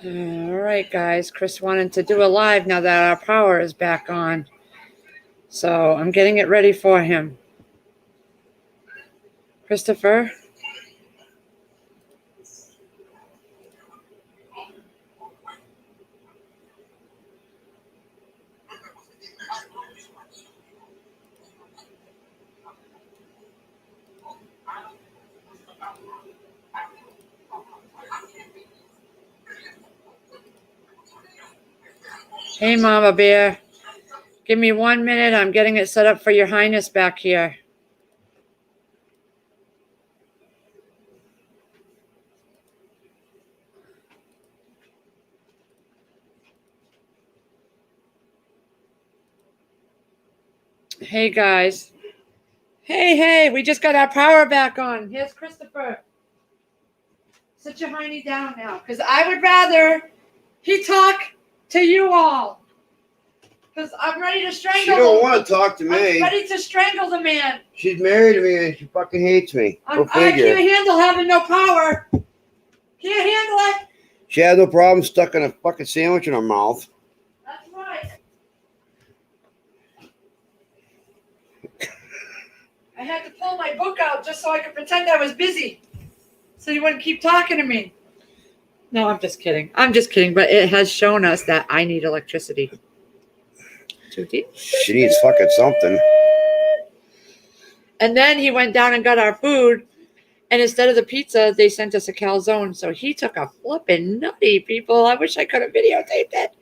All right, guys. Chris wanted to do a live now that our power is back on. So I'm getting it ready for him. Christopher? Hey, Mama Bear. Give me 1 minute. I'm getting it set up for your highness back here. Hey, guys. Hey, we just got our power back on. Here's Christopher. Sit your hiney down now, because I would rather he talk to you all. Because I'm ready to strangle him. She don't want to talk to me. I'm ready to strangle the man. She's married to me and she fucking hates me. I can't handle having no power. Can't handle it. She had no problem stucking a fucking sandwich in her mouth. That's right. I had to pull my book out just so I could pretend I was busy. So you wouldn't keep talking to me. No, I'm just kidding. But it has shown us that I need electricity. She needs fucking something. And then he went down and got our food. And instead of the pizza, they sent us a calzone. So he took a flippin' nutty, people. I wish I could have videotaped it.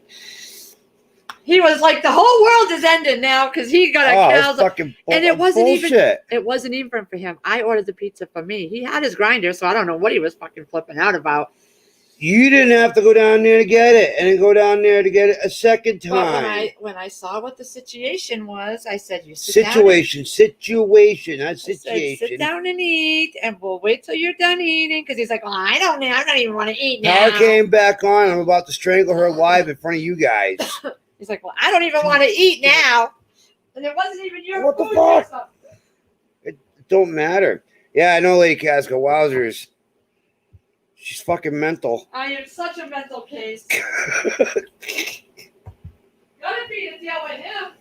He was like, the whole world is ending now because he got a calzone. And it wasn't bullshit. It wasn't even for him. I ordered the pizza for me. He had his grinder, so I don't know what he was fucking flipping out about. You didn't have to go down there to get it, and then go down there to get it a second time. But when I saw what the situation was, I said, "You sit down." Situation, not situation. Sit down and eat, and we'll wait till you're done eating. Because he's like, "Well, I don't even want to eat now." Power came back on. I'm about to strangle her live in front of you guys. He's like, "Well, I don't even want to eat now," and it wasn't even your what food. What the fuck? It don't matter. Yeah, I know, Lady Casca. Wowzers. She's fucking mental. I am such a mental case. Gotta be to deal with him.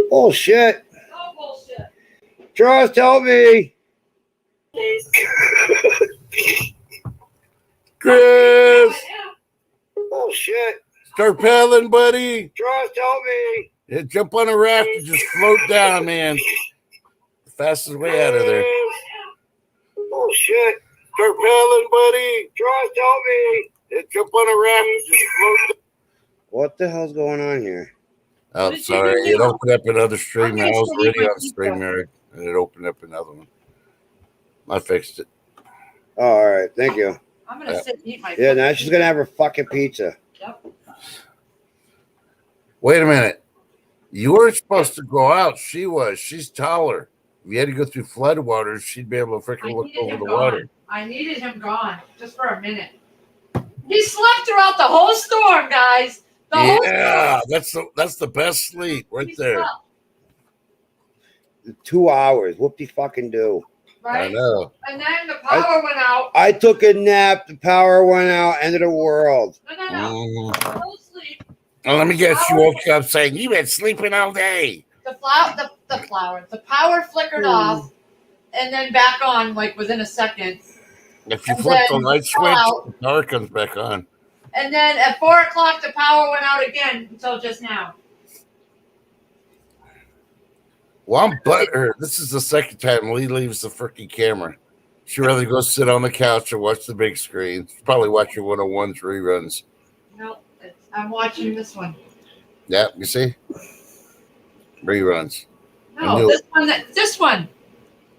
Bullshit. Oh, bullshit. Charles, tell me. Chris. Bullshit. Start paddling, buddy. Charles, tell me. Yeah, jump on a raft and just float down, man. The fastest way out of there. Bullshit. Start paddling, buddy. Charles, tell me. Yeah, jump on a raft and just float down. What the hell's going on here? Oh, sorry. It opened up another stream. I was already on StreamYard, and it opened up another one. I fixed it. Oh, all right. Thank you. I'm going to sit and eat my Yeah, now she's going to have her fucking pizza. Yep. Wait a minute. You weren't supposed to go out. She was. She's taller. If you had to go through flood waters, she'd be able to freaking look over the water. I needed him gone just for a minute. He slept throughout the whole storm, guys. Yeah, that's the best sleep right there. 2 hours. Whoop-de-fucking-do. Right? I know. And then the power went out. I took a nap. The power went out. End of the world. No. Full sleep. Well, let me guess. You woke up saying, you've been sleeping all day. The power flickered off and then back on like within a second. If you flip the light switch, the power comes back on. And then at 4 o'clock, the power went out again until just now. Well, I'm butthurt. This is the second time Lee leaves the freaking camera. She'd rather go sit on the couch and watch the big screen. She's probably watching 101's reruns. No, I'm watching this one. Yeah, you see? Reruns. No, this one.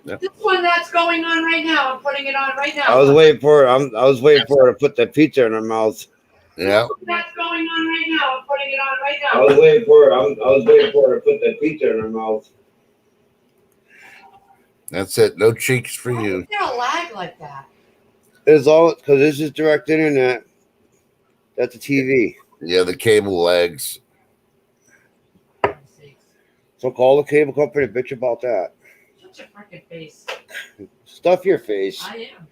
Yep. This one that's going on right now. I'm putting it on right now. I was waiting for her. I was waiting for her to put the pizza in her mouth. Yeah. That's going on right now. I'm putting it on right now. I was waiting for her. I was waiting for her to put the pizza in her mouth. That's it. No cheeks for you. Why is there a lag like that? It's all because this is direct internet. That's a TV. Yeah, the cable lags. So call the cable company and bitch about that. Shut your freaking face. Stuff your face. I am.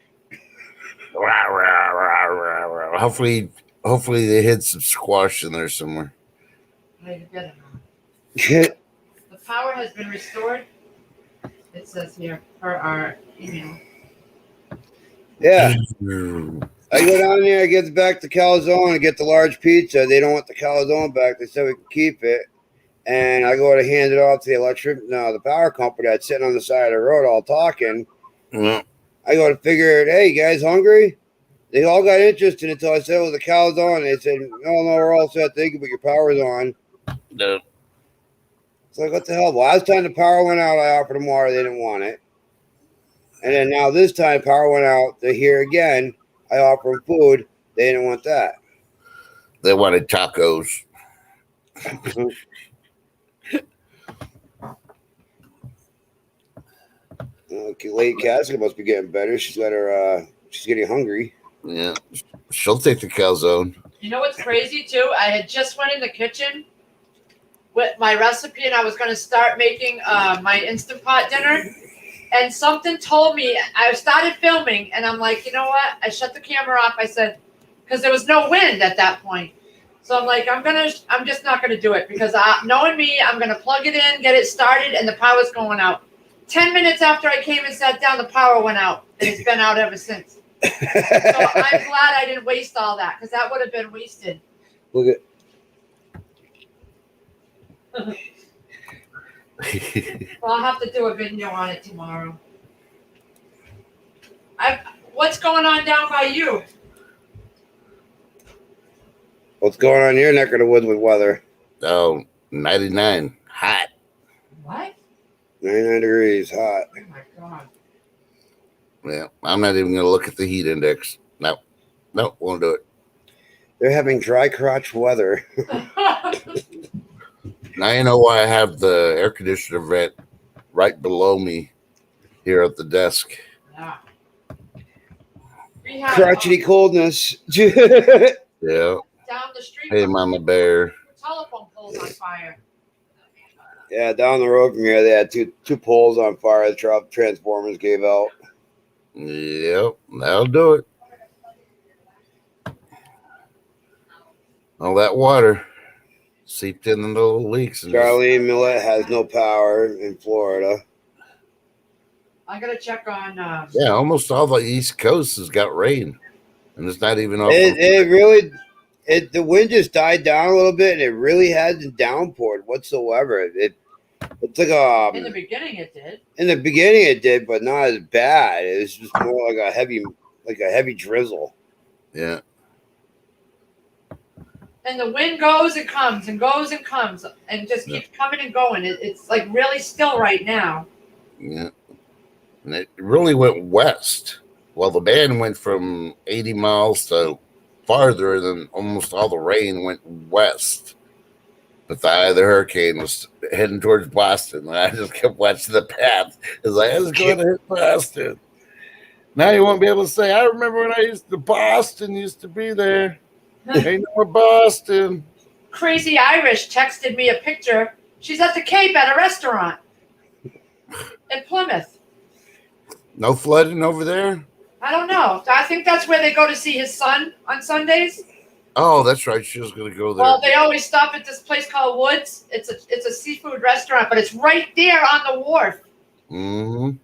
Hopefully Hopefully they hid some squash in there somewhere. I get it. The power has been restored. It says here per our email. Yeah. I go down there, I get back to Calzone and get the large pizza. They don't want the Calzone back. They said we can keep it. And I go to hand it off to the power company that's sitting on the side of the road all talking. Yeah. I go to figure it, hey, you guys hungry? They all got interested until I said, well, the Calzone. They said, no, we're all set. Thank you, but your power's on. No. It's like, what the hell? Last time the power went out, I offered them water. They didn't want it. And then now this time, power went out. They're here again. I offer them food. They didn't want that. They wanted tacos. Okay, Lady Casca must be getting better. She's getting hungry. Yeah. She'll take the calzone. You know what's crazy too? I had just went in the kitchen with my recipe, and I was going to start making my Instant Pot dinner. And something told me, I started filming, and I'm like, you know what? I shut the camera off. I said, because there was no wind at that point. So I'm like, I'm just not going to do it because knowing me, I'm going to plug it in, get it started, and the power's going out. 10 minutes after I came and sat down, the power went out, and it's been out ever since. So I'm glad I didn't waste all that because that would have been wasted. Look at. Well, I'll have to do a video on it tomorrow. What's going on down by you? What's going on in your neck of the woods with weather? Oh, 99. Hot. What? 99 degrees, hot. Oh my god. Yeah. I'm not even going to look at the heat index. No, won't do it. They're having dry crotch weather. Now you know why I have the air conditioner vent right below me here at the desk. Yeah. We have, Crotchety coldness. Yeah. down the street. Hey, Mama Bear. Telephone poles on fire. Yeah, down the road from here, they had two poles on fire. The transformers gave out. Yep, that'll do it. All that water seeped in the little leaks. And Charlene Millette has no power in Florida. I gotta check on. yeah, almost all the East Coast has got rain, and it's not even off. The wind just died down a little bit, and it really hasn't downpoured whatsoever. It's like in the beginning, it did. in the beginning it did, but not as bad. It's just more like a heavy drizzle. Yeah. And the wind goes and comes and goes and comes and just keeps coming and going. It's like really still right now. Yeah. And it really went west. Well, the band went from 80 miles to farther than almost all the rain went west. But the eye of the hurricane was heading towards Boston. And I just kept watching the path. It's like, it's going to hit Boston. Now you won't be able to say, I remember when Boston used to be there. Ain't no Boston. Crazy Irish texted me a picture. She's at the Cape at a restaurant in Plymouth. No flooding over there? I don't know. I think that's where they go to see his son on Sundays. Oh, that's right. She was going to go there. Well, they always stop at this place called Woods. It's a seafood restaurant, but it's right there on the wharf. Mm-hmm.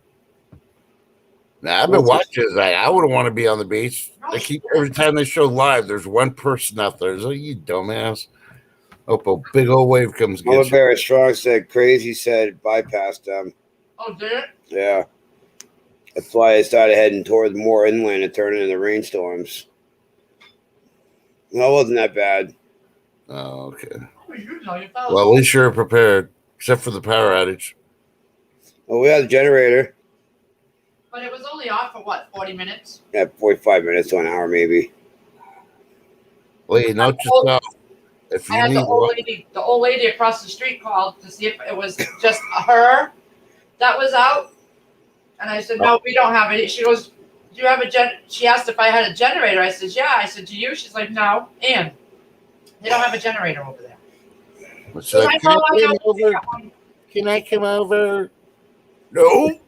Now, I've been watching. I wouldn't want to be on the beach. They keep every time they show live, there's one person out there. It's like, you dumbass. Hope a big old wave comes Mama against you. Bear Strong said Crazy said bypassed them. Oh, did it? Yeah. That's why they started heading towards more inland and turning into rainstorms. Well, it wasn't that bad. Oh, okay. You know, you Well, at least you're prepared, except for the power outage. Well, we had a generator. But it was only off for what, 40 minutes? Yeah, 45 minutes to an hour, maybe. Well, you know yourself. If I you had need the old lady across the street called to see if it was just her that was out. And I said, no, we don't have it. She goes, do you have she asked if I had a generator. I said, yeah. I said, do you? She's like, no. And they don't have a generator over there. so can I come over? No.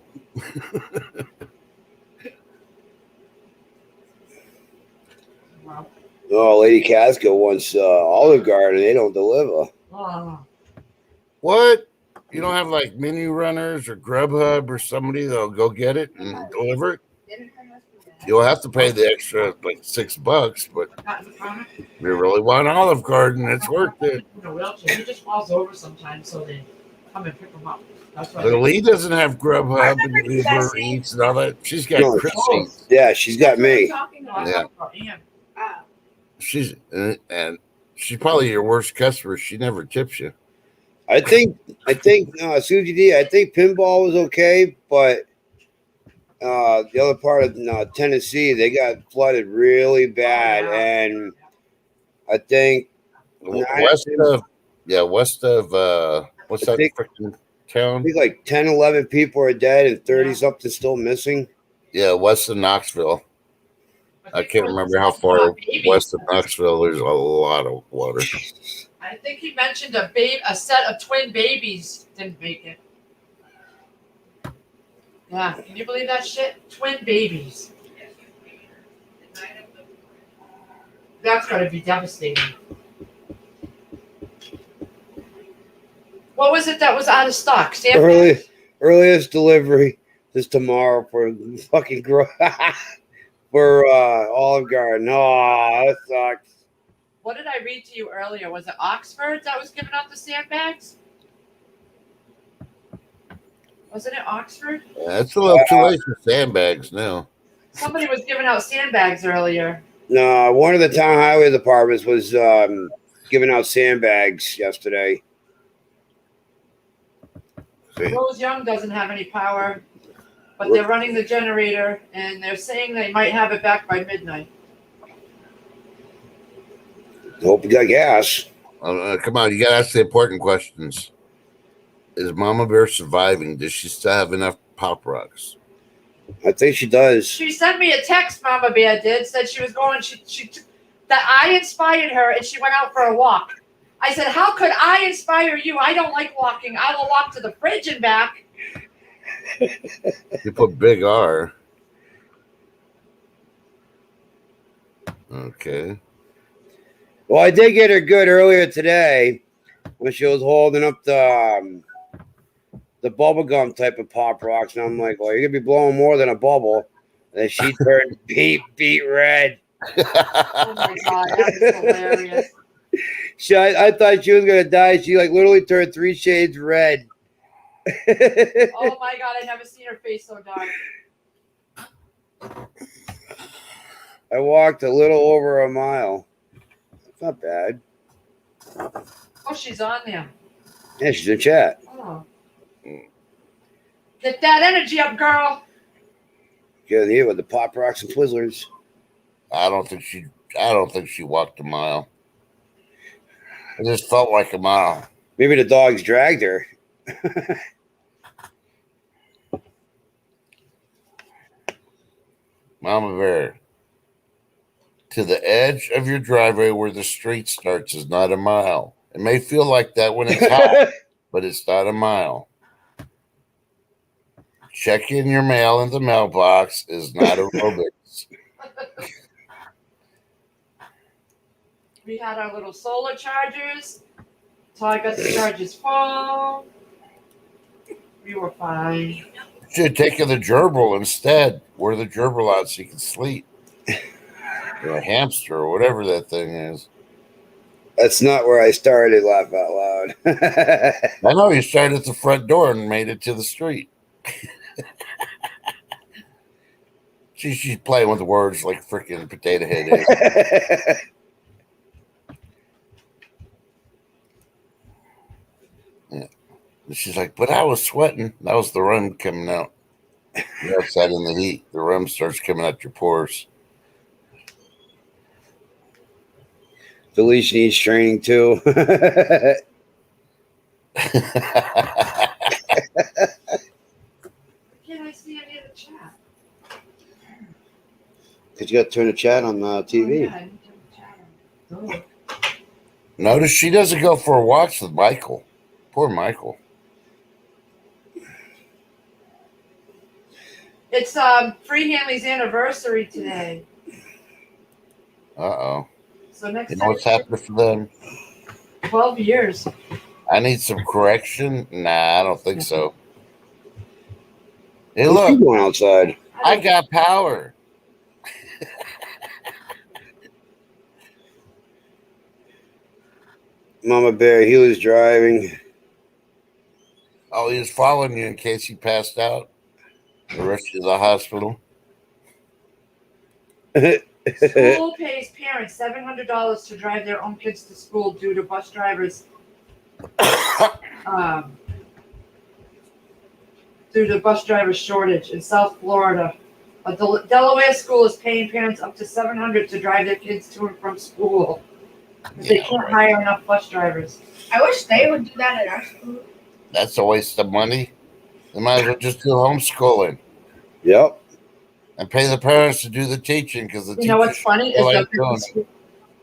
Well, Oh, Lady Casco wants Olive Garden. They don't deliver. Oh, What? You don't have like Menu Runners or Grubhub or somebody that'll go get it and deliver it? You'll have to pay the extra like $6, but not in the car. if you really want Olive Garden, it's worth it. In a wheelchair. He just falls over sometimes, so they come and pick him up. That's why. But Lee doesn't have Grubhub and Uber Eats and all that. She's got No, Chrissy. Yeah, she's got me. Yeah. She's and she's probably your worst customer. She never tips you. I think Suji D. I think pinball was okay, but the other part of Tennessee, they got flooded really bad, and I think West of what's that freaking I town? think like 10, 11 people are dead and 30 something still missing. Yeah, west of Knoxville. I can't remember how far west of Knoxville. There's a lot of water. I think he mentioned a set of twin babies didn't make it. Yeah, can you believe that shit? Twin babies. That's gotta be devastating. What was it that was out of stock? Earliest delivery is tomorrow for fucking for Olive Garden. Oh, that sucks. What did I read to you earlier? Was it Oxford that was giving out the sandbags? Wasn't it Oxford? Yeah, it's a little too late for sandbags now. Somebody was giving out sandbags earlier. No, one of the town highway departments was giving out sandbags yesterday. Rose Young doesn't have any power, but they're running the generator, and they're saying they might have it back by midnight. Hope you got gas. Come on, you got to ask the important questions. Is Mama Bear surviving? Does she still have enough Pop Rocks? I think she does. She sent me a text, Mama Bear did, said she was going, that I inspired her, and she went out for a walk. I said, how could I inspire you? I don't like walking. I will walk to the fridge and back. You put big R. Okay. Well, I did get her good earlier today when she was holding up the bubblegum type of Pop Rocks. And I'm like, well, you're going to be blowing more than a bubble. And then she turned beet red. Oh, my God. That is hilarious. I thought she was going to die. She like literally turned 3 shades red. Oh, my God. I never seen her face so dark. I walked a little over a mile. It's not bad. Oh, she's on there. Yeah, she's in chat. Oh. Get that energy up, girl. Get here with the Pop Rocks and Twizzlers. I don't think she walked a mile. It just felt like a mile. Maybe the dogs dragged her. Mama Bear. To the edge of your driveway where the street starts is not a mile. It may feel like that when it's hot, but it's not a mile. Checking your mail in the mailbox is not aerobics. We had our little solar chargers. So I got the chargers full. We were fine. You should take the gerbil instead. Wear the gerbil out so you can sleep. Or a hamster or whatever that thing is. That's not where I started, laugh out loud. I know you started at the front door and made it to the street. She's playing with words like freaking potato head. Yeah. She's like, but I was sweating. That was the rum coming out. You're outside in the heat. The rum starts coming out your pores. The leash needs training too. Can I see any of the chat? Because you got to turn the chat on TV. Oh, yeah, I need to turn the chat on. Notice she doesn't go for walks with Michael. Poor Michael. It's Free Hanley's anniversary today. Uh-oh. So next You know time, what's happening for them? 12 years. I need some correction. Nah, I don't think so. Hey, What you look, doing outside? I got power. Mama Bear, he was driving. Oh, he was following you in case you passed out. The rest of the hospital. School pays parents $700 to drive their own kids to school due to bus drivers. Due to bus driver shortage in South Florida. A Delaware school is paying parents up to $700 to drive their kids to and from school. They Yeah, can't right. hire enough bus drivers. I wish they would do that at our school. That's a waste of money. They might as well just do homeschooling Yep. and pay the parents to do the teaching because the You know what's funny is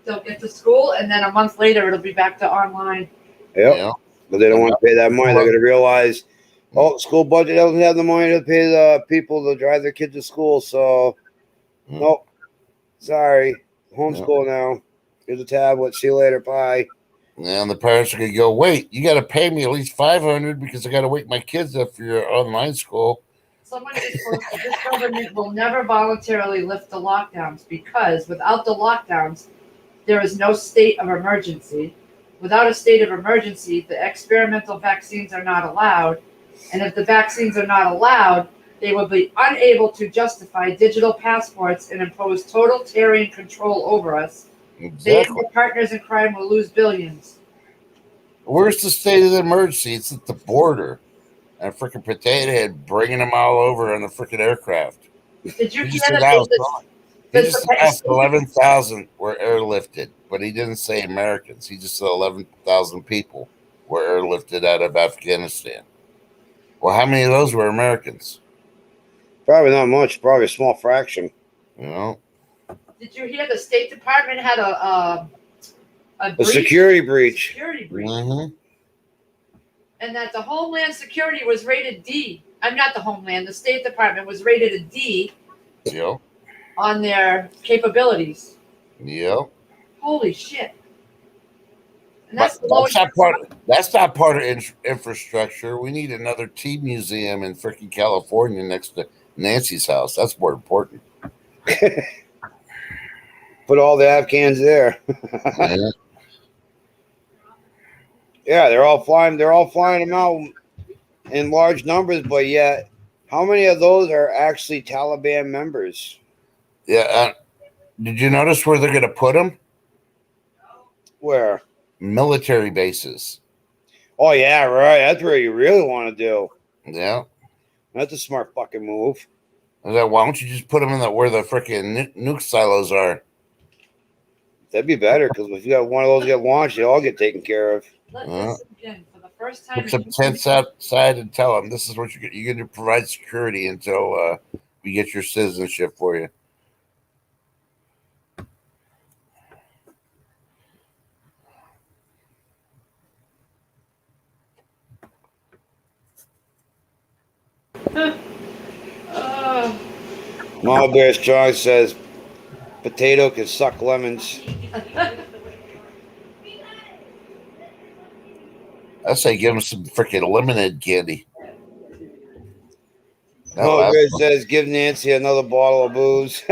they'll get to school and then a month later it'll be back to online. Yep. Yeah. But they don't want to pay that money. They're going to realize, oh, school budget doesn't have the money to pay the people to drive their kids to school. So, nope. Sorry. Homeschool now. Here's a tablet. See you later. Bye. And the parents are going to go, wait, you got to pay me at least $500 because I got to wake my kids up for your online school. Someone just posted, this government will never voluntarily lift the lockdowns because without the lockdowns, there is no state of emergency. Without a state of emergency, the experimental vaccines are not allowed. And if the vaccines are not allowed, they will be unable to justify digital passports and impose totalitarian control over us. They and Exactly. their partners in crime will lose billions. Where's the state of the emergency? It's at the border. And freaking Potato Head bringing them all over on the freaking aircraft. Did you He hear just said that? he just asked 11,000 were airlifted, but he didn't say Americans. He just said 11,000 people were airlifted out of Afghanistan. Well, how many of those were Americans? Probably not much. Probably a small fraction. You know? Did you hear the State Department had a Security breach. Security breach. Mm-hmm. And that the Homeland Security was rated D. I'm not the Homeland. The State Department was rated a D Yep. on their capabilities. Yep. Holy shit! And But that's that's not part of infrastructure. We need another tea museum in freaking California next to Nancy's house. That's more important. Put all the Afghans there. Yeah. Yeah, they're all flying them out in large numbers, but yet how many of those are actually Taliban members? Yeah. Did you notice where they're going to put them? Where? Military bases. Oh yeah, right. That's where you really want to do. Yeah. That's a smart fucking move. I was like, why don't you just put them in where the freaking nuke silos are? That'd be better because if you got one of those get launched, they all get taken care of. let this again for the first time. Put some tents outside and tell them this is what you're going to provide security until we get your citizenship for you. Mama Bear Strong says potato can suck lemons. I say give them some freaking lemonade candy. Mama Bear says give Nancy another bottle of booze.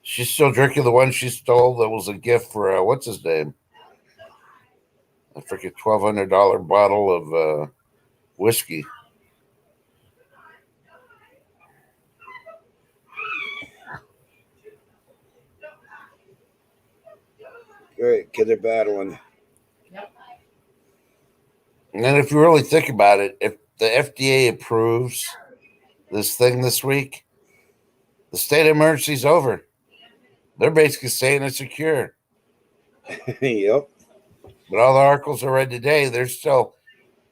She's still drinking the one she stole that was a gift for what's his name? A freaking $1,200 bottle of whiskey. Great, kids are battling. Yep. And then if you really think about it, if the FDA approves this thing this week, the state of emergency is over. They're basically saying it's secure. Yep. But all the articles I read today,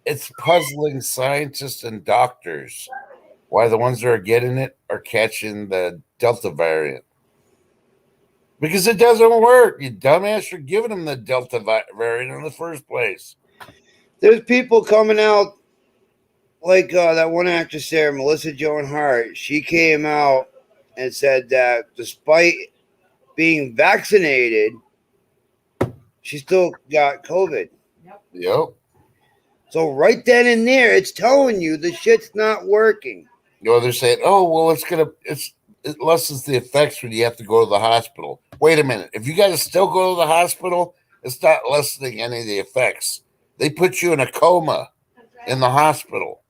it's puzzling scientists and doctors why the ones that are getting it are catching the Delta variant. Because it doesn't work. You dumbass, you're giving them the Delta variant in the first place. There's people coming out like that one actress there, Melissa Joan Hart. She came out and said that despite being vaccinated, she still got COVID. Yep. So right then and there, it's telling you the shit's not working. You know, they're saying, "Oh, well, it lessens the effects when you have to go to the hospital." Wait a minute. If you got to still go to the hospital, it's not lessening any of the effects. They put you in a coma in the hospital.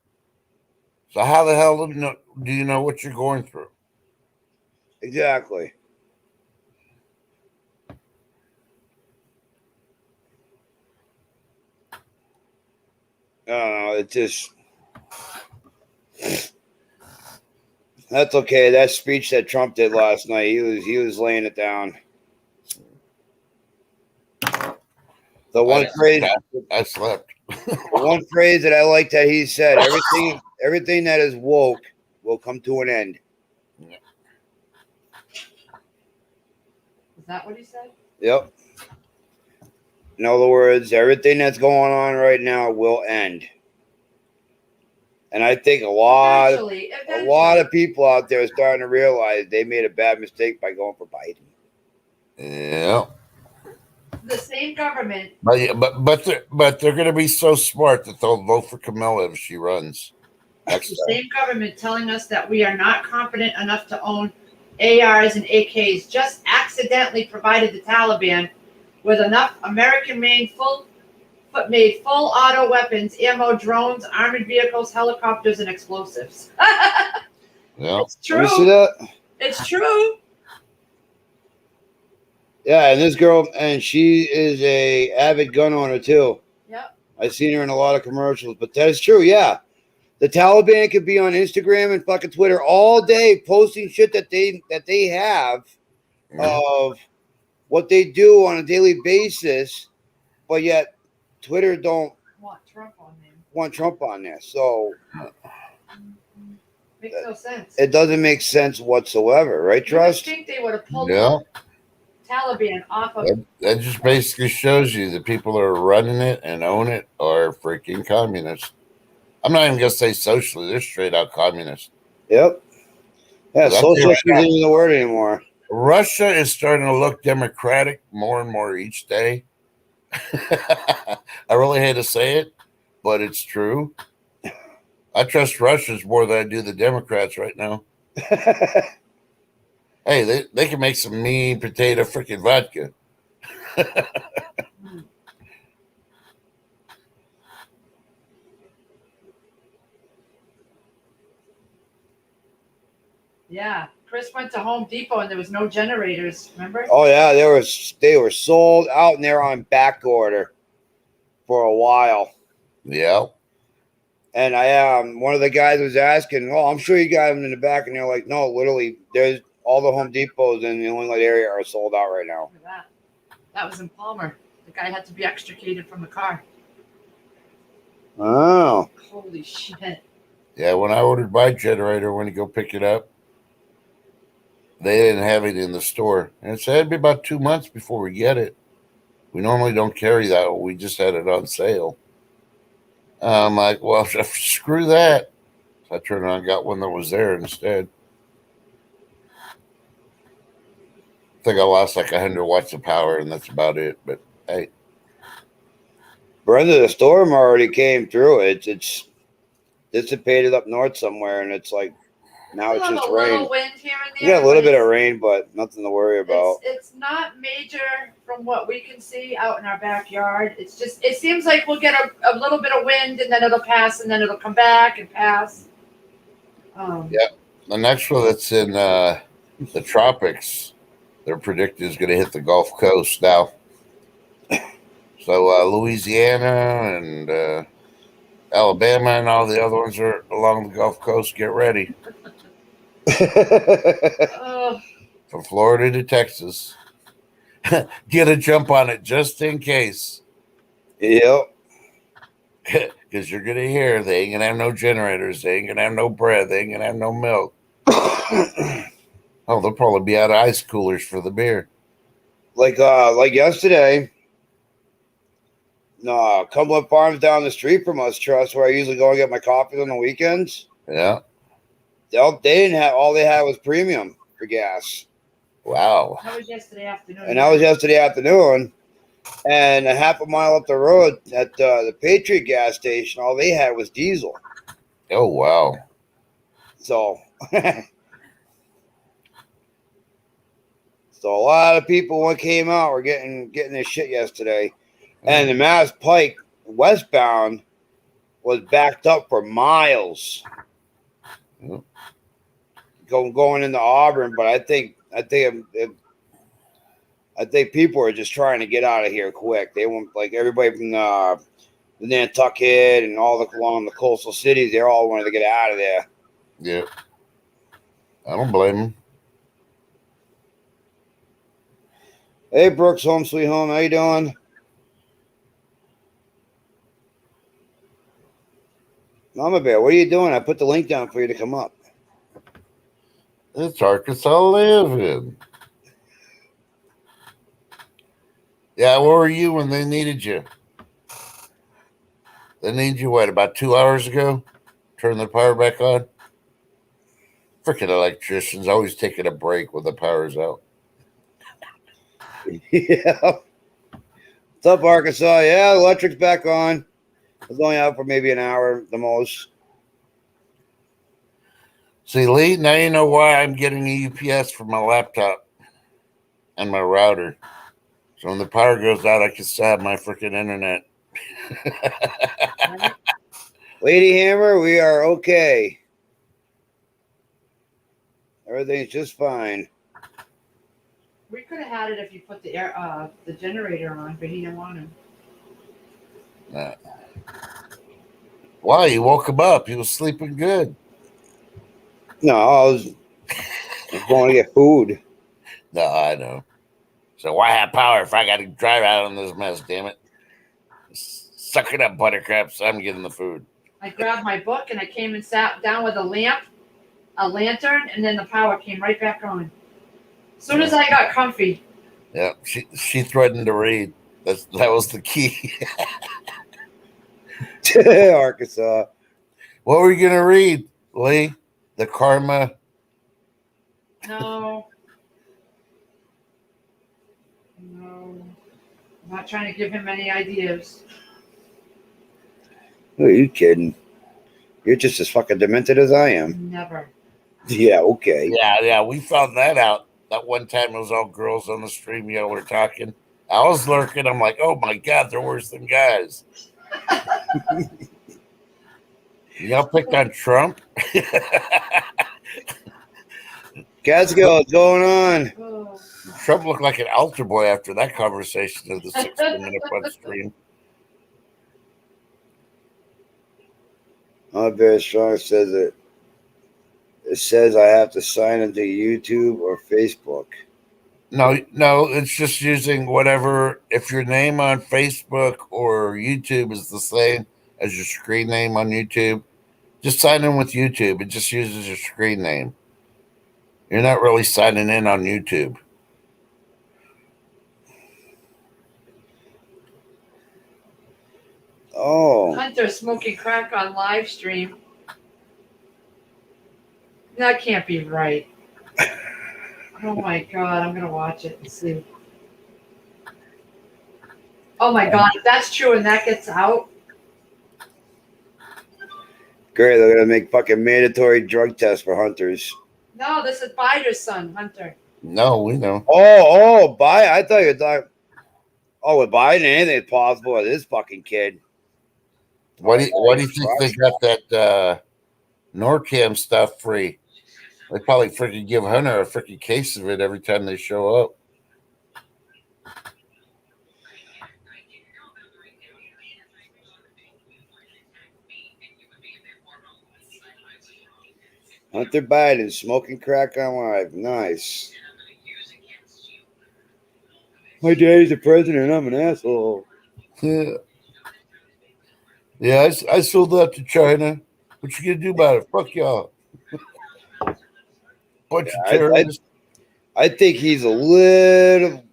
So how the hell do you know what you're going through? Exactly. I don't know. It just. That's okay. That speech that Trump did last night, he was laying it down. The one phrase I slept. the one phrase that I like that he said, everything that is woke will come to an end. Is that what he said? Yep. In other words, everything that's going on right now will end. And I think a lot of people out there are starting to realize they made a bad mistake by going for Biden. Yeah. The same government. But they're going to be so smart that they'll vote for Kamala if she runs. The same government telling us that we are not confident enough to own ARs and AKs just accidentally provided the Taliban with enough American-made full auto weapons, ammo, drones, armored vehicles, helicopters, and explosives. Yeah. It's true. You see that? It's true. Yeah, and this girl, and she is a avid gun owner too. Yep. I've seen her in a lot of commercials, but that is true. Yeah, the Taliban could be on Instagram and fucking Twitter all day posting shit that they have of what they do on a daily basis, but yet Twitter don't Want Trump on there. So makes no sense. it doesn't make sense whatsoever, right, You would Trust? think they would have pulled Yeah. Taliban off of. That just basically shows you the people that are running it and own it are freaking communists. I'm not even going to say socially. They're straight out communists. Yep. Yeah, Well, socialist isn't even the word anymore. Russia is starting to look democratic more and more each day. I really hate to say it, but it's true. I trust Russians more than I do the Democrats right now. Hey, they can make some mean potato freaking vodka. Yeah, Chris went to Home Depot and there was no generators. Remember? Oh yeah, they were sold out and they're on back order for a while. Yeah. And one of the guys was asking, "Oh, I'm sure you got them in the back," and they're like, "No, literally, there's all the Home Depots in the New England area are sold out right now." Look at that was in Palmer. The guy had to be extricated from the car. Oh, Holy shit! Yeah, when I ordered my generator, when you go pick it up, they didn't have it in the store. And it said it'd be about 2 months before we get it. We normally don't carry that. We just had it on sale. I'm like, well, screw that. So I turned around and got one that was there instead. I think I lost like 100 watts of power, and that's about it. But hey, Brenda, the storm already came through. It's dissipated up north somewhere, and it's like now it's just a rain. little wind here and We there. got a little but bit of rain, but nothing to worry about. It's not major from what we can see out in our backyard. It's just it seems like we'll get a little bit of wind and then it'll pass and then it'll come back and pass. Yeah. The next one that's in the tropics, they're predicting is going to hit the Gulf Coast now. So Louisiana and Alabama and all the other ones are along the Gulf Coast. Get ready. From Florida to Texas. Get a jump on it just in case. Yep. Because you're going to hear they ain't going to have no generators. They ain't going to have no bread. They ain't going to have no milk. Oh, they'll probably be out of ice coolers for the beer. Like yesterday, Cumberland Farms down the street from us, Trust, where I usually go and get my coffee on the weekends. Yeah. They didn't have, all they had was premium for gas. Wow. That was yesterday afternoon. And that was yesterday afternoon. And a half a mile up the road at the Patriot gas station, all they had was diesel. Oh, wow. So, so a lot of people when came out were getting their shit yesterday. And the Mass Pike westbound was backed up for miles Yep. going into Auburn. But I think people are just trying to get out of here quick. They want, like, everybody from the Nantucket and all along the coastal cities. They all wanted to get out of there. Yeah. I don't blame him. Hey, Brooks, home sweet home. How you doing? Mama Bear, what are you doing? I put the link down for you to come up. It's Arkansas living. Yeah, where were you when they needed you? They needed you, what, about 2 hours ago? Turn the power back on? Freaking electricians always taking a break when the power's out. Yeah. What's up, Arkansas? Yeah, the electric's back on. It's only out for maybe an hour, the most. See, Lee, now you know why I'm getting a UPS for my laptop and my router. So when the power goes out, I can still have my freaking internet. Lady Hammer, we are okay. Everything's just fine. We could have had it if you put the generator on, but he didn't want to. Why? You woke him up. He was sleeping good. No, I was going to get food. No, I know. So why have power if I got to drive out on this mess, damn it? Suck it up, buttercups. I'm getting the food. I grabbed my book and I came and sat down with a lantern, and then the power came right back on. As soon as I got comfy. Yeah, she threatened to read. That was the key. Arkansas. What were you gonna read, Lee? The Karma. No. I'm not trying to give him any ideas. Who are you kidding? You're just as fucking demented as I am. Never. Yeah, okay. Yeah, we found that out. That one time it was all girls on the stream, y'all were talking. I was lurking. I'm like, oh my God, they're worse than guys. Y'all picked on Trump? Catskill, what's going on? Oh. Trump looked like an altar boy after that conversation of the 60-minute fun stream. Very strong says it. It says I have to sign into YouTube or Facebook. No, it's just using whatever. If your name on Facebook or YouTube is the same as your screen name on YouTube, just sign in with YouTube. It just uses your screen name. You're not really signing in on YouTube. Oh. Hunter smoking crack on live stream. That can't be right. Oh my God, I'm going to watch it and see. Oh my God, if that's true and that gets out. Great, they're going to make fucking mandatory drug tests for hunters. No, this is Biden's son, Hunter. No, we know. Oh, Biden. I thought you were talking. Oh, with Biden, anything is possible with this fucking kid. What do you think they got that Norcam stuff free? They probably freaking give Hunter a freaking case of it every time they show up. Hunter Biden smoking crack on live. Nice. My daddy's the president. I'm an asshole. Yeah, I sold that to China. What you gonna do about it? Fuck y'all. Bunch of terrorists. I think he's a little,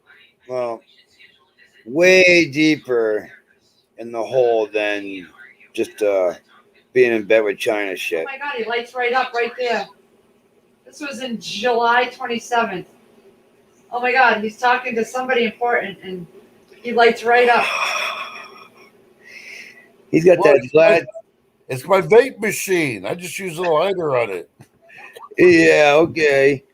way deeper in the hole than just being in bed with China shit. Oh my God, he lights right up right there. This was in July 27th. Oh my God, he's talking to somebody important and he lights right up. He's got Well, that flat. It's my vape machine. I just use a lighter on it. Yeah, okay.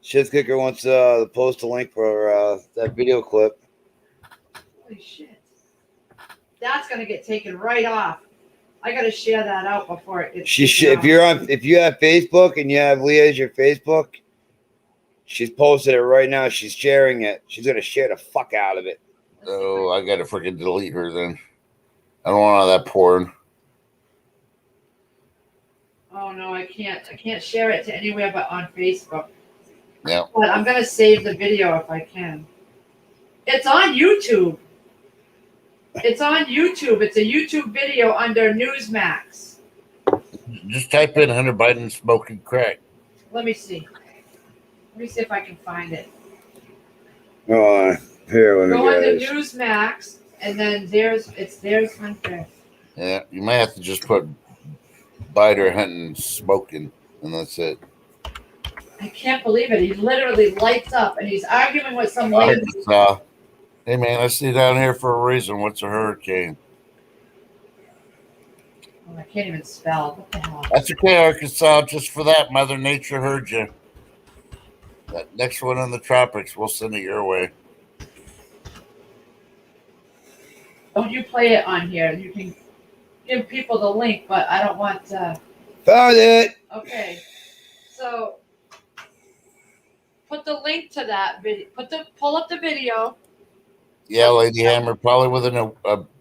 Shit Kicker wants to post a link for that video clip. Holy shit. That's gonna get taken right off. I gotta share that out before it gets taken off. If you have Facebook and you have Leah as your Facebook, she's posted it right now. She's sharing it. She's gonna share the fuck out of it. Let's see if Oh, I gotta freaking delete her then. I don't want all that porn. Oh no, I can't. I can't share it to anywhere but on Facebook. Yeah. But I'm gonna save the video if I can. It's on YouTube. It's on YouTube. It's a YouTube video under Newsmax. Just type in Hunter Biden smoking crack. Let me see. Let me see if I can find it. Here, let me Go under guys. Newsmax, and then there's Hunter. Yeah, you might have to just put Biden hunting smoking, and that's it. I can't believe it. He literally lights up, and he's arguing with some lady. Arkansas. Hey man, I stay down here for a reason. What's a hurricane? Oh, I can't even spell. What the hell? That's okay, Arkansas. Just for that, Mother Nature heard you. That next one in the tropics, we'll send it your way. Don't you play it on here? You can give people the link, but I don't want. Found it. Okay, so put the link to that video. Pull up the video. Yeah, Lady Hammer. Probably within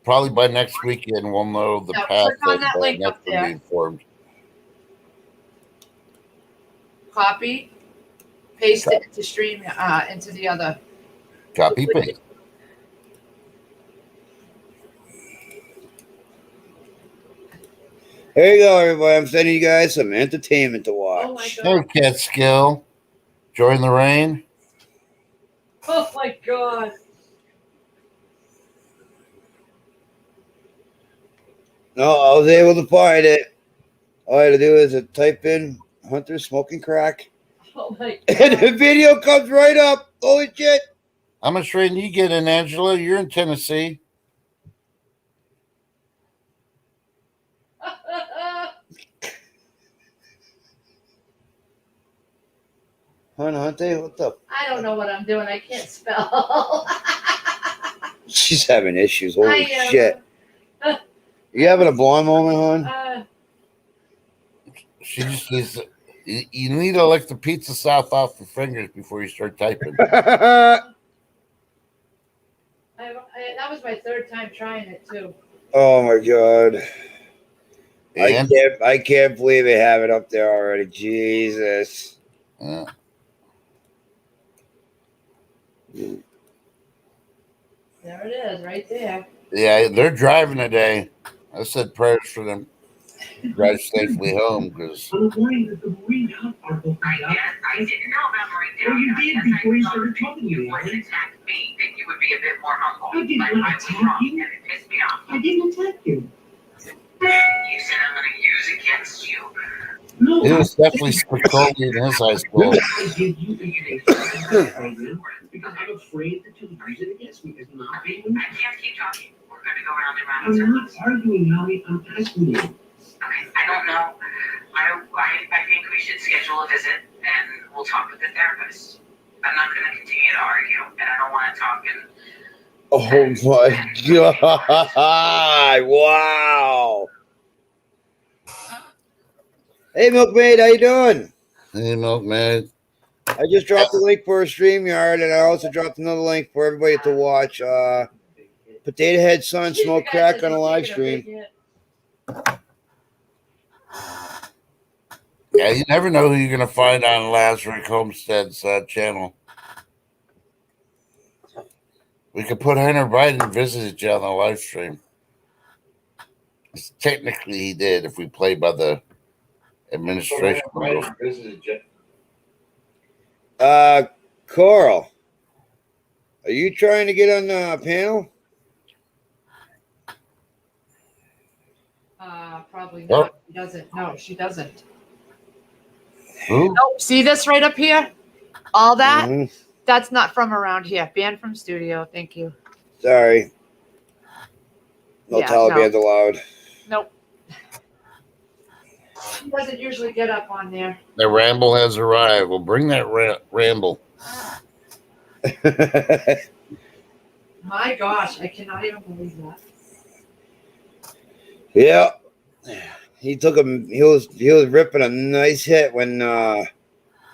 probably by next weekend, we'll know the Now, path click on that link next up will there. be informed. Copy, paste it into stream into the other. Copy paste. There you go, everybody. I'm sending you guys some entertainment to Oh my watch. God! Hey, Catskill. Join the rain. Oh my God! No, I was able to find it. All I had to do is type in Hunter smoking crack, Oh my and the God! video comes right up. Holy shit! How much rain you get in, Angela? You're in Tennessee. Hunter, what the? I don't know what I'm doing. I can't spell. She's having issues. Holy I am. shit! You having a blonde moment, hon? She just needs to, you need to lick the pizza sauce off your fingers before you start typing. That was my third time trying it too. Oh my god! And I can't believe they have it up there already. Jesus. yeah. There it is, right there. Yeah, they're driving today. I said prayers for them. Drive safely home because I'm worried that the Marine Hunt article comes out. I didn't know about Marine Well, you Down. did Yes, before I you thought started that talking to you me, would Ellen. attack me, that you would be a bit more humble. I did Like, not I was attack wrong, you. and it pissed me off. I didn't attack you. You said I'm going to use against you. No, it was definitely Spicoli in his high school. I give you information program because I'm afraid that you'll use it against me. It's not being I can't keep talking. We're going to go round and round. I'm not arguing, Holly. I'm asking you. Okay, I don't know. I think we should schedule a visit, and we'll talk with the therapist. I'm not going to continue to argue, and I don't want to talk and Oh my god! Wow. Hey, Milkmaid, how you doing? Hey, Milkman. I just dropped the link for a StreamYard, and I also dropped another link for everybody to watch. Potato Head Son Jeez, smoke the guy crack said on a he's live taking big stream. hit. Yeah, you never know who you're going to find on Lazarick Homestead's channel. We could put Hunter Biden visited you on the live stream. Technically, he did if we play by the administration rules. Coral, are you trying to get on the panel? Probably Oh. not. She doesn't. No, she doesn't. Who? Oh, see this right up here? All that? Mhm. That's not from around here. Banned from studio. Thank you. Sorry. No Yeah, Taliban's allowed. Nope. He doesn't usually get up on there. The ramble has arrived. Well, bring that ramble. My gosh, I cannot even believe that. Yeah. He took him. He was ripping a nice hit when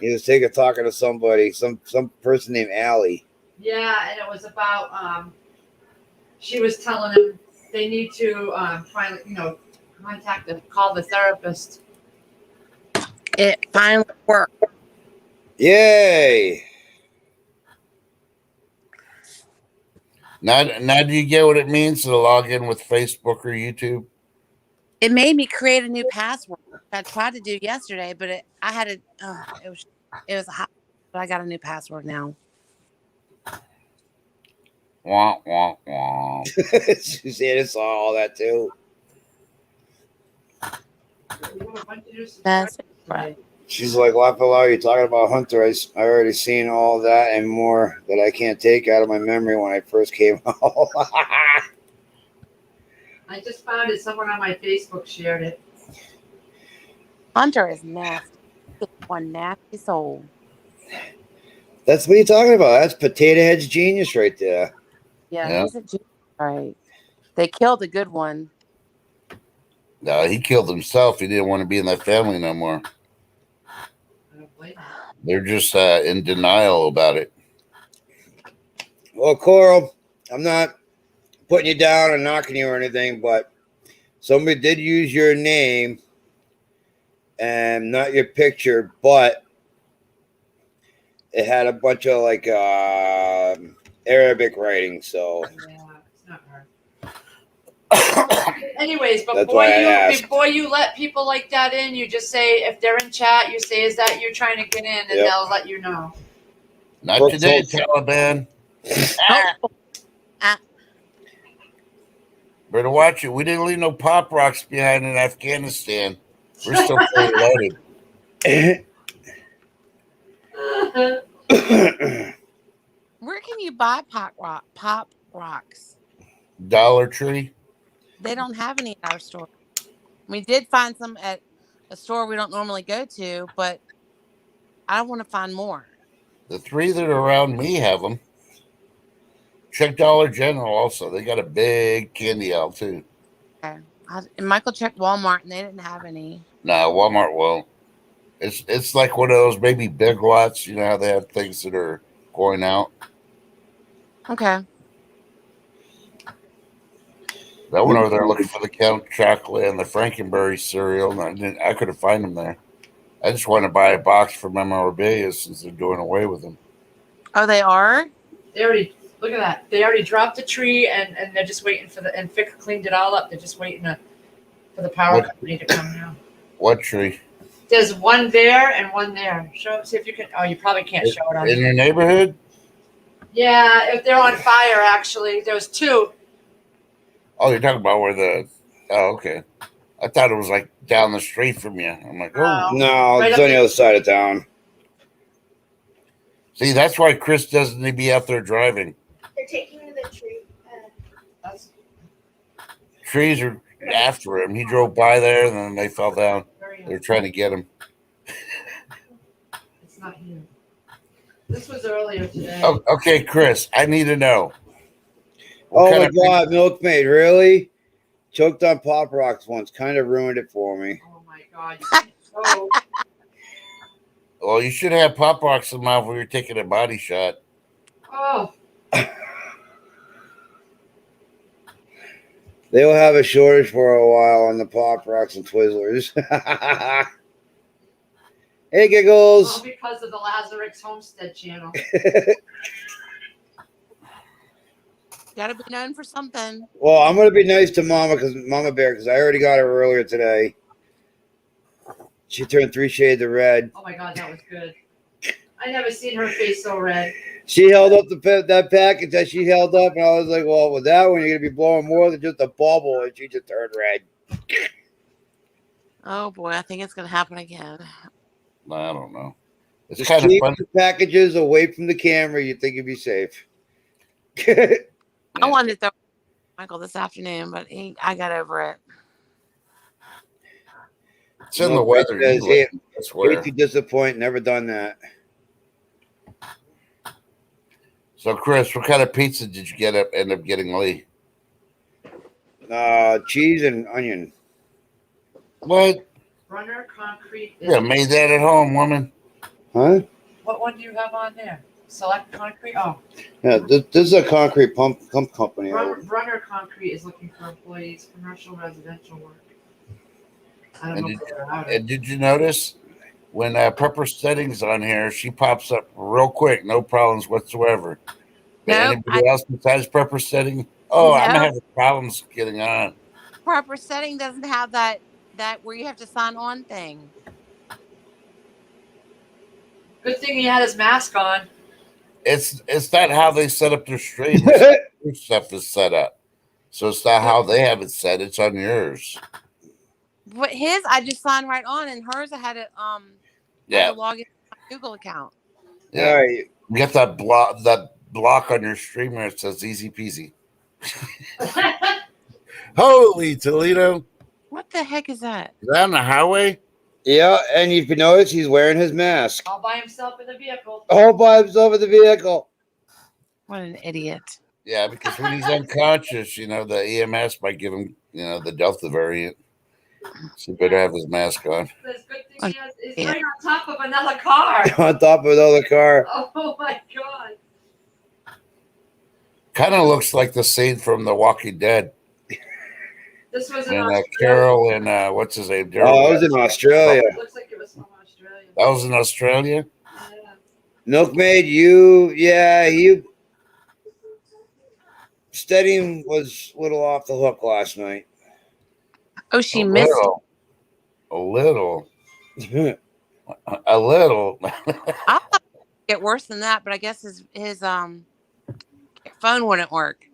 he was talking to somebody, some person named Allie. Yeah, and it was about she was telling him they need to finally, call the therapist. It finally worked. Yay! Now do you get what it means to log in with Facebook or YouTube? It made me create a new password. I tried to do yesterday, but it was hot. But I got a new password now. Wah, wah, wah. Susanna saw all that too. That's right. She's like, "Lafayette, you're talking about Hunter. I already seen all that and more that I can't take out of my memory when I first came home." I just found it. Someone on my Facebook shared it. Hunter is nasty. He's one nasty soul. That's what you're talking about. That's Potato Head's genius right there. Yeah. He's a genius. Right. They killed a good one. No, he killed himself. He didn't want to be in that family no more. I don't blame him. They're just in denial about it. Well, Coral, I'm not putting you down or knocking you or anything, but somebody did use your name and not your picture, but it had a bunch of like Arabic writing. So Yeah, it's not hard. Anyways, That's why I asked. before you let people like that in, you just say if they're in chat, you say, "Is that you trying to get in?" And Yep. they'll let you know. Not Brooke today, told- Taliban. Oh, Better watch it. We didn't leave no pop rocks behind in Afghanistan. We're still fully loaded. where can you buy pop rocks? Dollar Tree. They don't have any at our store. We did find some at a store we don't normally go to, but I want to find more. The three that are around me have them. Check Dollar General also. They got a big candy aisle too. Okay. And Michael checked Walmart and they didn't have any. Nah, Walmart won't. It's like one of those maybe Big Lots. You know how they have things that are going out. Okay. I went over there looking for the Count Chocolate and the Frankenberry cereal, and I couldn't find them there. I just wanted to buy a box for memorabilia since they're doing away with them. Oh, they are? They already look at that. They already dropped the tree, and they're just waiting for and Fick cleaned it all up. They're just waiting for the power company to come now. What tree? There's one there and one there. See if you can. Oh, you probably can't show it on. In your neighborhood? Yeah, if they're on fire, actually, there was two. Oh, you're talking about where the... Oh, okay. I thought it was like down the street from you. I'm like, oh. No, Right it's up on the there. other side of town. See, that's why Chris doesn't need to be out there driving. They're taking me to the tree. That's Trees are after him. He drove by there, and then they fell down. very. They're trying to get him. It's not here. This was earlier today. Oh, okay, Chris, I need to know. Oh What my kind of- God, Milkmaid, really? Choked on Pop Rocks once. Kind of ruined it for me. Oh my God. Oh, Well, you should have Pop Rocks in the mouth when you're taking a body shot. oh. They'll have a shortage for a while on the Pop Rocks and Twizzlers. Hey, All Giggles. because of the Lazarus Homestead channel. Gotta be known for something. Well, I'm gonna be nice to Mama Bear, because I already got her earlier today. She turned 3 shades of red. Oh my God, that was good. I never seen her face so red. She held up that package that she held up, and I was like, "Well, with that one, you're gonna be blowing more than just a bubble." And she just turned red. Oh boy, I think it's gonna happen again. I don't know. It's Just kind of keep fun. the packages away from the camera. You think you'd be safe. I wanted to throw Michael this afternoon, but I got over it. It's in No, the weather. Chris says, You live, I hate swear. to disappoint. Never done that. So, Chris, what kind of pizza did you end up getting, Lee? Cheese and onion. What? Runner concrete. Yeah, made that at home, woman. Huh? What one do you have on there? Select concrete. Oh, Yeah, this is a concrete pump company. Runner Concrete is looking for employees, commercial, residential work. I don't know if they're out. And did you notice when Pepper Stedding's on here, she pops up real quick, no problems whatsoever. But No, anybody else besides Pepper Stedding? Oh, I'm No. having problems getting on. Proper setting doesn't have that where you have to sign on thing. Good thing he had his mask on. It's not how they set up their stream. Your stuff is set up, so it's not how they have it set. It's on yours. But his, I just signed right on, and hers, I had to had Yeah, to log into my Google account. yeah. All right. You get that block on your streamer. It says easy peasy. Holy Toledo! What the heck is that? Is that on the highway? Yeah, and if you notice, he's wearing his mask All by himself in the vehicle. all by himself in the vehicle. What an idiot! Yeah, because when he's unconscious, the EMS might give him, the Delta variant. So he better have his mask on. This good thing he's right on top of another car. On top of another car. Oh my god. Kind of looks like the scene from The Walking Dead. This was in And Australia. Carol and what's his name? Oh, I was in Australia. Looks like it was from Australia. That was in Australia. Yeah. Milkmaid, Stedding was a little off the hook last night. Oh, she missed. A little. A little. I thought it would get worse than that, but I guess his phone wouldn't work.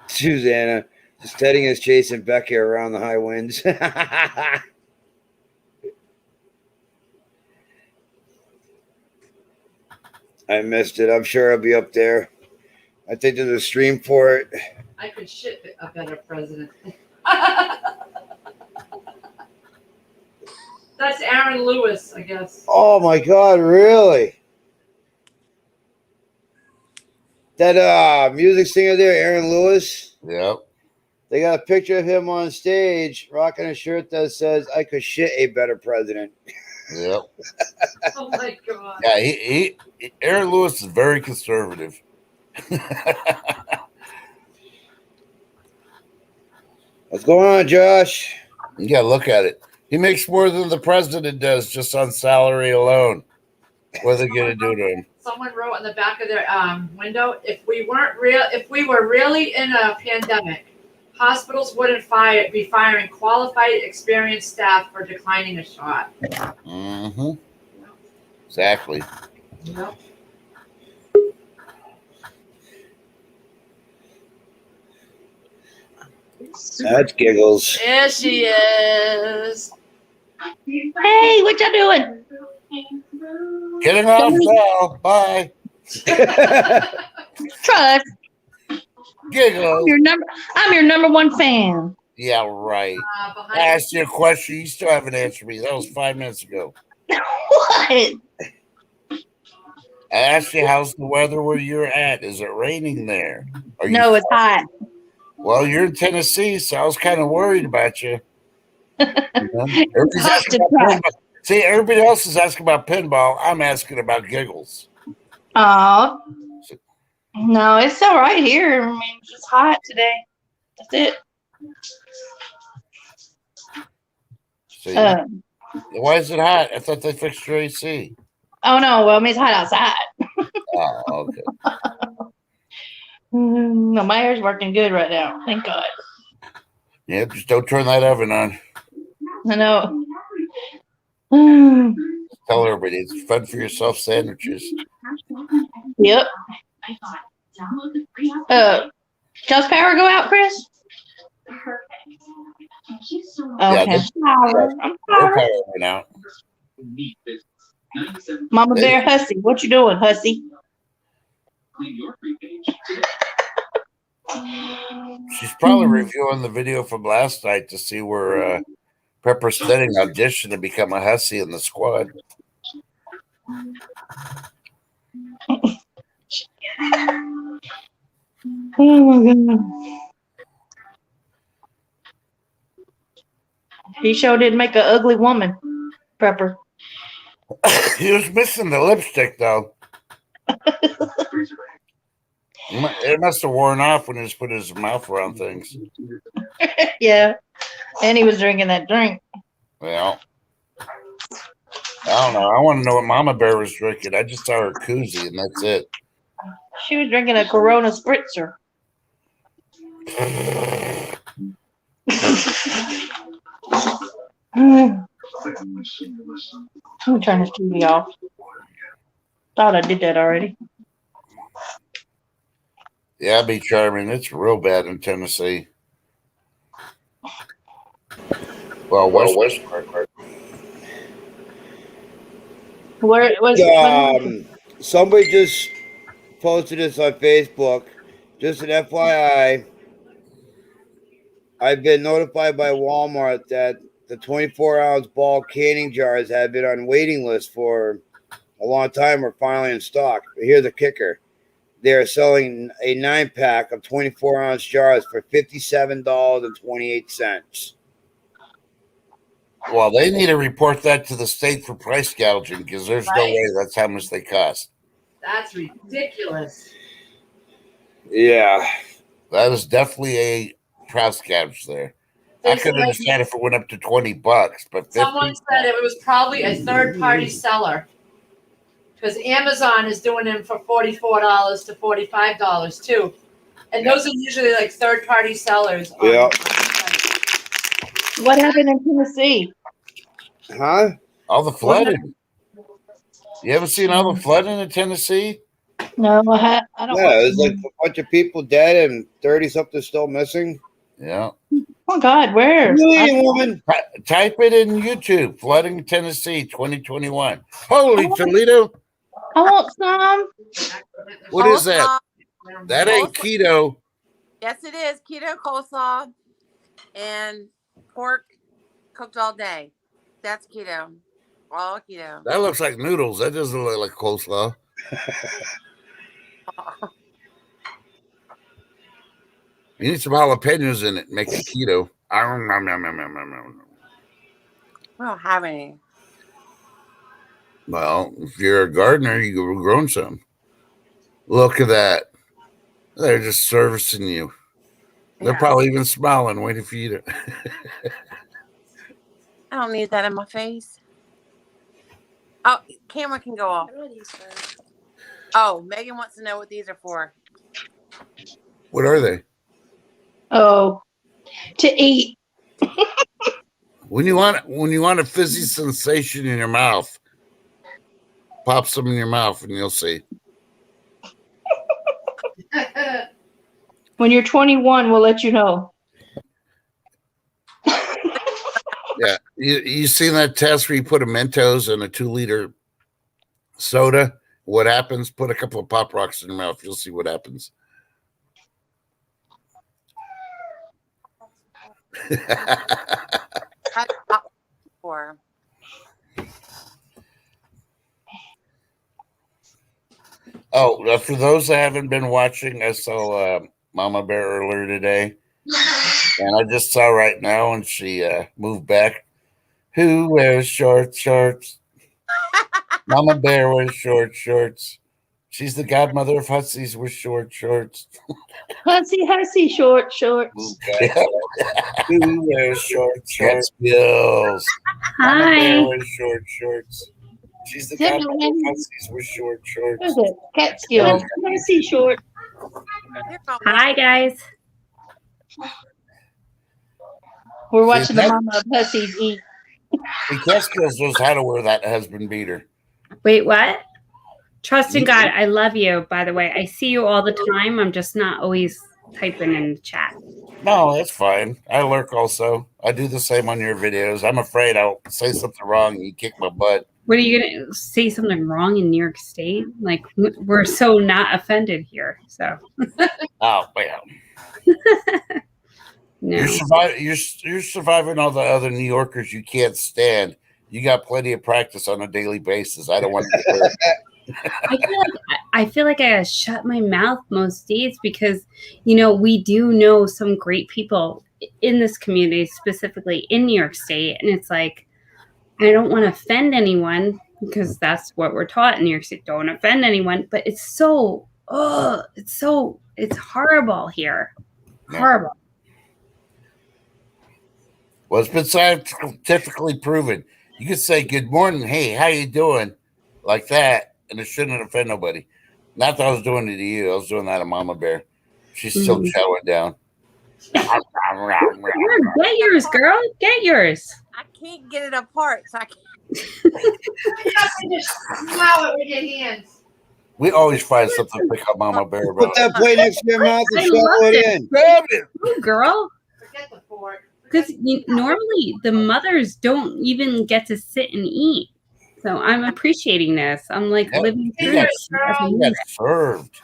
Susanna, Stedding is chasing Becky around the high winds. I missed it. I'm sure I'll be up there. I think there's a stream for it. I could shit a better president. That's Aaron Lewis, I guess. Oh my God, really? That music singer there, Aaron Lewis, Yep. they got a picture of him on stage rocking a shirt that says, I could shit a better president. Yep. Oh my god. Yeah, he Aaron Lewis is very conservative. What's going on, Josh? You gotta look at it. He makes more than the president does just on salary alone. What are they gonna do to him? Someone wrote on the back of their window, if we were really in a pandemic, hospitals wouldn't be firing qualified, experienced staff for declining a shot. Mm-hmm. Exactly. Yep. That's giggles. There she is. Hey, what y'all doing? Getting off now. Bye. Trust. Giggle. I'm your number one fan. Yeah, right. I Behind asked you a question. You still haven't answered me. That was 5 minutes ago. What? I asked you how's the weather where you're at. Is it raining there? Are you No, it's hot. Well, you're in Tennessee, so I was kind of worried about you. Everybody's Hot asking to about try. pinball. See, everybody else is asking about pinball. I'm asking about giggles. Oh. No, it's all right here. I mean, it's just hot today. That's it. See, why is it hot? I thought they fixed your AC. Oh, no. Well, I mean, it's hot outside. Oh, okay. No, my hair's working good right now. Thank God. Yeah, just don't turn that oven on. I know. Tell everybody it's fun for yourself sandwiches. Yep. Does power go out, Chris? Okay. this- Power. I'm Their power. power went out. Mama Bear Hussy, what you doing, Hussy? She's probably reviewing the video from last night to see where Pepper Stedding auditioned to become a hussy in the squad. Oh my god. He sure did make an ugly woman, Pepper. He was missing the lipstick, though. It must have worn off when he just put his mouth around things. Yeah. And he was drinking that drink. Well, I don't know. I want to know what Mama Bear was drinking. I just saw her koozie, and that's it. She was drinking a Corona spritzer. Let me turn this TV off. Thought I did that already. Yeah, be charming. It's real bad in Tennessee. Well, West. Where was Somebody just posted this on Facebook. Just an FYI. I've been notified by Walmart that the 24-ounce ball canning jars have been on waiting list for a long time. Are finally in stock. But here's the kicker. They're selling a 9-pack of 24-ounce jars for $57.28. Well, they need to report that to the state for price gouging because there's no way that's how much they cost. That's ridiculous. Yeah. That is definitely a price gouge there. I could understand if it went up to $20, but 50? Someone said it was probably a third-party seller. Because Amazon is doing them for $44 to $45 too. And those are usually like third-party sellers. Yeah. what happened in Tennessee? Huh? All the flooding. You haven't seen all the flooding in Tennessee? No, I don't. Yeah, there's like a bunch of people dead and 30-something still missing. Yeah. Oh God, where? Really, woman? Type it in YouTube. Flooding Tennessee 2021. Holy Toledo. I want some. What is that? Coleslaw. That ain't keto. Yes, it is. Keto coleslaw and pork cooked all day. That's keto. All keto. That looks like noodles. That doesn't look like coleslaw. You need some jalapenos in it. Make it keto. We don't have any. Well, if you're a gardener, you could have grown some. Look at that. They're just servicing you. They're Yeah. probably even smiling, waiting for you to. I don't need that in my face. Oh, camera can go off. Oh, Megan wants to know what these are for. What are they? Oh, to eat. When you want a fizzy sensation in your mouth, pop some in your mouth and you'll see. When you're 21, we'll let you know. Yeah, you seen that test where you put a Mentos in a 2-liter soda? What happens? Put a couple of Pop Rocks in your mouth. You'll see what happens. That's what for. Oh, for those that haven't been watching, I saw Mama Bear earlier today, and I just saw right now, and she moved back. Who wears shorts? Mama Bear wears shorts. She's the godmother of hussies with shorts. Hussy, shorts. Who wears shorts? Catskills. Mama Bear wears shorts. She's the godmother of hussies with shorts. Who's it? Catskill. Hussy, short. Hi, guys. We're watching the mama of hussies eat. The Catskills knows how to wear that husband beater. Wait, what? Trust in God. I love you, by the way. I see you all the time. I'm just not always typing in the chat. No, that's fine. I lurk also. I do the same on your videos. I'm afraid I'll say something wrong and you kick my butt. What are you gonna say? Something wrong in New York State? Like we're so not offended here. So Oh, well. no. You're surviving all the other New Yorkers you can't stand. You got plenty of practice on a daily basis. I don't want to get hurt. I feel like I gotta shut my mouth most days because, you know, we do know some great people in this community, specifically in New York State. And it's like, I don't want to offend anyone because that's what we're taught in New York State. Don't offend anyone. But it's so, it's horrible here. Horrible. Well, it's been scientifically proven. You could say, good morning, hey, how you doing? Like that. And it shouldn't offend nobody. Not that I was doing it to you. I was doing that to Mama Bear. She's still chowing down. Get yours, girl. Get yours. I can't get it apart, so I can't. You have to just smile it with your hands. We always find something to pick up Mama Bear about. Put that plate next to your mouth and I shovel love it it. in. Grab it. Ooh, girl. Forget the fork. Because normally the mothers don't even get to sit and eat. So I'm appreciating this. I'm like Yep. living He through got, this. he got served.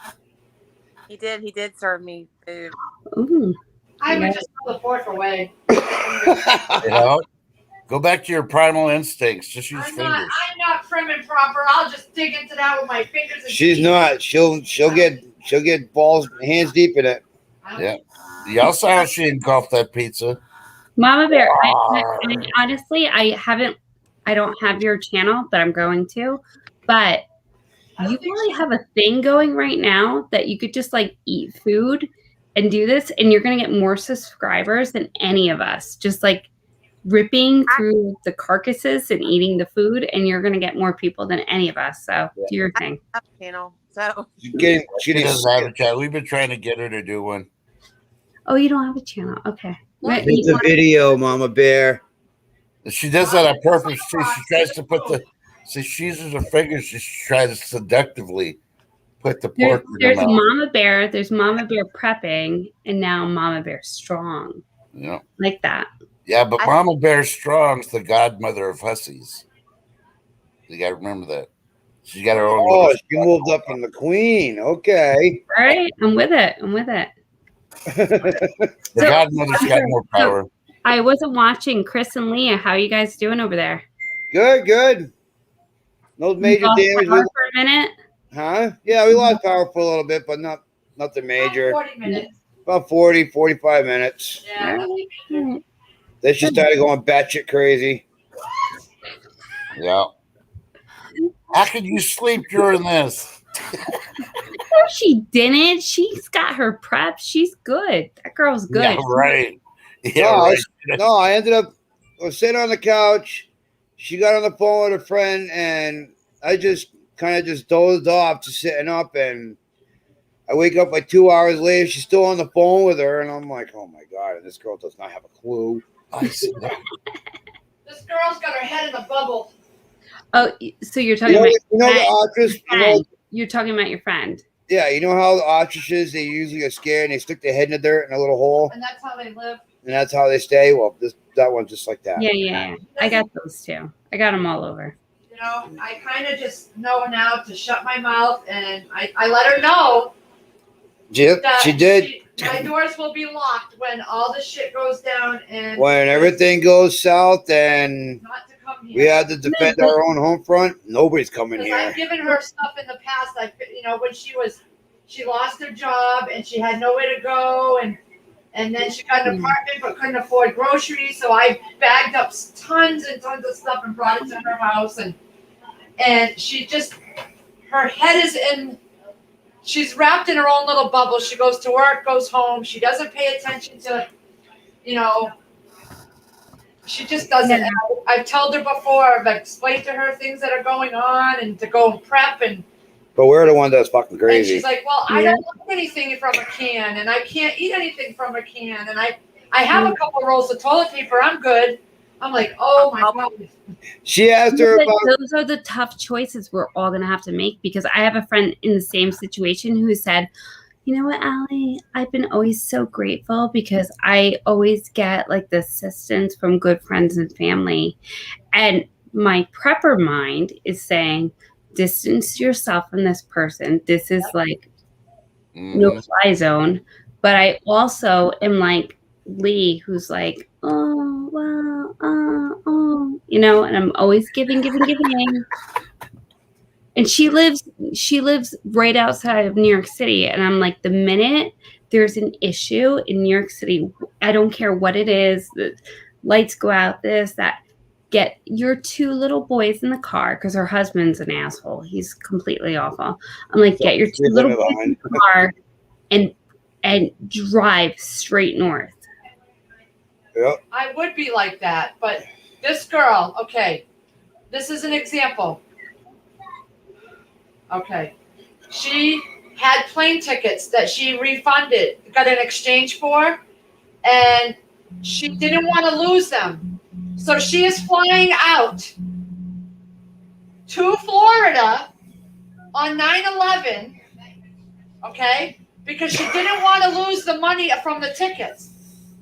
He did serve me food. Ooh. I would Yeah. just throw the fork away. You know? Go back to your primal instincts. Just use I'm fingers. not prim and proper. I'll just dig into that with my fingers. And She's teeth. not. She'll get balls hands deep in it. Yeah. Y'all saw how she engulfed that pizza. Mama Bear, I honestly, I don't have your channel, but I'm going to. But you really have a thing going right now that you could just like eat food and do this, and you're going to get more subscribers than any of us. Just like ripping through the carcasses and eating the food, and you're going to get more people than any of us. So do your thing. I have a channel, so She's getting, She doesn't have a chat. We've been trying to get her to do one. Oh, you don't have a channel? Okay. It's a video, Mama Bear. She does that on purpose too. She tries to put she uses her fingers. She tries to seductively put the pork in her There's mouth. Mama Bear. There's Mama Bear prepping, and now Mama Bear strong. Yeah. Like that. Yeah, but Mama Bear Strong's the godmother of hussies. You got to remember that. She's got her own. Oh, little- she moved up from the queen. Okay. All right. I'm with it. The So- godmother's got more power. I wasn't watching Chris and Leah. How you guys doing over there? Good. No major Lost damage. power for a minute. Huh? Yeah, we lost power for a little bit, but nothing major. 40 minutes. About 40, 45 minutes. Yeah. Then she started going batshit crazy. Yeah. How could you sleep during this? No, she didn't. She's got her prep. She's good. That girl's good. Yeah, right. Yeah, No, right. No, I ended up I was sitting on the couch. She got on the phone with a friend, and I just kind of just dozed off, just sitting up. And I wake up like 2 hours later. She's still on the phone with her, and I'm like, oh my god! And this girl does not have a clue. I see that. This girl's got her head in a bubble. Oh, so you're talking You know, about you know the ostrich. You know, friend. You're talking about your friend. yeah, you know how the ostriches, they usually get scared and they stick their head in the dirt in a little hole, And that's how they live. and that's how they stay. Well, that one's just like that. Yeah. I got those too. I got them all over. You know, I kind of just know now to shut my mouth, and I let her know that She did. my doors will be locked when all this shit goes down, and When everything goes south and not to come here. we had to defend our own home front, nobody's coming Because I've here. given her stuff in the past. When she lost her job and she had nowhere to go, and then she got an apartment but couldn't afford groceries. So I bagged up tons and tons of stuff and brought it to her house, and she just, her head is in. She's wrapped in her own little bubble. She goes to work, goes home. She doesn't pay attention to, she just doesn't. Yeah. I've told her before. I've explained to her things that are going on and to go and prep and. But we're the one that's fucking And crazy. she's like, well, I don't like anything from a can, and I can't eat anything from a can, and I have a couple rolls of toilet paper. I'm good. I'm like, oh my god. She asked her But about. those are the tough choices we're all going to have to make because I have a friend in the same situation who said, You know what, Allie? I've been always so grateful because I always get like the assistance from good friends and family. And my prepper mind is saying, distance yourself from this person. This is like no fly zone. But I also am like Lee, who's like, oh, well, you know, and I'm always giving. And she lives right outside of New York City. And I'm like, the minute there's an issue in New York City, I don't care what it is, the lights go out, this, that, get your 2 little boys in the car, because her husband's an asshole. He's completely awful. I'm like, get your 2 little boys in the car and drive straight north. Yep. I would be like that, but this girl, okay, this is an example. Okay. She had plane tickets that she refunded, got an exchange for, and she didn't want to lose them. So she is flying out to Florida on 9/11, okay, because she didn't want to lose the money from the tickets.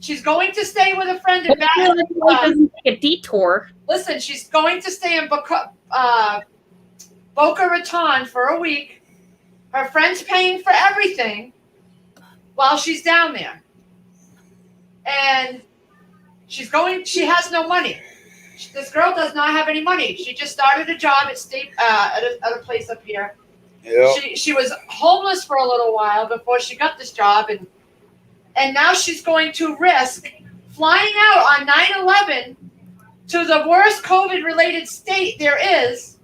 She's going to stay with a friend in doesn't take a detour. Listen, she's going to stay in Boca Raton for a week. Her friend's paying for everything while she's down there. And she has no money. This girl does not have any money. She just started a job at at a place up here. Yep. She was homeless for a little while before she got this job, and now she's going to risk flying out on 9/11 to the worst COVID-related state there is.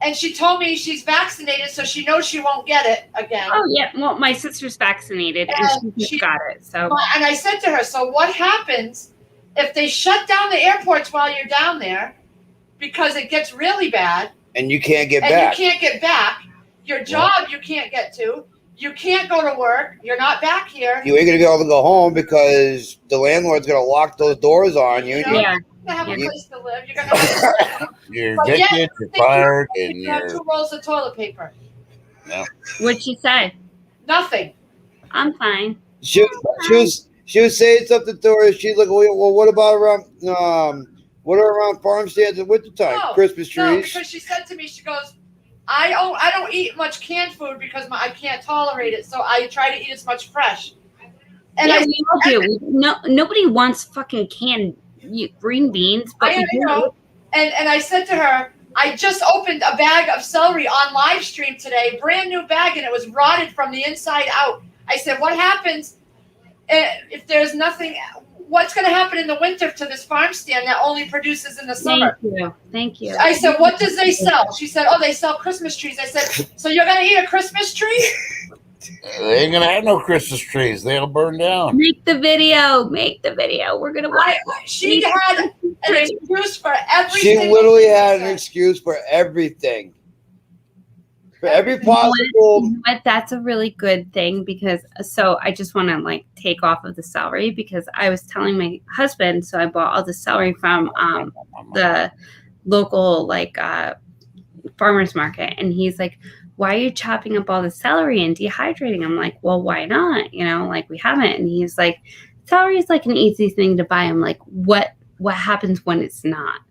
And she told me she's vaccinated, so she knows she won't get it again. Oh, yeah. Well, my sister's vaccinated, and she just got it. So, and I said to her, so what happens if they shut down the airports while you're down there because it gets really bad? And you can't get and back. You can't get back. Your job you can't get to. You can't go to work. You're not back here. You ain't going to be able to go home because the landlord's going to lock those doors on you. You know? yeah. You're going to have a place to live. You're going to have You're But evicted, yet, you're fired, and you have 2 rolls of toilet paper. What'd she say? Nothing. I'm fine. She was saying something to her. She's like, well, what about around farm stands in wintertime? Christmas trees? No, because she said to me, she goes, I don't eat much canned food because I can't tolerate it, so I try to eat as much fresh. And yeah, we all do. Nobody wants fucking canned green beans, but I know. And I said to her, I just opened a bag of celery on live stream today, brand new bag, and it was rotted from the inside out. I said, what happens if there's nothing? What's going to happen in the winter to this farm stand that only produces in the summer? Thank you. I said, what does they sell? She said, oh, they sell Christmas trees. I said, so you're going to eat a Christmas tree? They ain't gonna have no Christmas trees. They'll burn down. Make the video. We're gonna watch. She had an excuse for everything. She literally had an excuse for everything. For every possible. You know what? That's a really good thing because I just want to like take off of the celery because I was telling my husband, so I bought all the celery from the local farmer's market, and he's like, why are you chopping up all the celery and dehydrating? I'm like, well, why not? You know, like we haven't. And he's like, celery is like an easy thing to buy. I'm like, what happens when it's not?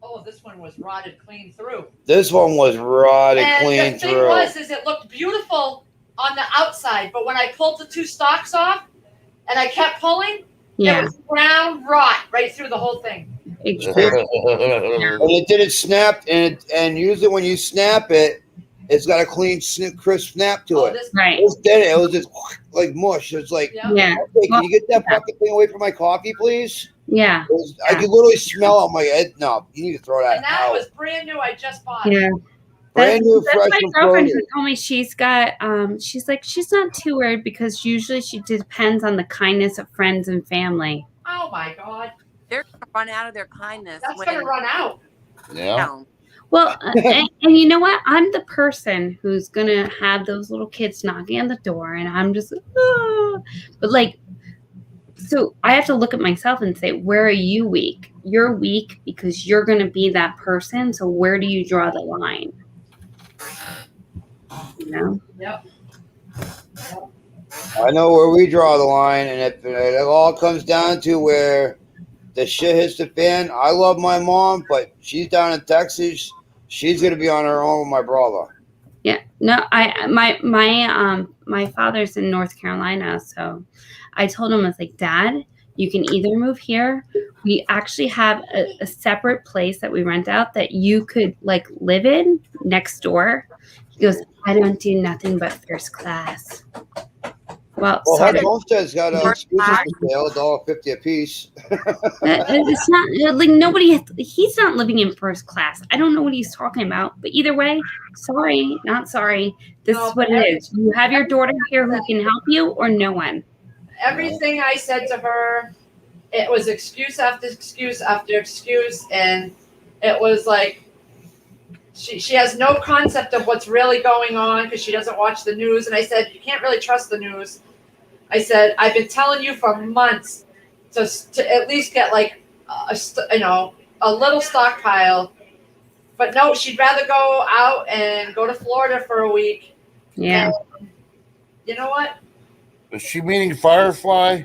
Oh, this one was rotted clean through. This one was rotted clean the thing through. is it looked beautiful on the outside, but when I pulled the 2 stalks off and I kept pulling, there was brown rot right through the whole thing. Exactly. And it didn't snap, and usually when you snap it, it's got a clean, crisp snap to it. Right. It was just like mush. It's like, Yeah. okay, can you get that fucking thing away from my coffee, please? Yeah. I could literally smell it. I'm like, no, you need to throw that And that out. was brand new. I just bought it. Yeah. Brand new, fresh my and girlfriend who frozen. told me she's got she's like, she's not too worried because usually she depends on the kindness of friends and family. Oh my God. They're going to run out of their kindness. That's going to run out. Yeah. Well, and you know what? I'm the person who's going to have those little kids knocking on the door and I'm just, but like, so I have to look at myself and say, where are you weak? You're weak because you're going to be that person. So where do you draw the line? You know? Yep. I know where we draw the line, and if it all comes down to where the shit hits the fan, I love my mom, but she's down in Texas. She's gonna be on her own with my brother. Yeah. No, my father's in North Carolina, so I told him, I was like, Dad, you can either move here. We actually have a separate place that we rent out that you could like live in next door. He goes, I don't do nothing but first class. Well, Well, sorry. Hud Homestead's got a exclusive for sale, $1.50 a piece. It's not like nobody. He's not living in first class. I don't know what he's talking about. But either way, sorry, not sorry. This No, is what but it is. You have your daughter here who can help you, or no one. Everything I said to her, it was excuse after excuse after excuse, and it was like she has no concept of what's really going on because she doesn't watch the news. And I said, you can't really trust the news. I said, I've been telling you for months to at least get like a little stockpile, but no, she'd rather go out and go to Florida for a week. Yeah. And you know what? Is she meaning Firefly?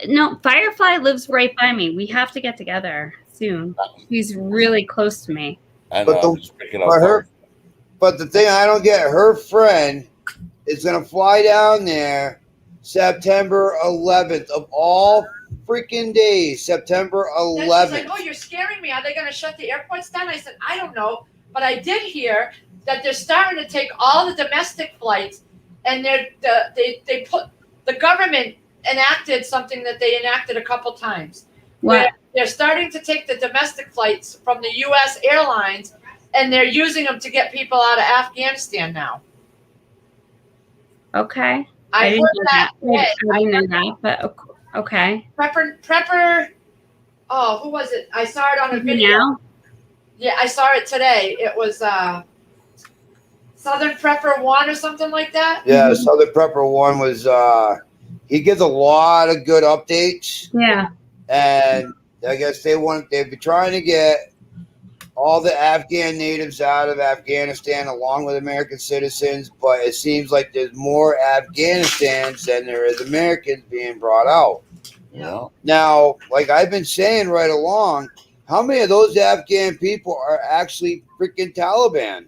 No, Firefly lives right by me. We have to get together soon. She's really close to me. I But know. the- I'm just picking up But on her, but the thing I don't get, her friend is gonna fly down there September 11th of all freaking days. September Then she's 11th. like, oh, you're scaring me. Are they going to shut the airports down? I said, I don't know. But I did hear that they're starting to take all the domestic flights, and they put the government enacted something that they enacted a couple times. What? Where they're starting to take the domestic flights from the U.S. airlines, and they're using them to get people out of Afghanistan now. Okay. I didn't heard know that. that. I didn't know that, but okay. Prepper. Oh, who was it? I saw it on a video. Now? Yeah, I saw it today. It was Southern Prepper 1 or something like that. Yeah, Southern Prepper One was he gives a lot of good updates, Yeah. and I guess they've been trying to get all the Afghan natives out of Afghanistan along with American citizens, but it seems like there's more Afghanistans than there is Americans being brought out. Yeah. Now, like I've been saying right along, how many of those Afghan people are actually freaking Taliban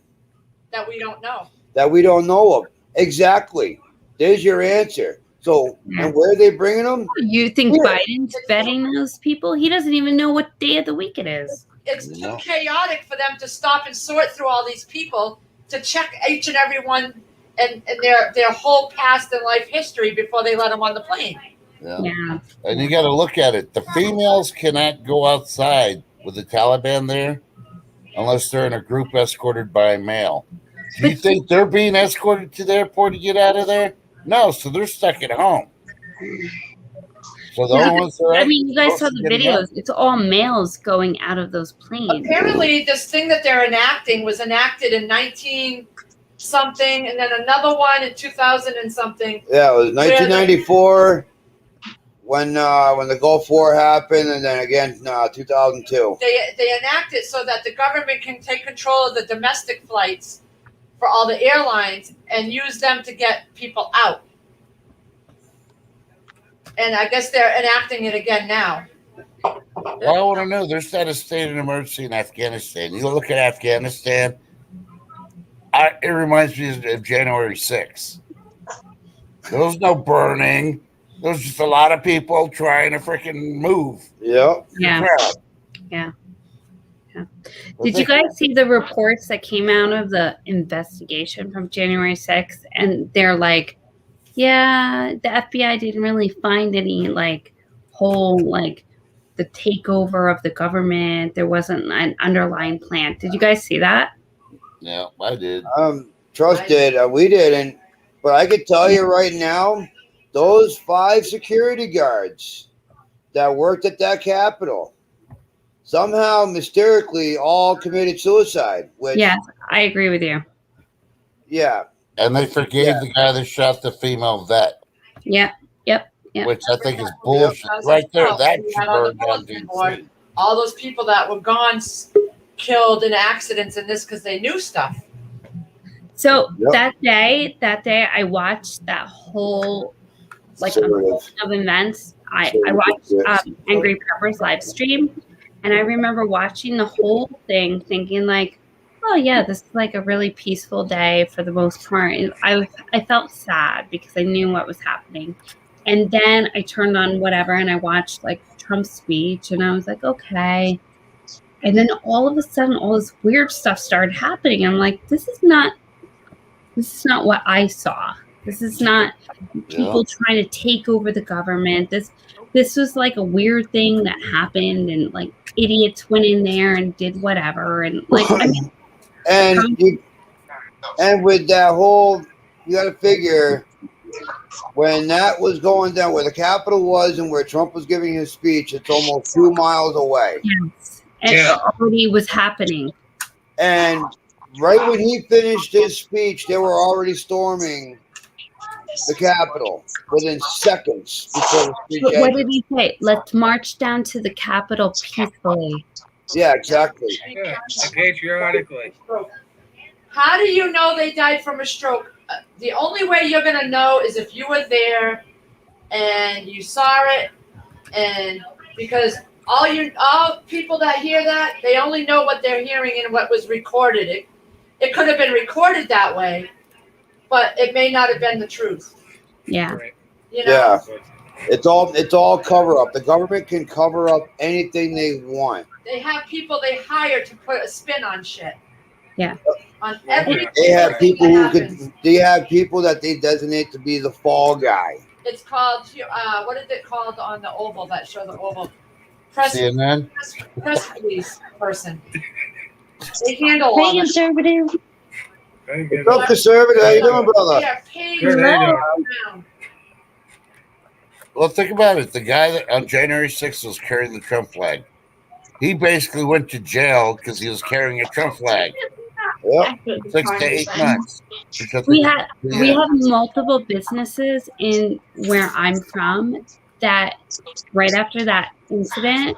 That we don't know. that we don't know of? Exactly. There's your answer. So, and where are they bringing them? You think Yeah. Biden's vetting those people? He doesn't even know what day of the week it is. It's too No. chaotic for them to stop and sort through all these people to check each and every one and their whole past and life history before they let them on the plane. Yeah. Yeah. And you got to look at it. The females cannot go outside with the Taliban there unless they're in a group escorted by a male. Do you think they're being escorted to the airport to get out of there? No, so they're stuck at home. So the only ones that are I mean, you guys saw the getting out- videos. It's all males going out of those planes. Apparently, this thing that they're enacting was enacted in 19 something, and then another one in 2000 and something. Yeah, it was 1994 when the Gulf War happened, and then again 2002. They enact it so that the government can take control of the domestic flights for all the airlines and use them to get people out. And I guess they're enacting it again now. Well, I want to know. There's not a state of emergency in Afghanistan. You look at Afghanistan, it reminds me of January 6th. There was no burning. There was just a lot of people trying to freaking move. Yep. Yeah. Crowd. Yeah. Did you guys see the reports that came out of the investigation from January 6th? And they're like, yeah, the FBI didn't really find any like whole like the takeover of the government. There wasn't an underlying plan. Did you guys see that? Yeah, I did. Trust did. We didn't. But I could tell you right now, those 5 security guards that worked at that Capitol somehow mysteriously all committed suicide. Which, Yes, I agree with you. yeah. And they forgave the guy that shot the female vet, Yeah. Yeah. which I think is bullshit. Right there, that should burn down Board. DC. All those people that were gone, killed in accidents and this because they knew stuff. So Yep. that day, I watched that whole like Conservative. of events. I Conservative, watched yes. Angry Peppers live stream, and I remember watching the whole thing, thinking like, "Oh yeah, this is like a really peaceful day for the most part." And I felt sad because I knew what was happening, and then I turned on whatever and I watched like Trump's speech, and I was like, okay. And then all of a sudden, all this weird stuff started happening. I'm like, this is not what I saw. This is not people trying to take over the government. This was like a weird thing that happened, and like idiots went in there and did whatever, and like I mean, and with that whole, you got to figure when that was going down, where the Capitol was and where Trump was giving his speech, it's almost 2 miles away. yes, it already was happening. And right when he finished his speech, they were already storming the Capitol within seconds before the speech But what ended. did he say? Let's march down to the Capitol peacefully. Yeah, exactly. Yeah, and patriotically. How do you know they died from a stroke? The only way you're gonna know is if you were there and you saw it, and because all people that hear that, they only know what they're hearing and what was recorded. It could have been recorded that way, but it may not have been the truth. Yeah. You know? Yeah. It's all cover up. The government can cover up anything they want. They have people they hire to put a spin on shit. Yeah. On every They have thing people that who happens. could. They have people that they designate to be the fall guy. It's called what is it called on the Oval that show the Oval? Press CNN. press release person. They handle all Hey, that. conservative. What's up, conservative? How you doing, brother? They are paid Good, how you around. Well, think about it. The guy that on January 6th was carrying the Trump flag. He basically went to jail because he was carrying a Trump flag. Yep. 6 to 8 months. Because We have multiple businesses in where I'm from that right after that incident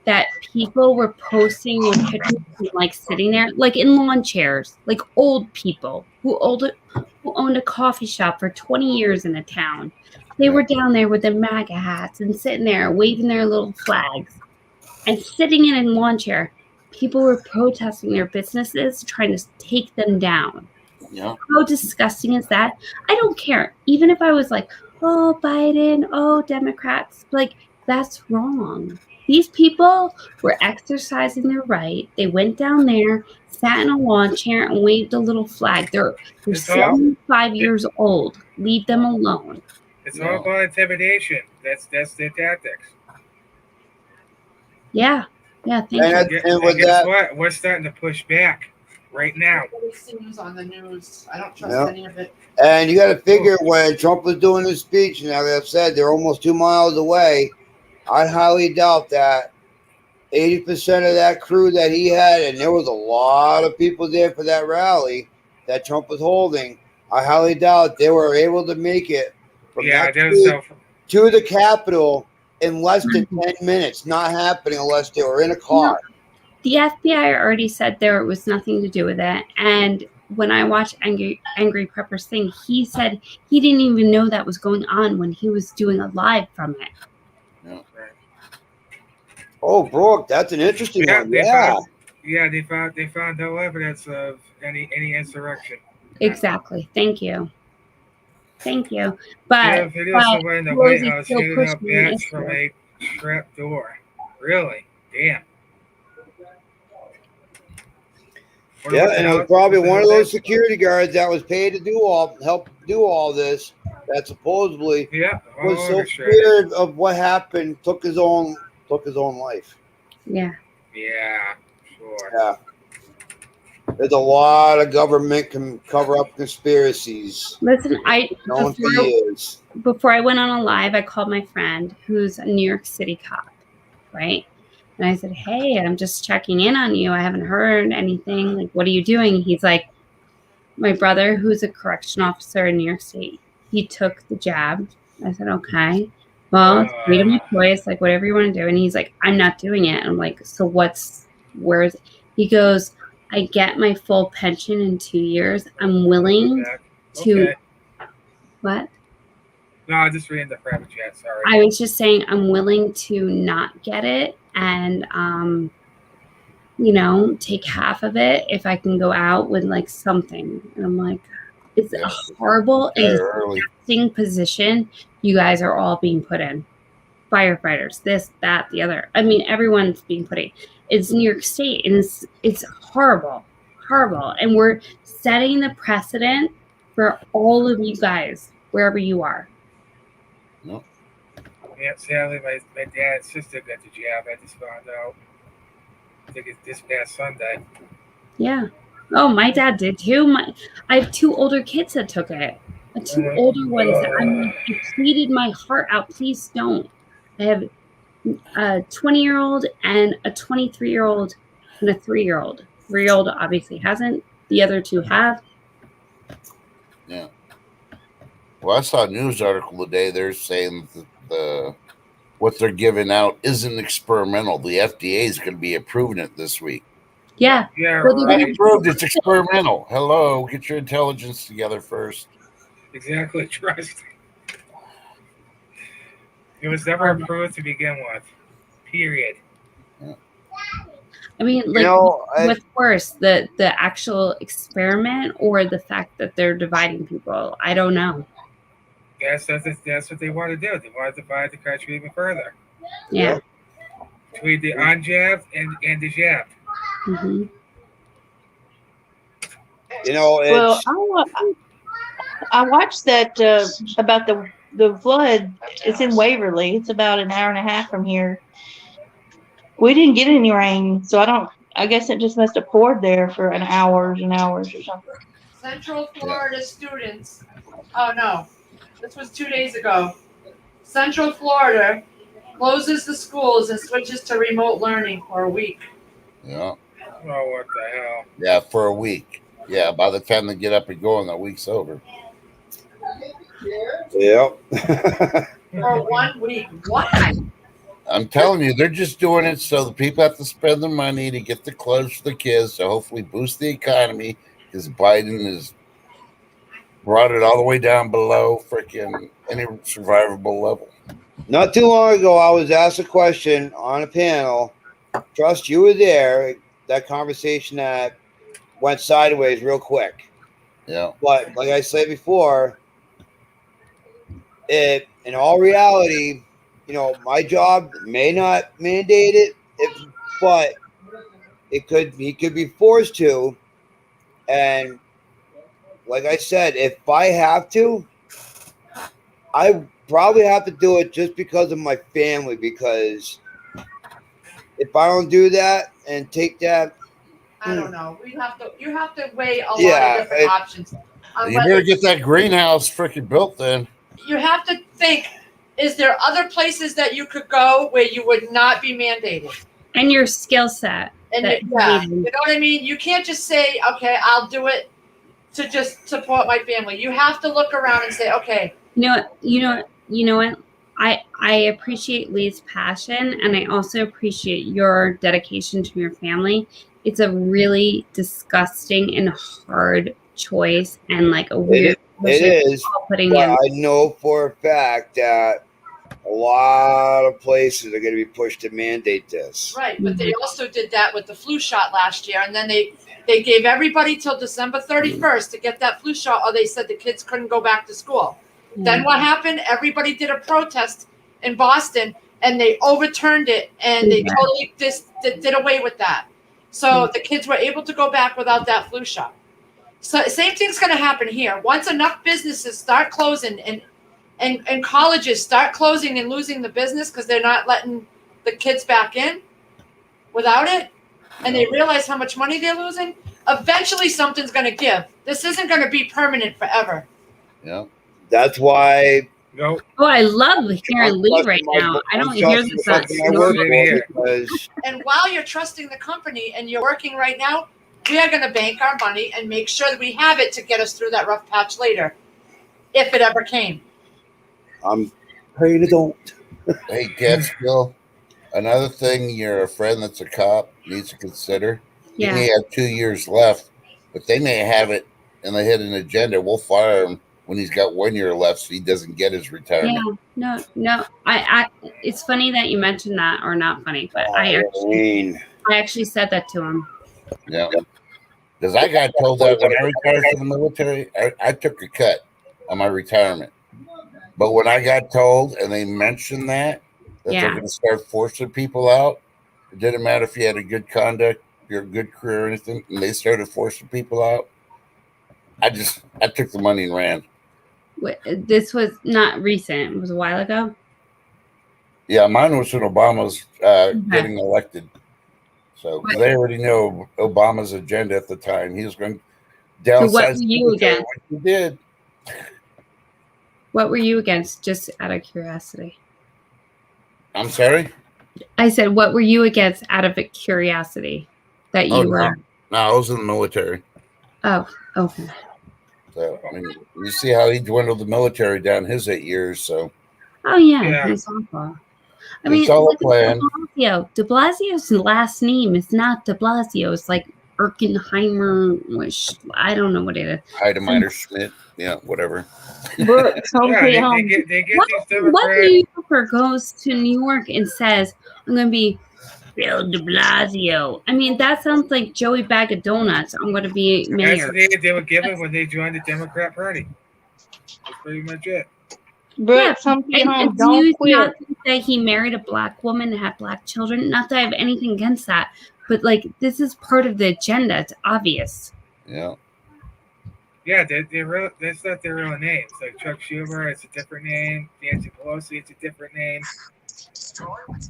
that people were posting with pictures of, like sitting there like in lawn chairs, like old people who owned a coffee shop for 20 years in a town. They were down there with their MAGA hats and sitting there waving their little flags and sitting in a lawn chair. People were protesting their businesses, trying to take them down. Yeah. How disgusting is that? I don't care. Even if I was like, oh, Biden, oh, Democrats, like, that's wrong. These people were exercising their right. They went down there, sat in a lawn chair, and waved a little flag. They're It's all- 75 years old. Leave them alone. It's all about intimidation. That's their tactics. Yeah. Yeah, thank And you. And with guess that- what? We're starting to push back right now. It seems on the news. I don't trust Yep. any of it. And you got to figure when Trump was doing his speech, and like I said, they're almost 2 miles away. I highly doubt that 80% of that crew that he had, and there was a lot of people there for that rally that Trump was holding. I highly doubt they were able to make it from Yeah, that there's street so to the Capitol in less than 10 minutes. Not happening unless they were in a car. The FBI already said there was nothing to do with it. And when I watched Angry Peppers thing, he said he didn't even know that was going on when he was doing a live from it. Oh, Brooke, that's an interesting one. Yeah. they found no evidence of any insurrection. Exactly. Thank you. Thank you. Yeah, But video of someone in the White Pelosi House still shooting up pushing the bats from a trap door. Really? Damn. Wonder Yeah, what the and it hell- was probably what the one of hell those that- security guards that was paid to help do all this. That supposedly Yeah, was all so orchestrated. scared of what happened, took his own life. yeah. Yeah, sure. Yeah, there's a lot of government can cover up conspiracies. Listen, Known for years. before I went on a live, I called my friend who's a New York City cop, right? And I said, hey, I'm just checking in on you. I haven't heard anything. Like, what are you doing? He's like, my brother, who's a correction officer in New York State, he took the jab. I said, okay. Well, it's freedom of choice, like whatever you want to do. And he's like, I'm not doing it. And I'm like, so where is it? He goes, I get my full pension in 2 years, I'm willing to Okay. what? No, I just reading the private chat. Sorry. I was just saying I'm willing to not get it and take half of it if I can go out with like something. And I'm like, it's a horrible and Retire early. disgusting position you guys are all being put in. Firefighters, this, that, the other. I mean, everyone's being put in. It's New York State, and it's horrible, horrible. And we're setting the precedent for all of you guys, wherever you are. No. Yeah, sadly, my dad's sister got the jab. I just found out. I think it's this past Sunday. Yeah. Oh, my dad did too. I have 2 older kids that took it. 2 older ones. It pleaded my heart out. Please don't. I have a 20-year-old and a 23-year-old and a 3-year-old. 3-year-old obviously hasn't. The other 2 have. Yeah. Well, I saw a news article today. They're saying that what they're giving out isn't experimental. The FDA is going to be approving it this week. Yeah. Yeah, But they're Not gonna- approved. It's experimental. Hello, get your intelligence together first. exactly. Trust. It was never approved to begin with. Period. I mean, like, I- what's worse, the actual experiment or the fact that they're dividing people? I don't know. That's what they want to do. They want to divide the country even further Yeah. between the unjabbed and the jabbed. hmm Well, I watched that about the flood. It's in Waverly. It's about an hour and a half from here. We didn't get any rain, so I guess it just must have poured there for hours and hours or something. Central Florida students. Oh no, this was 2 days ago. Central Florida closes the schools and switches to remote learning for a week. Yeah. Oh, what the hell? Yeah, for a week. Yeah, by the time they get up and going, that week's over. Yep. For 1 week. What? I'm telling you, they're just doing it so the people have to spend the money to get the clothes for the kids to hopefully boost the economy because Biden has brought it all the way down below freaking any survivable level. Not too long ago, I was asked a question on a panel. Trust, you were there. That conversation that went sideways real quick. Yeah. But like I said before, in all reality, my job may not mandate it, but he could be forced to. And like I said, if I have to, I probably have to do it just because of my family. Because if I don't do that and take that, I don't know. You have to weigh a lot Yeah, of different options. You better get that greenhouse freaking built then. You have to think, is there other places that you could go where you would not be mandated? And your skill set. And that you you know need. what I mean? You can't just say, okay, I'll do it to just support my family. You have to look around and say, okay. You know what? I appreciate Lee's passion, and I also appreciate your dedication to your family. It's a really disgusting and hard choice, and like a weird. it is. Putting But in. I know for a fact that a lot of places are going to be pushed to mandate this. Right, but they also did that with the flu shot last year, and then they gave everybody till December 31st to get that flu shot, or they said the kids couldn't go back to school. Then what happened? Everybody did a protest in Boston, and they overturned it, and they totally did away with that. So the kids were able to go back without that flu shot. So same thing's going to happen here. Once enough businesses start closing and colleges start closing and losing the business because they're not letting the kids back in without it, and they realize how much money they're losing, eventually something's going to give. This isn't going to be permanent forever. Yeah. That's why. No. Oh, I love hearing Lee right now. I don't hear this. And while you're trusting the company and you're working right now, we are going to bank our money and make sure that we have it to get us through that rough patch later, if it ever came. I'm praying it don't. Hey, Catskill, another thing your friend that's a cop needs to consider He Yeah. may have 2 years left, but they may have it and they hit an agenda. We'll fire him when he's got 1 year left so he doesn't get his retirement. Yeah. No. It's funny that you mentioned that, or not funny, but I actually said that to him. Yeah. Because I got told that when I retired from the military, I took a cut on my retirement. But when I got told and they mentioned that they're going to start forcing people out, it didn't matter if you had a good conduct, your good career or anything, and they started forcing people out, I took the money and ran. This was not recent. It was a while ago. Yeah, mine was when Obama was getting elected. So they already know Obama's agenda at the time. He was going to downsize. So what were you against? What he did. What were you against? Just out of curiosity. I'm sorry? I said, what were you against out of curiosity that you were? No, I was in the military. Oh, okay. So, I mean, you see how he dwindled the military down his 8 years. So. Oh, yeah. He's awful. I mean, all look a plan. at De Blasio's last name is not De Blasio. It's like Erkenheimer. I don't know what it is. Heidemeyer Schmidt. Yeah, whatever. Brooke, they get these What Democrats. New Yorker goes to New York and says, I'm going to be Bill de Blasio? I mean, that sounds like Joey Bag of Donuts. I'm going to be mayor. That's the name they were given when they joined the Democrat Party. That's pretty much it. Brooke, some and home, do don't you quit. not think that he married a black woman and had black children? Not that I have anything against that, but like this is part of the agenda. It's obvious. Yeah. Yeah, they're real. That's not their real names. Like Chuck Schumer, it's a different name. Nancy Pelosi, it's a different name.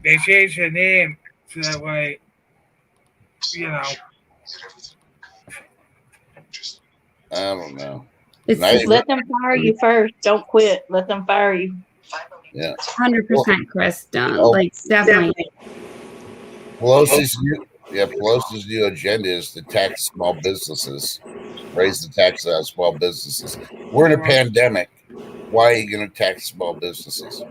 They changed their name so that way, you know. I don't know. Just let them fire you first. Don't quit. Let them fire you. Yeah. 100%, Chris. Like definitely. Pelosi's new agenda is to tax small businesses, raise the tax on small businesses. We're in a pandemic. Why are you going to tax small businesses?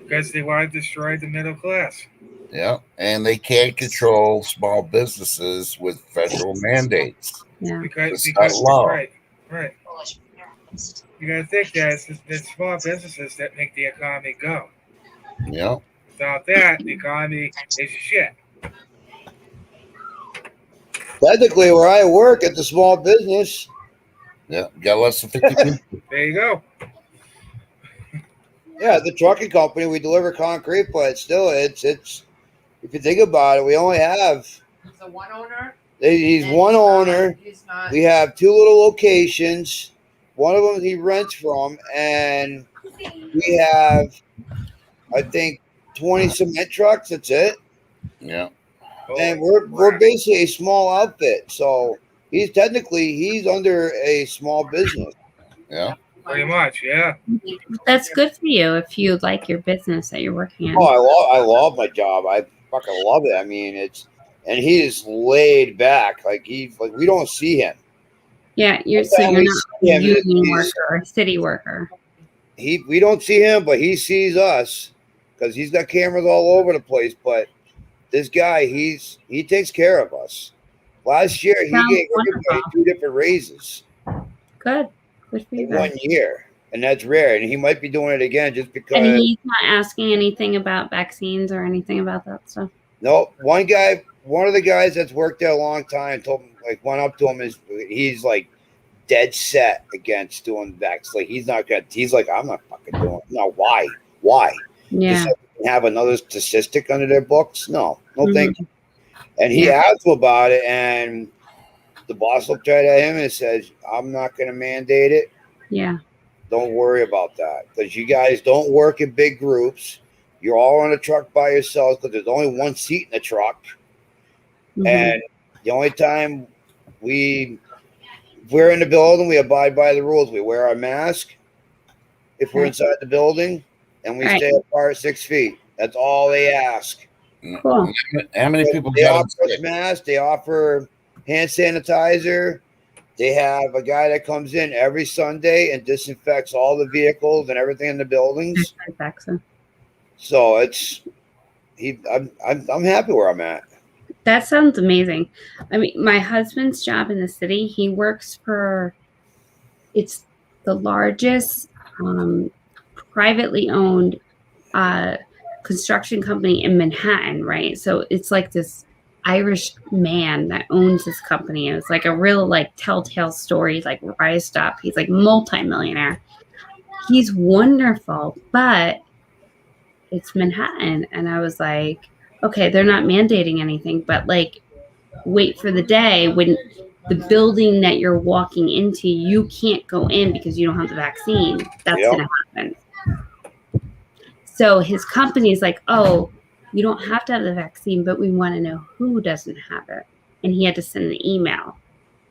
Because they want to destroy the middle class. Yeah, and they can't control small businesses with federal mandates. Yeah, because not law. Right. You got to think that it's small businesses that make the economy go. Yeah. Without that, the economy is shit. Technically, where I work at the small business. Yeah, got less than 50 people. There you go. Yeah, the trucking company, we deliver concrete, but still, it's. If you think about it, we only have. He's a one owner. He's one owner. He's not. We have 2 little locations. One of them he rents from, and we have, I think, 20 cement trucks. That's it. Yeah. And we're basically a small outfit, so he's under a small business. Yeah. Pretty much, yeah. That's good for you if you like your business that you're working in. Oh, I love my job. I fucking love it. I mean, and he is laid back. Like we don't see him. Yeah, you're not a union worker or a city worker. We don't see him, but he sees us because he's got cameras all over the place. But this guy, he takes care of us. Last year, he gave everybody 2 different raises. Good for you. In 1 year, and that's rare. And he might be doing it again just because. And he's not asking anything about vaccines or anything about that stuff. No, one of the guys that's worked there a long time told him, like, went up to him, he's like dead set against doing vax. Like, he's not gonna. He's like, I'm not fucking doing it. No, why? Yeah. Just have another statistic under their books? No, thank you. And he asked him about it, and the boss looked right at him and says, I'm not going to mandate it. Yeah. Don't worry about that because you guys don't work in big groups. You're all on a truck by yourselves because there's only 1 seat in the truck. Mm-hmm. And the only time we're in the building, we abide by the rules. We wear our mask if we're inside the building, and we stay apart 6 feet. That's all they ask. Cool. How many people they offer us masks? They offer hand sanitizer. They have a guy that comes in every Sunday and disinfects all the vehicles and everything in the buildings. So I'm happy where I'm at. That sounds amazing. I mean, my husband's job in the city, he works for, it's the largest privately owned construction company in Manhattan, right? So it's like this Irish man that owns this company. And it's like a real like telltale story, like rised up. He's like multimillionaire. He's wonderful, but it's Manhattan. And I was like, okay, they're not mandating anything, but like wait for the day when the building that you're walking into, you can't go in because you don't have the vaccine. That's Yep. going to happen. So his company is like, oh, you don't have to have the vaccine, but we want to know who doesn't have it. And he had to send an email.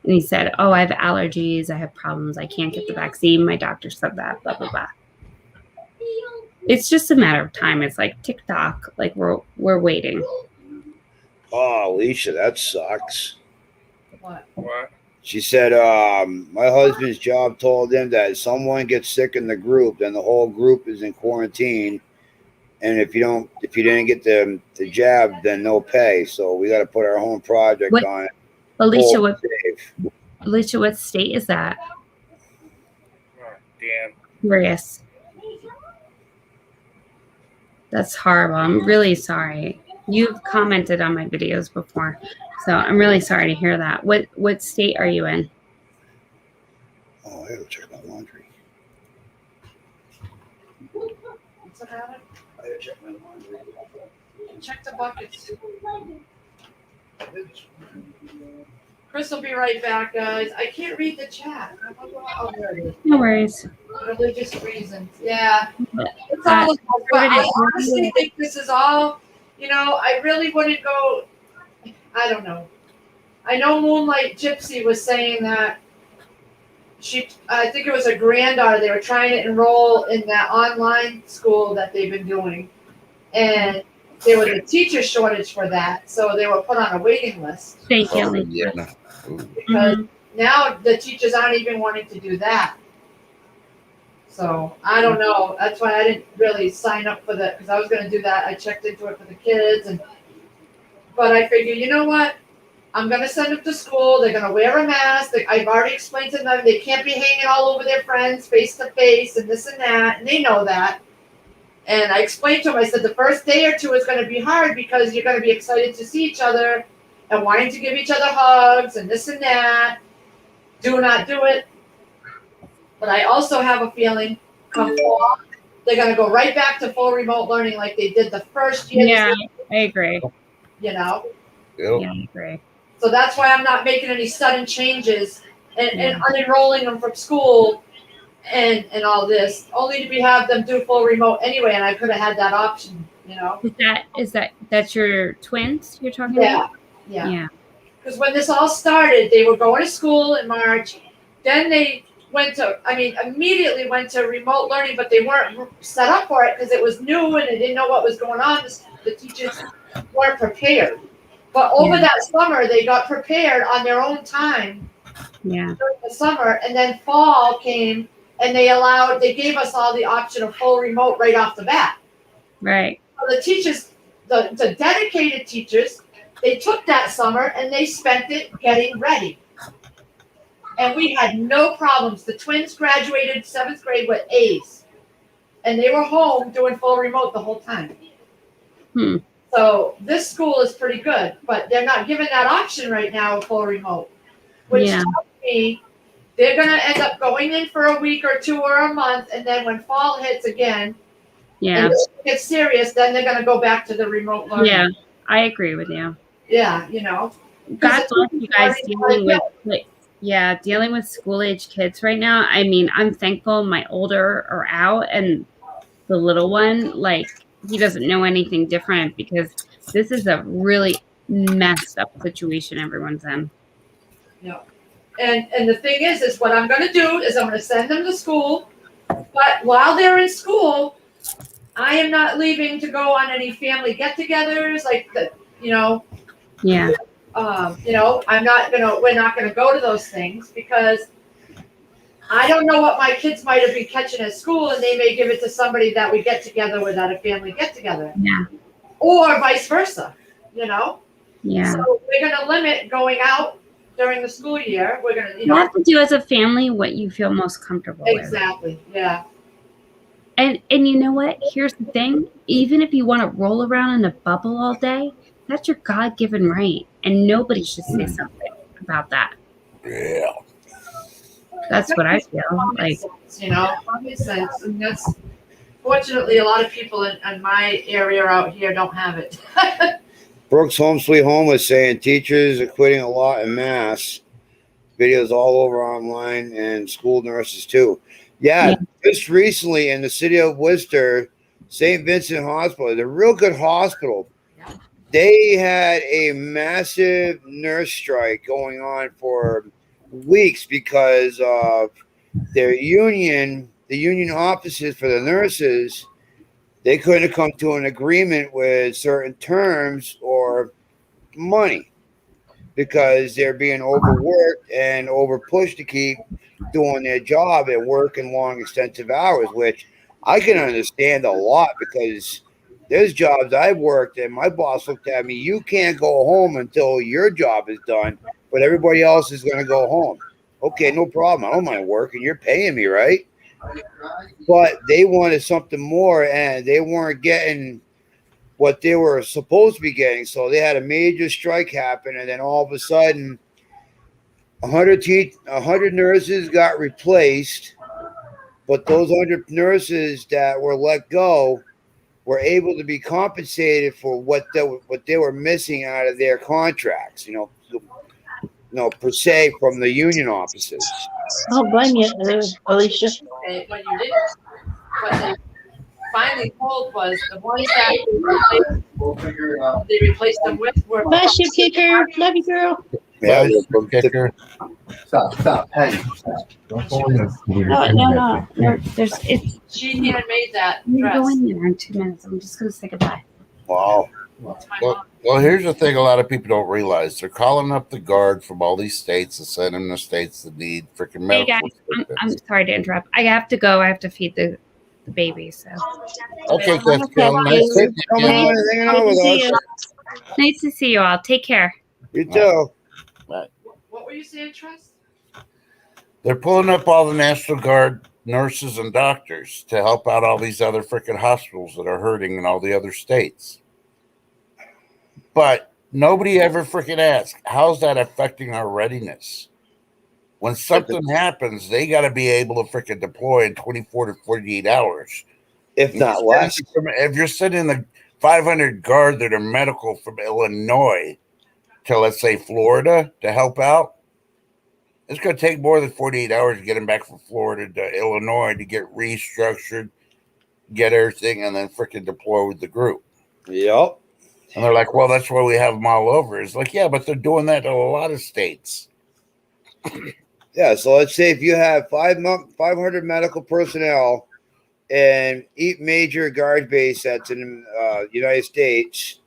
And he said, oh, I have allergies. I have problems. I can't get the vaccine. My doctor said that, blah, blah, blah. It's just a matter of time. It's like TikTok. Like we're waiting. Oh, Alicia, that sucks. What? What? She said, my husband's job told him that if someone gets sick in the group, then the whole group is in quarantine. And if you didn't get the jab, then no pay. So we got to put our home project What- on it. Alicia, Hold safe. Alicia, what state is that? Oh, damn. Curious. That's horrible. I'm really sorry. You've commented on my videos before, so I'm really sorry to hear that. What state are you in? Oh, I gotta check my laundry. What's the matter? I gotta check my laundry. Check the buckets. Chris will be right back, guys. I can't read the chat. Oh, there it is. No worries. Religious reasons. Yeah. It's Uh, all, but I British. honestly think this is all, I really wouldn't go, I don't know. I know Moonlight Gypsy was saying that I think it was a granddaughter, they were trying to enroll in that online school that they've been doing. And there was a teacher shortage for that, so they were put on a waiting list. Thank you. Oh, Alicia. yeah. Ooh. Because now the teachers aren't even wanting to do that. So I don't know. That's why I didn't really sign up for that, because I was going to do that. I checked into it for the kids, but I figured, you know what? I'm going to send them to school. They're going to wear a mask. I've already explained to them they can't be hanging all over their friends face to face and this and that, and they know that. And I explained to them, I said, the first day or two is going to be hard because you're going to be excited to see each other and wanting to give each other hugs and this and that. Do not do it. But I also have a feeling come fall, they're going to go right back to full remote learning like they did the first year. Yeah, I agree. Yep. Yeah, I agree. So that's why I'm not making any sudden changes and unenrolling them from school and all this, only to have them do full remote anyway. And I could have had that option, That's your twins you're talking Yeah. about? Yeah. Yeah. Because when this all started, they were going to school in March. Then they immediately went to remote learning, but they weren't set up for it because it was new and they didn't know what was going on. The teachers weren't prepared. But over that summer, they got prepared on their own time Yeah. during the summer. And then fall came and they gave us all the option of full remote right off the bat. Right. So the teachers, the dedicated teachers, they took that summer and they spent it getting ready. And we had no problems. The twins graduated 7th grade with A's. And they were home doing full remote the whole time. So this school is pretty good, but they're not giving that option right now of full remote. Which tells me they're going to end up going in for a week or two or a month, and then when fall hits again, and it gets serious, then they're going to go back to the remote learning. Yeah, I agree with you. Yeah, God bless you guys dealing with school age kids right now. I mean, I'm thankful my older are out and the little one, he doesn't know anything different because this is a really messed up situation everyone's in. Yeah. And the thing is what I'm going to do is I'm going to send them to school, but while they're in school, I am not leaving to go on any family get-togethers Yeah. We're not going to go to those things because I don't know what my kids might have been catching at school, and they may give it to somebody that we get together with at a family get-together. Yeah. Or vice versa, Yeah. So we're going to limit going out during the school year. We're going to, You have to do as a family what you feel most comfortable with. exactly. Yeah. And you know what? Here's the thing. Even if you want to roll around in a bubble all day, that's your God-given right. And nobody should say something about that. Yeah. That's what I feel like. You know, common sense. And that's, fortunately, a lot of people in my area out here don't have it. Brooks Home Sweet Home was saying teachers are quitting a lot en masse. Videos all over online, and school nurses too. Yeah, just recently in the city of Worcester, St. Vincent Hospital, the real good hospital, they had a massive nurse strike going on for weeks because of their union, the union offices for the nurses. They couldn't come to an agreement with certain terms or money because they're being overworked and overpushed to keep doing their job and working long, extensive hours, which I can understand a lot because there's jobs I've worked and my boss looked at me, you can't go home until your job is done, but everybody else is going to go home. Okay, no problem. I don't mind working. You're paying me, right? But they wanted something more and they weren't getting what they were supposed to be getting. So they had a major strike happen, and then all of a sudden 100 nurses got replaced, but those 100 nurses that were let go were able to be compensated for what they were missing out of their contracts, per se from the union offices. I don't blame you, Alicia. When you didn't, what they finally told was the ones that they replaced them with were. Bye, ship kicker. Love you, girl. Yeah, Kicker. Stop. Hey. Don't go in there. No. It's. She handmade that I'm gonna dress. go in there in 2 minutes. I'm just gonna say goodbye. Wow. Well, here's the thing a lot of people don't realize. They're calling up the guard from all these states and sending them to states that need freaking Hey medical. guys, I'm sorry to interrupt. I have to go. I have to feed the baby. So Okay, Jessica. Nice to meet you. nice to see you all. Take care. You too. What were you saying, Trust? They're pulling up all the National Guard nurses and doctors to help out all these other freaking hospitals that are hurting in all the other states. But nobody ever freaking asks, how's that affecting our readiness? When something happens, they got to be able to freaking deploy in 24 to 48 hours. If not less. If you're sending the 500 guard that are medical from Illinois to, let's say, Florida to help out, it's going to take more than 48 hours to get them back from Florida to Illinois to get restructured, get everything, and then freaking deploy with the group. Yep. And they're like, well, that's why we have them all over. It's like, yeah, but they're doing that in a lot of states. Yeah, so let's say if you have 500 medical personnel and 8 major guard base that's in the United States,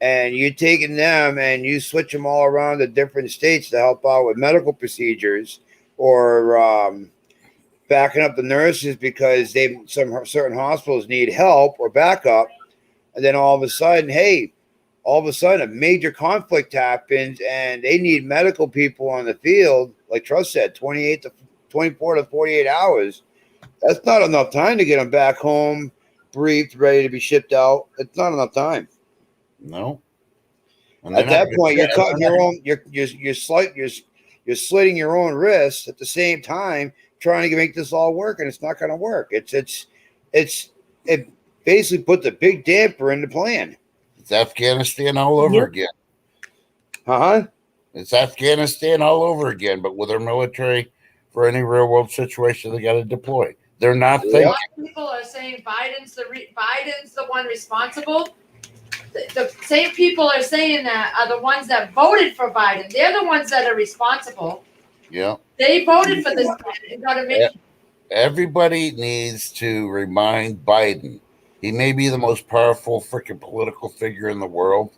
and you're taking them and you switch them all around to different states to help out with medical procedures or backing up the nurses because some certain hospitals need help or backup, and then all of a sudden a major conflict happens and they need medical people on the field, like Trust said, 24 to 48 hours. That's not enough time to get them back home, briefed, ready to be shipped out. It's not enough time. No. At that point, you're cutting your own. You're slitting your own wrists at the same time, trying to make this all work, and it's not going to work. It basically puts a big damper in the plan. It's Afghanistan all over again. It's Afghanistan all over again, but with their military for any real world situation, they got to deploy. They're not thinking. A lot of people are saying Biden's the one responsible. The same people are saying that are the ones that voted for Biden. They're the ones that are responsible. Yeah. They voted for this man and got to make. Everybody needs to remind Biden. He may be the most powerful freaking political figure in the world,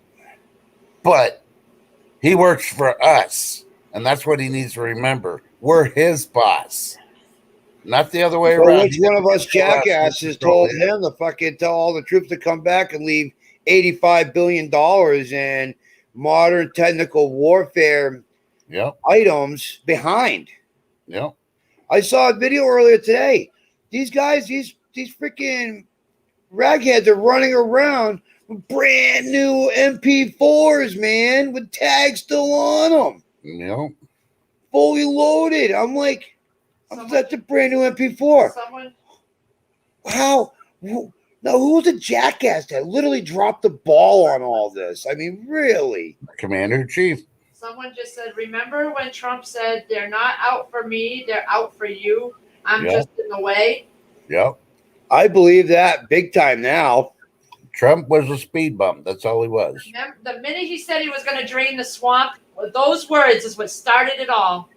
but he works for us. And that's what he needs to remember. We're his boss, not the other way around. Which one of us jackasses told him to fucking tell all the troops to come back and leave $85 billion and modern technical warfare Yep. items behind. Yep. I saw a video earlier today. These guys, these freaking ragheads are running around with brand new MP4s, man, with tags still on them, Yep. fully loaded. I'm like, that's a brand new MP4. Someone How? Now, who was a jackass that literally dropped the ball on all this? I mean, really? Commander in Chief. Someone just said, remember when Trump said, they're not out for me, they're out for you? I'm Yeah. just in the way. Yep. I believe that big time now. Trump was a speed bump. That's all he was. The minute he said he was going to drain the swamp, those words is what started it all.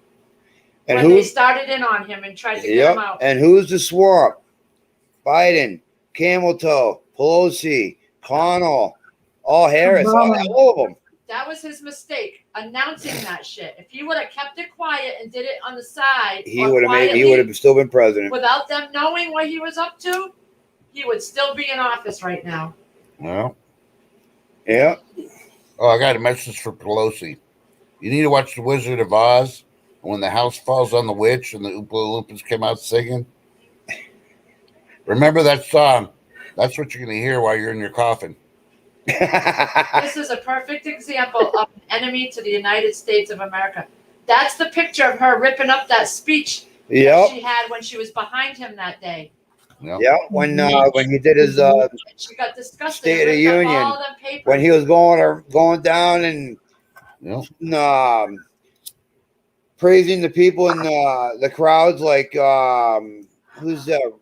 And when they who? started in on him and tried to get Yep. him out. And who's the swamp? Biden, Camel Toe, Pelosi, Connell, all Harris, all of them. That was his mistake, announcing that shit. If he would have kept it quiet and did it on the side, He would have still been president. without them knowing what he was up to, he would still be in office right now. Well. Yeah. Oh, I got a message for Pelosi. You need to watch The Wizard of Oz. When the house falls on the witch and the Oompa Loompas came out singing. Remember that song. That's what you're going to hear while you're in your coffin. This is a perfect example of an enemy to the United States of America. That's the picture of her ripping up that speech that she had when she was behind him that day. Yep. Yeah, when he did his She got disgusted. State of the and ripped up Union, all them papers. when he was going down and praising the people in the crowds, like who's that?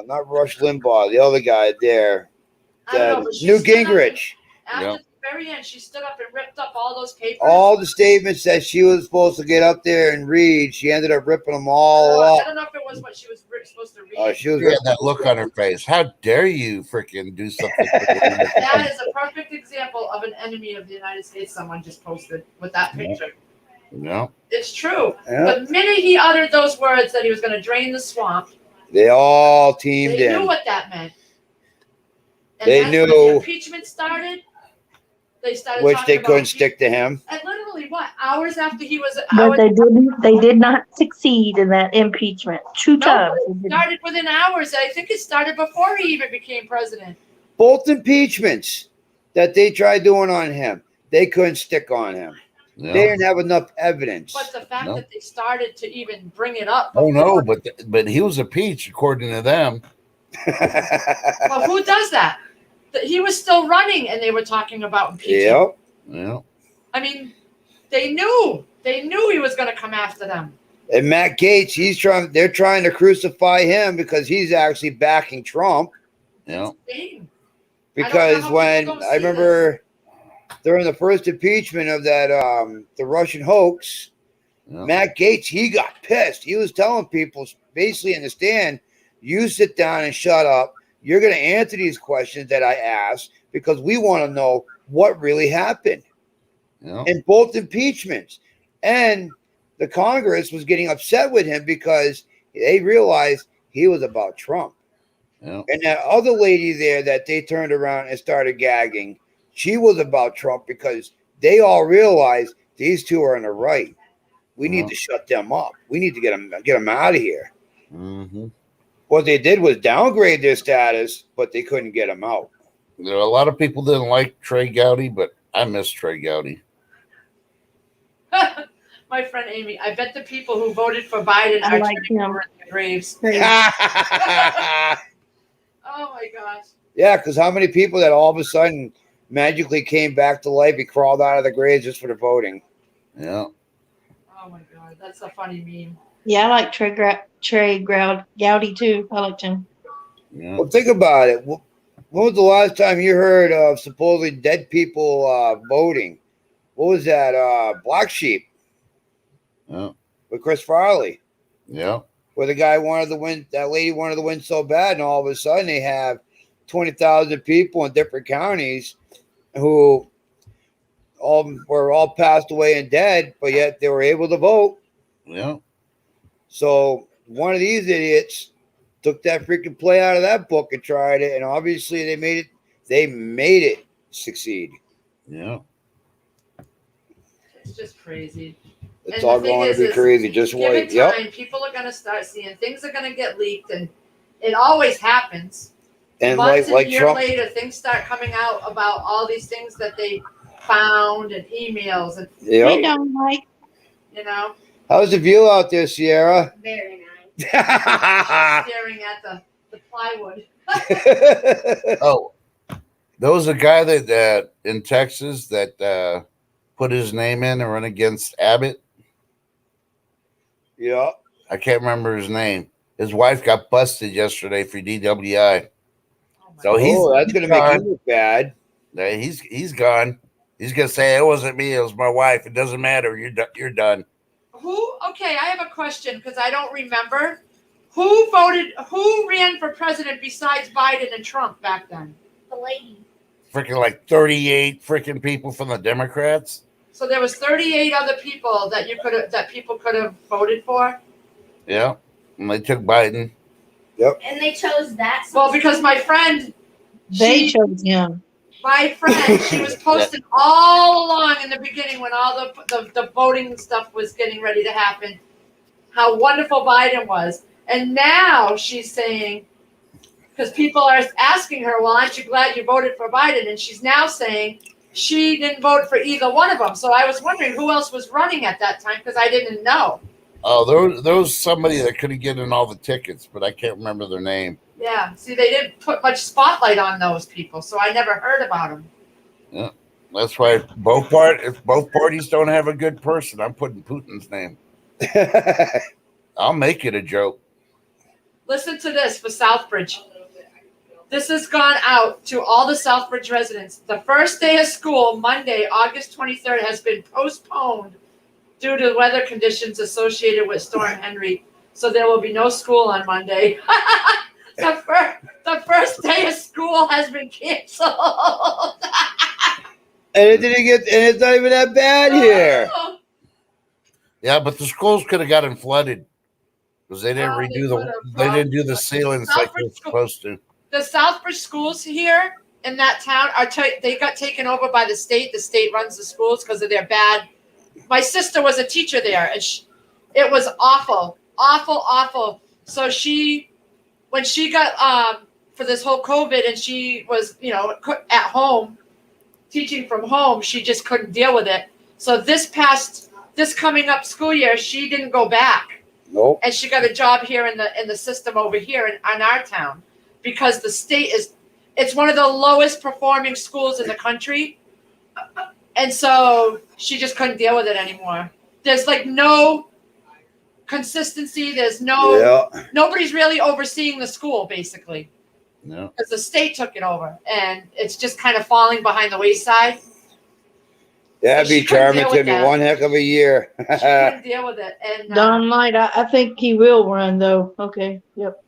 Not Rush Limbaugh, the other guy there, I don't know, but she Newt stood up Gingrich. After the very end, she stood up and ripped up all those papers. All the statements that she was supposed to get up there and read, she ended up ripping them all I up. don't know if it was what she was supposed to read. She was had that look on her face. How dare you freaking do something? That is a perfect example of an enemy of the United States someone just posted with that picture. No. It's true. Yeah. The minute he uttered those words that he was going to drain the swamp, They all teamed they in. knew what that meant. And They that's when knew. the impeachment started. They started Which talking they couldn't about stick to him. And literally, what, hours after he was But they did not succeed in that impeachment. Two times. it started within hours. I think it started before he even became president. Both impeachments that they tried doing on him, they couldn't stick on him. No. They didn't have enough evidence. But the fact that they started to even bring it up. Oh no, but he was a peach according to them. Well, who does that? He was still running, and they were talking about impeachment. Yeah. I mean, they knew he was going to come after them. And Matt Gaetz, they're trying to crucify him because he's actually backing Trump. Yeah. Because when I remember during the first impeachment of that the Russian hoax, Matt Gaetz, he got pissed. He was telling people basically in the stand, you sit down and shut up. You're going to answer these questions that I asked because we want to know what really happened in both impeachments. And the Congress was getting upset with him because they realized he was about Trump. Yeah. And that other lady there that they turned around and started gagging, she was about Trump because they all realized these two are on the right. We need to shut them up. We need to get them out of here. Mm-hmm. What they did was downgrade their status, but they couldn't get them out. There are a lot of people didn't like Trey Gowdy, but I miss Trey Gowdy. My friend Amy, I bet the people who voted for Biden are like turning over in their graves. Oh my gosh. Yeah, because how many people that all of a sudden magically came back to life, he crawled out of the graves just for the voting. Yeah. Oh my god, that's a funny meme. Yeah, I like Trey Gowdy too. I liked him. Yeah. Well, think about it. When was the last time you heard of supposedly dead people voting? What was that? Black Sheep. Yeah. With Chris Farley. Yeah. Where the guy wanted to win, that lady wanted to win so bad, and all of a sudden they have 20,000 people in different counties who were all passed away and dead, but yet they were able to vote. Yeah. So one of these idiots took that freaking play out of that book and tried it, and obviously they made it succeed. Yeah. It's just crazy. It's And all the thing going to be is crazy. Just give wait. it Yep. time. People are gonna start seeing things are gonna get leaked, and it always happens. And Months like and year Trump, later, things start coming out about all these things that they found and emails and Hey, yep. don't Mike. you know. How's the view out there, Sierra? Very nice. Staring at the plywood. Oh, there was a guy that in Texas that put his name in and run against Abbott. Yeah. I can't remember his name. His wife got busted yesterday for DWI. So that's gonna make him look bad. He's gone. He's gonna say it wasn't me, it was my wife. It doesn't matter. You're done. Who? Okay, I have a question because I don't remember. Who ran for president besides Biden and Trump back then? The lady. Freaking like 38 freaking people from the Democrats. So there was 38 other people that people could have voted for. Yeah, and they took Biden. Yep. And they chose that. Well, because my friend, They chose him. my friend, she was posting all along in the beginning when all the voting stuff was getting ready to happen, how wonderful Biden was. And now she's saying, because people are asking her, well, aren't you glad you voted for Biden? And she's now saying she didn't vote for either one of them. So I was wondering who else was running at that time because I didn't know. Oh, there was somebody that couldn't get in all the tickets, but I can't remember their name. Yeah, see, they didn't put much spotlight on those people, so I never heard about them. Yeah, that's why if both parties don't have a good person, I'm putting Putin's name. I'll make it a joke. Listen to this for Southbridge. This has gone out to all the Southbridge residents. The first day of school, Monday, August 23rd, has been postponed due to weather conditions associated with Storm Henry. So there will be no school on Monday. The first day of school has been canceled. And it's not even that bad here. Yeah, but the schools could have gotten flooded because they didn't they didn't do the ceilings like they're supposed to. The Southbridge schools here in that town they got taken over by the state. The state runs the schools because of their bad. My sister was a teacher there, and it was awful, awful, awful. So when she got for this whole COVID, and she was at home teaching from home, she just couldn't deal with it. So this coming up school year, she didn't go back. Nope. And she got a job here in the system over here in our town, because the state it's one of the lowest performing schools in the country. And so she just couldn't deal with it anymore. There's like no consistency. There's nobody's really overseeing the school basically. No. Because the state took it over, and it's just kind of falling behind the wayside. That'd be charming. It's gonna be one heck of a year. She couldn't deal with it. And Don Light, I think he will run though. Okay. Yep.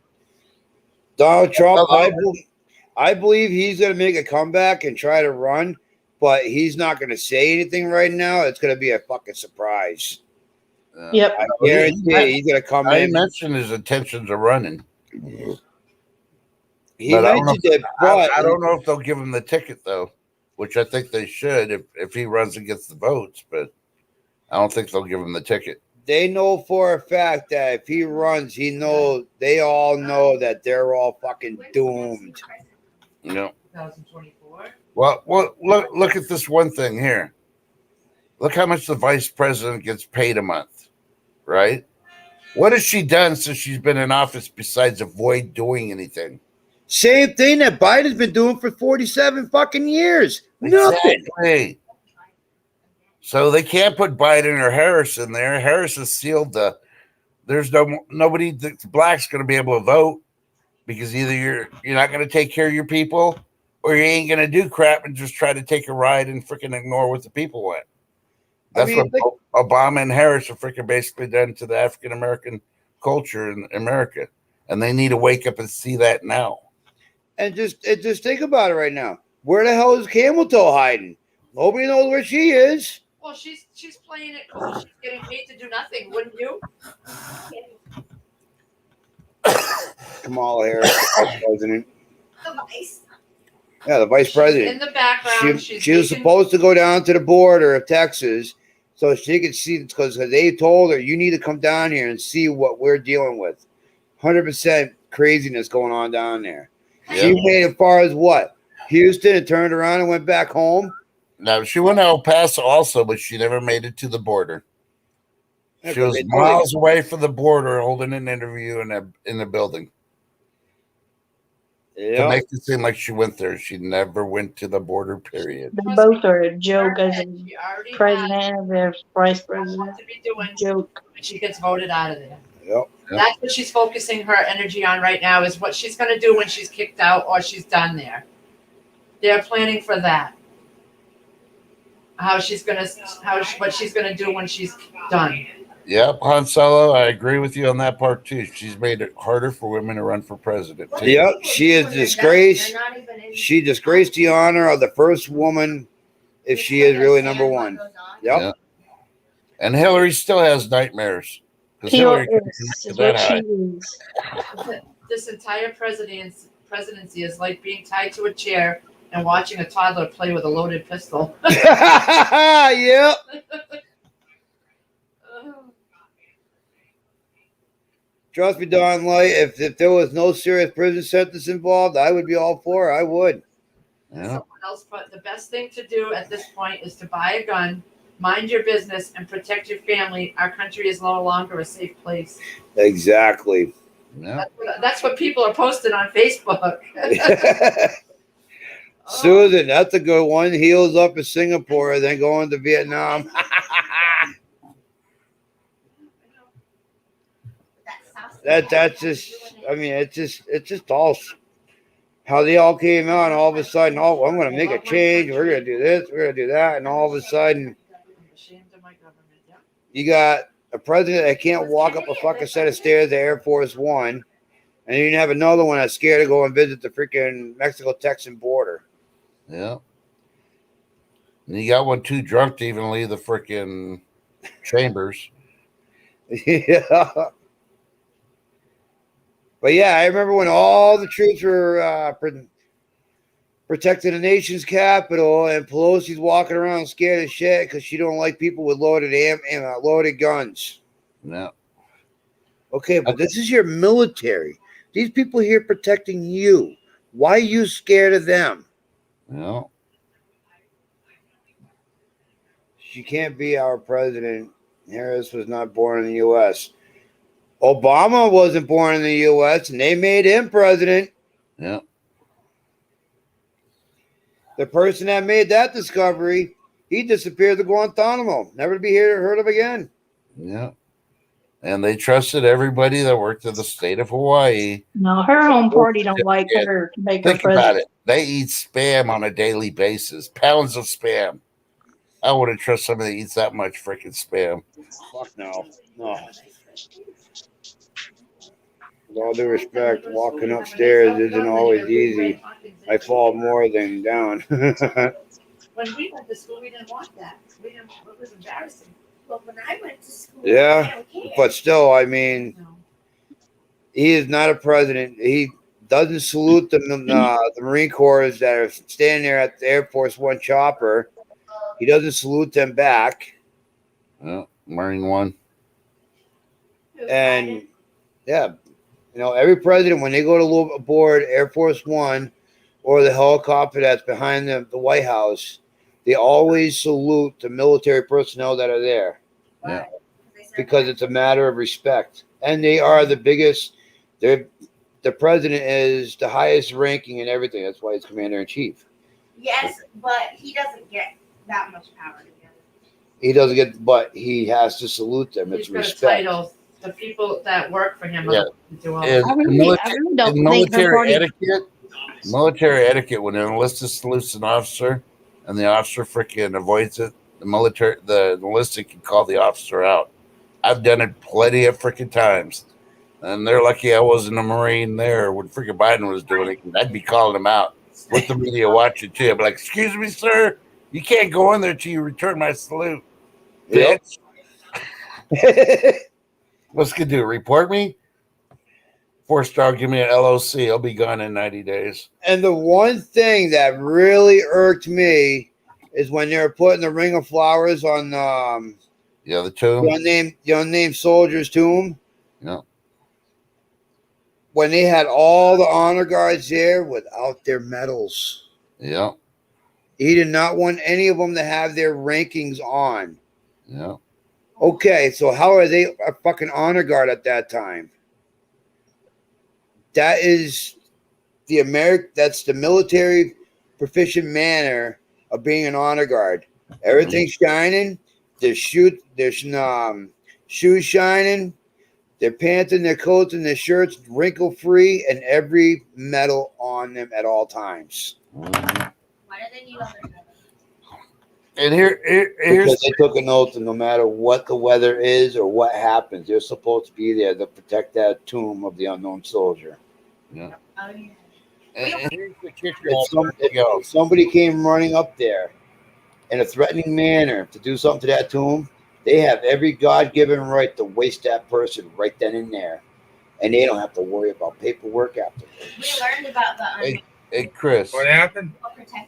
Donald Trump, I believe he's going to make a comeback and try to run, but he's not going to say anything right now. It's going to be a fucking surprise. Yep. I guarantee he's going to come in. He mentioned his intentions of running. He mentioned it, but I don't know if they'll give him the ticket though, which I think they should if he runs and gets the votes, but I don't think they'll give him the ticket. They know for a fact that if he runs, they all know that they're all fucking doomed. You know. 2024. Well, look at this one thing here. Look how much the vice president gets paid a month, right? What has she done since she's been in office besides avoid doing anything? Same thing that Biden's been doing for 47 fucking years. Nothing. Exactly. So they can't put Biden or Harris in there. Harris has sealed there's nobody that's black's going to be able to vote because either you're not going to take care of your people or you ain't going to do crap and just try to take a ride and freaking ignore what the people want. That's what Obama and Harris are freaking basically done to the African American culture in America. And they need to wake up and see that now. And just think about it right now. Where the hell is Camel Toe hiding? Nobody knows where she is. Well, she's playing it cool. She's getting paid to do nothing, wouldn't you? Kamala Harris, the president. The vice. Yeah, the vice president. In the background, she was supposed to go down to the border of Texas so she could see, because they told her, you need to come down here and see what we're dealing with. 100% craziness going on down there. She made as far as what? Houston, and turned around and went back home. No, she went to El Paso also, but she never made it to the border. She was They miles away from the border, holding an interview in the building. To make it seem like she went there, she never went to the border. Period. They both are a joke as a She already has president, their vice president. what to be doing Joke. when she gets voted out of there. Yep. That's what she's focusing her energy on right now, is what she's going to do when she's kicked out or she's done there. They're planning for that. What she's going to do when she's done. Yep, Han Solo, I agree with you on that part too. She's made it harder for women to run for president. Too. Yep, she is disgraced. She disgraced the honor of the first woman, if she is really number one. Yep. And Hillary still has nightmares. Hillary is what she is. This entire presidency is like being tied to a chair and watching a toddler play with a loaded pistol. Yep. Trust me, Don Light, if there was no serious prison sentence involved, I would be all for it. I would. Yeah. Someone else, but the best thing to do at this point is to buy a gun, mind your business, and protect your family. Our country is no longer a safe place. Exactly. Yeah. That's what people are posting on Facebook. Susan, that's a good one. Heels up in Singapore, then going to Vietnam. That's just, I mean, it's just all how they all came out, and all of a sudden, oh, I'm going to make a change. We're going to do this. We're going to do that. And all of a sudden, you got a president that can't walk up a fucking set of stairs to Air Force One. And you have another one that's scared to go and visit the freaking Mexico-Texan border. Yeah. And you got one too drunk to even leave the freaking chambers. Yeah. But yeah, I remember when all the troops were protecting the nation's capital, and Pelosi's walking around scared as shit because she don't like people with loaded guns. No. Okay, but this is your military. These people here protecting you. Why are you scared of them? No. She can't be our president. Harris was not born in the U.S. Obama wasn't born in the U.S., and they made him president. Yeah. The person that made that discovery, he disappeared to Guantanamo, never to be heard of again. Yeah. And they trusted everybody that worked in the state of Hawaii. No, her own party don't like her to make her Think about president. it. They eat spam on a daily basis. Pounds of spam. I wouldn't trust somebody that eats that much freaking spam. Fuck no. No. With all due respect, walking upstairs isn't always easy. I fall more than down. When we went to school, we didn't want that. It was embarrassing. But when I went to school, Yeah, but still, I mean, he is not a president. He doesn't salute the Marine Corps that are standing there at the Air Force One chopper. He doesn't salute them back. Yeah, Marine One. And yeah, you know, every president, when they go to aboard Air Force One or the helicopter that's behind the White House, they always salute the military personnel that are there. Yeah. Because it's a matter of respect. And they are the biggest. The president is the highest ranking in everything. That's why he's commander-in-chief. Yes, but he doesn't get that much power to get it. He doesn't get, but he has to salute them. It's He's got a respect. title. The people that work for him Yeah. do all In that. military etiquette, when an enlisted salutes an officer and the officer freaking avoids it, the enlisted can call the officer out. I've done it plenty of freaking times. And they're lucky I wasn't a Marine there when freaking Biden was doing it. I'd be calling him out with the media watching too. I'd be like, excuse me, sir, you can't go in there till you return my salute. Yep. Bitch. What's going to do? Report me? 4-star, give me an LOC. I'll be gone in 90 days. And the one thing that really irked me is when they were putting the Ring of Flowers on Yeah, the tomb. The unnamed soldier's tomb. Yeah. When they had all the honor guards there without their medals. Yeah. He did not want any of them to have their rankings on. Yeah. Okay, so how are they a fucking honor guard at that time? That is that's the military proficient manner of being an honor guard. Everything's shining. Their shoes shining. Their pants and their coats and their shirts wrinkle free, and every medal on them at all times. Why do they need other medals? And here's because they took an oath, and no matter what the weather is or what happens, they're supposed to be there to protect that tomb of the unknown soldier. Yeah. Oh, yeah. And here's the kicker. If somebody came running up there in a threatening manner to do something to that tomb, they have every God-given right to waste that person right then and there, and they don't have to worry about paperwork afterwards. We learned about the Hey, Chris. What happened?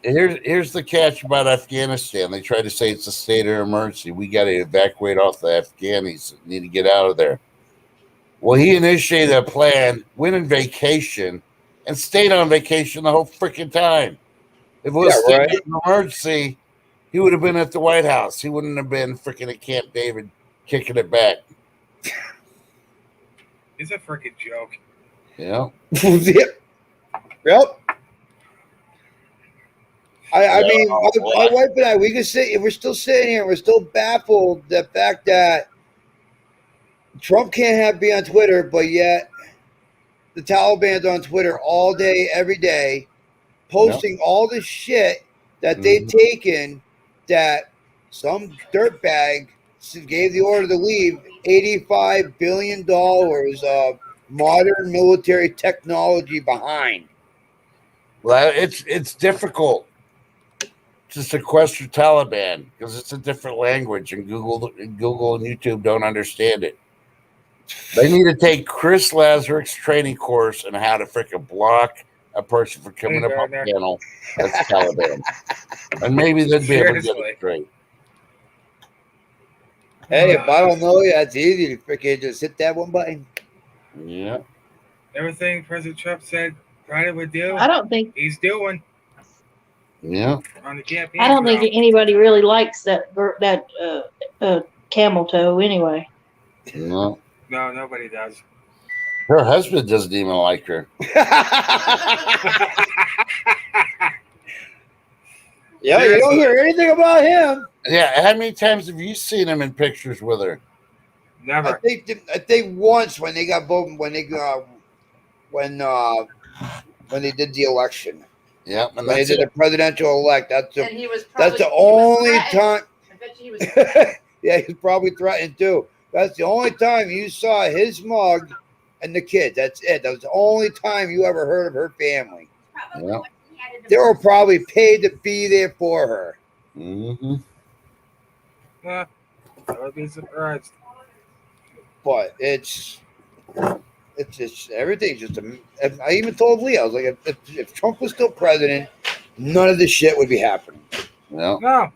Here's the catch about Afghanistan. They try to say it's a state of emergency. We got to evacuate off the Afghanis. Need to get out of there. Well, he initiated a plan, went on vacation, and stayed on vacation the whole freaking time. If it was a state of emergency, he would have been at the White House. He wouldn't have been freaking at Camp David kicking it back. It's a freaking joke. Yeah. Yep. I mean, my wife and I, we're still sitting here. We're still baffled the fact that Trump can't be on Twitter, but yet the Taliban's on Twitter all day, every day, posting all this shit that they've taken, that some dirtbag gave the order to leave $85 billion of modern military technology behind. Well, it's difficult to sequester Taliban because it's a different language, and Google and YouTube don't understand it. They need to take Chris Lazarick's training course on how to freaking block a person from coming up on the panel. That's Taliban, and maybe they'd be able to get it straight. Hey, if I don't know you, it's easy to freaking just hit that one button. Yeah. Everything President Trump said Biden would do, I don't think he's doing. Yeah. On the campaign. I don't think anybody really likes that camel toe anyway. No. No, nobody does. Her husband doesn't even like her. Yeah, you don't hear anything about him. Yeah, how many times have you seen him in pictures with her? Never. I think once when they got voted, when they did the election. Yeah, when they did the presidential elect. That's the only only time. I bet you he was Yeah, he's probably threatened too. That's the only time you saw his mug and the kids. That's it. That was the only time you ever heard of her family. Yeah. They were probably paid to be there for her. Mm-hmm. Yeah, I would be surprised. But it's just everything's just. I even told Lee, I was like, if Trump was still president, none of this shit would be happening. No.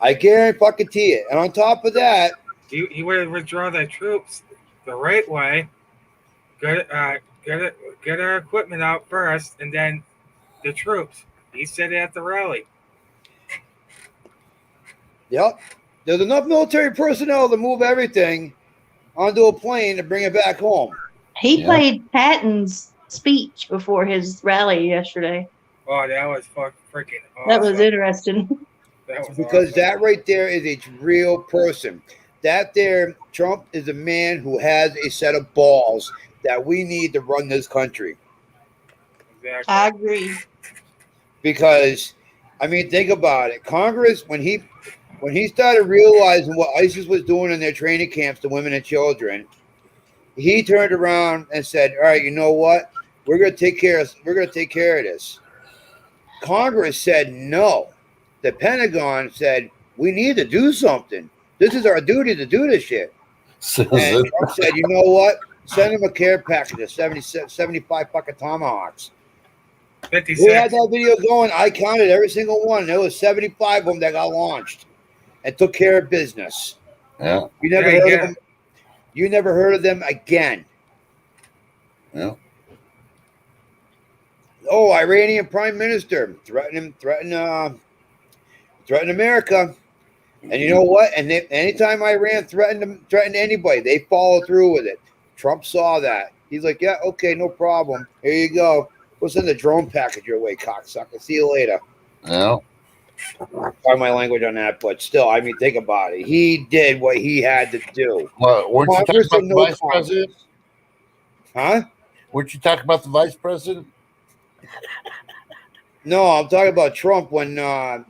I guarantee it. And on top of that, he would have withdrawn the troops the right way. Get our equipment out first, and then the troops. He said it at the rally. Yep. There's enough military personnel to move everything onto a plane and bring it back home. He played Patton's speech before his rally yesterday. Oh, that was freaking awesome. That was interesting. That was because awesome. that right there is a real person. That there, Trump is a man who has a set of balls that we need to run this country. Exactly. I agree. Because, I mean, think about it. Congress, when he started realizing what ISIS was doing in their training camps to women and children, he turned around and said, "All right, you know what? We're going to take care of this." Congress said no. The Pentagon said, "We need to do something. This is our duty to do this shit." And Trump said, "You know what? Send them a care package of 75 fucking Tomahawks." 56. We had that video going. I counted every single one. There was 75 of them that got launched. and took care of business. Yeah. You never Yeah, heard yeah. of them. You never heard of them again. Yeah. Oh, Iranian prime minister threaten America. And you know what? And anytime Iran threatened anybody, they follow through with it. Trump saw that. He's like, yeah, okay, no problem. Here you go. We'll send the drone package your way, cocksucker. See you later. Yeah. Pardon my language on that, but still, I mean, think about it. He did what he had to do. Well, weren't you talking Congress about and the no vice Congress. president? Huh? Weren't you talking about the vice president? No, I'm talking about Trump when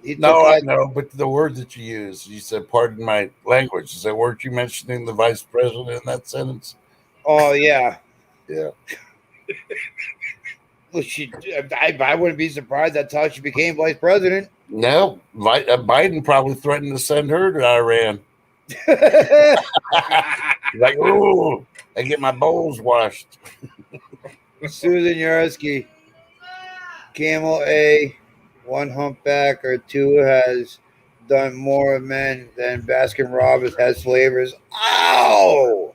he took No, I that. know, but the word that you used, you said, pardon my language. Is that weren't you mentioning the vice president in that sentence? Oh, yeah. Yeah. Well, I wouldn't be surprised. That's how she became vice president. No, Biden probably threatened to send her to Iran. Like, ooh, I get my bowls washed. Susan Yarsky, Camel A, one humpback or two has done more men than Baskin Robbins has flavors. Ow!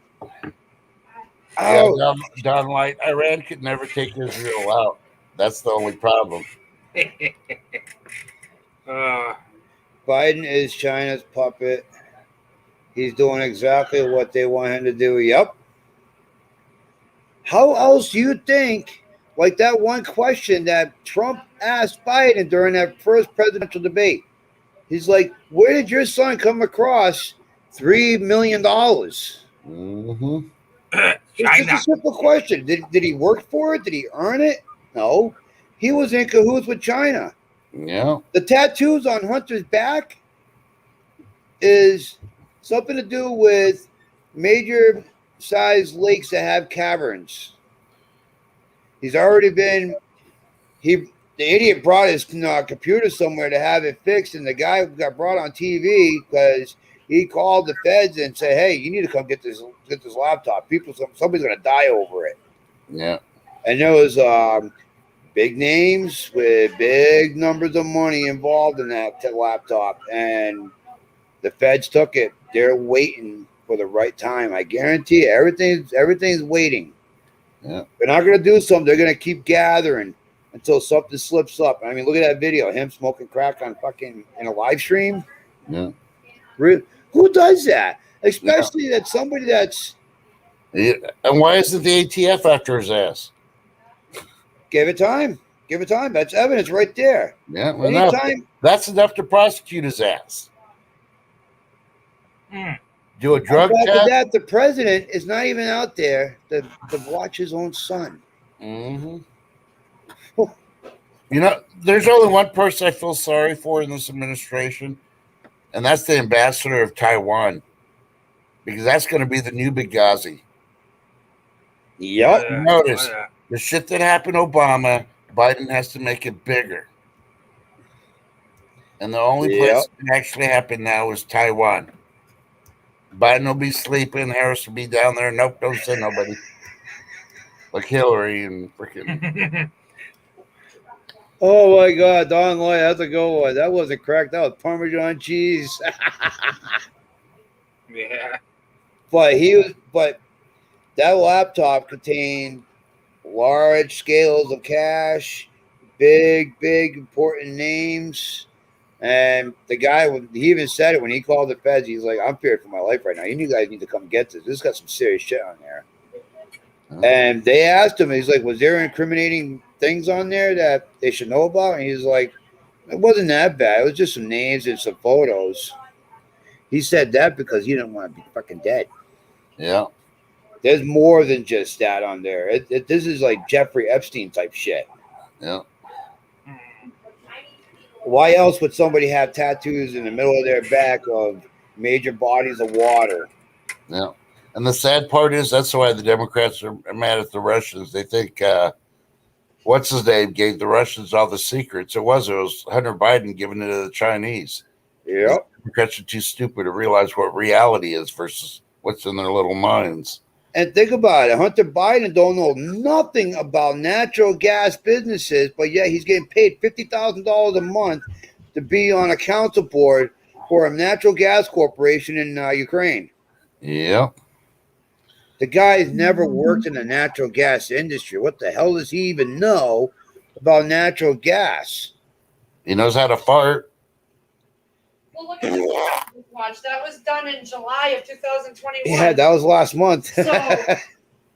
Yeah, Ow! Don Light, Iran could never take Israel out. That's the only problem. Biden is China's puppet. He's doing exactly what they want him to do. Yep. How else do you think, like that one question that Trump asked Biden during that first presidential debate? He's like, where did your son come across $3 million? Mm-hmm. It's just a simple question. Did he work for it? Did he earn it? No. He was in cahoots with China. Yeah. The tattoos on Hunter's back is something to do with major sized lakes that have caverns. He's already been the idiot brought his computer somewhere to have it fixed, and the guy got brought on TV because he called the feds and said, hey, you need to come get this laptop. Somebody's gonna die over it. Yeah. And there was big names with big numbers of money involved in that laptop, and the feds took it. They're waiting for the right time. I guarantee you, everything's waiting. Yeah. They're not going to do something. They're going to keep gathering until something slips up. I mean, look at that video. Him smoking crack on fucking in a live stream. Yeah. Who does that? Especially that somebody that's... Yeah. And why isn't the ATF after his ass? Give it time. Give it time. That's evidence right there. Yeah. Well, that's enough to prosecute his ass. Do a drug test. That the president is not even out there to watch his own son. Mm-hmm. You know, there's only one person I feel sorry for in this administration, and that's the ambassador of Taiwan, because that's going to be the new Benghazi. Yep. Notice the shit that happened to Obama, Biden has to make it bigger. And the only place it can actually happen now is Taiwan. Biden will be sleeping. Harris will be down there. Nope, don't send nobody. Like Hillary and freaking. Oh my God, Don Lloyd, that's a good one. That wasn't crack. That was Parmesan cheese. Yeah. But that laptop contained large scales of cash, big, important names. And the guy, he even said it when he called the feds. He's like, I'm feared for my life right now. You guys need to come get this. This got some serious shit on there. And they asked him, he's like, was there incriminating things on there that they should know about? And he's like, it wasn't that bad. It was just some names and some photos. He said that because he didn't want to be fucking dead. Yeah. There's more than just that on there. This is like Jeffrey Epstein type shit. Yeah. Why else would somebody have tattoos in the middle of their back of major bodies of water? Yeah. And the sad part is that's why the Democrats are mad at the Russians. They think, what's his name, gave the Russians all the secrets. It was Hunter Biden giving it to the Chinese. Yeah. Democrats are too stupid to realize what reality is versus what's in their little minds. And think about it. Hunter Biden don't know nothing about natural gas businesses, but yet he's getting paid $50,000 a month to be on a council board for a natural gas corporation in Ukraine. Yep. The guy's never worked in the natural gas industry. What the hell does he even know about natural gas? He knows how to fart. Well, look at the watch. That was done in July of 2021. Yeah, that was last month. So,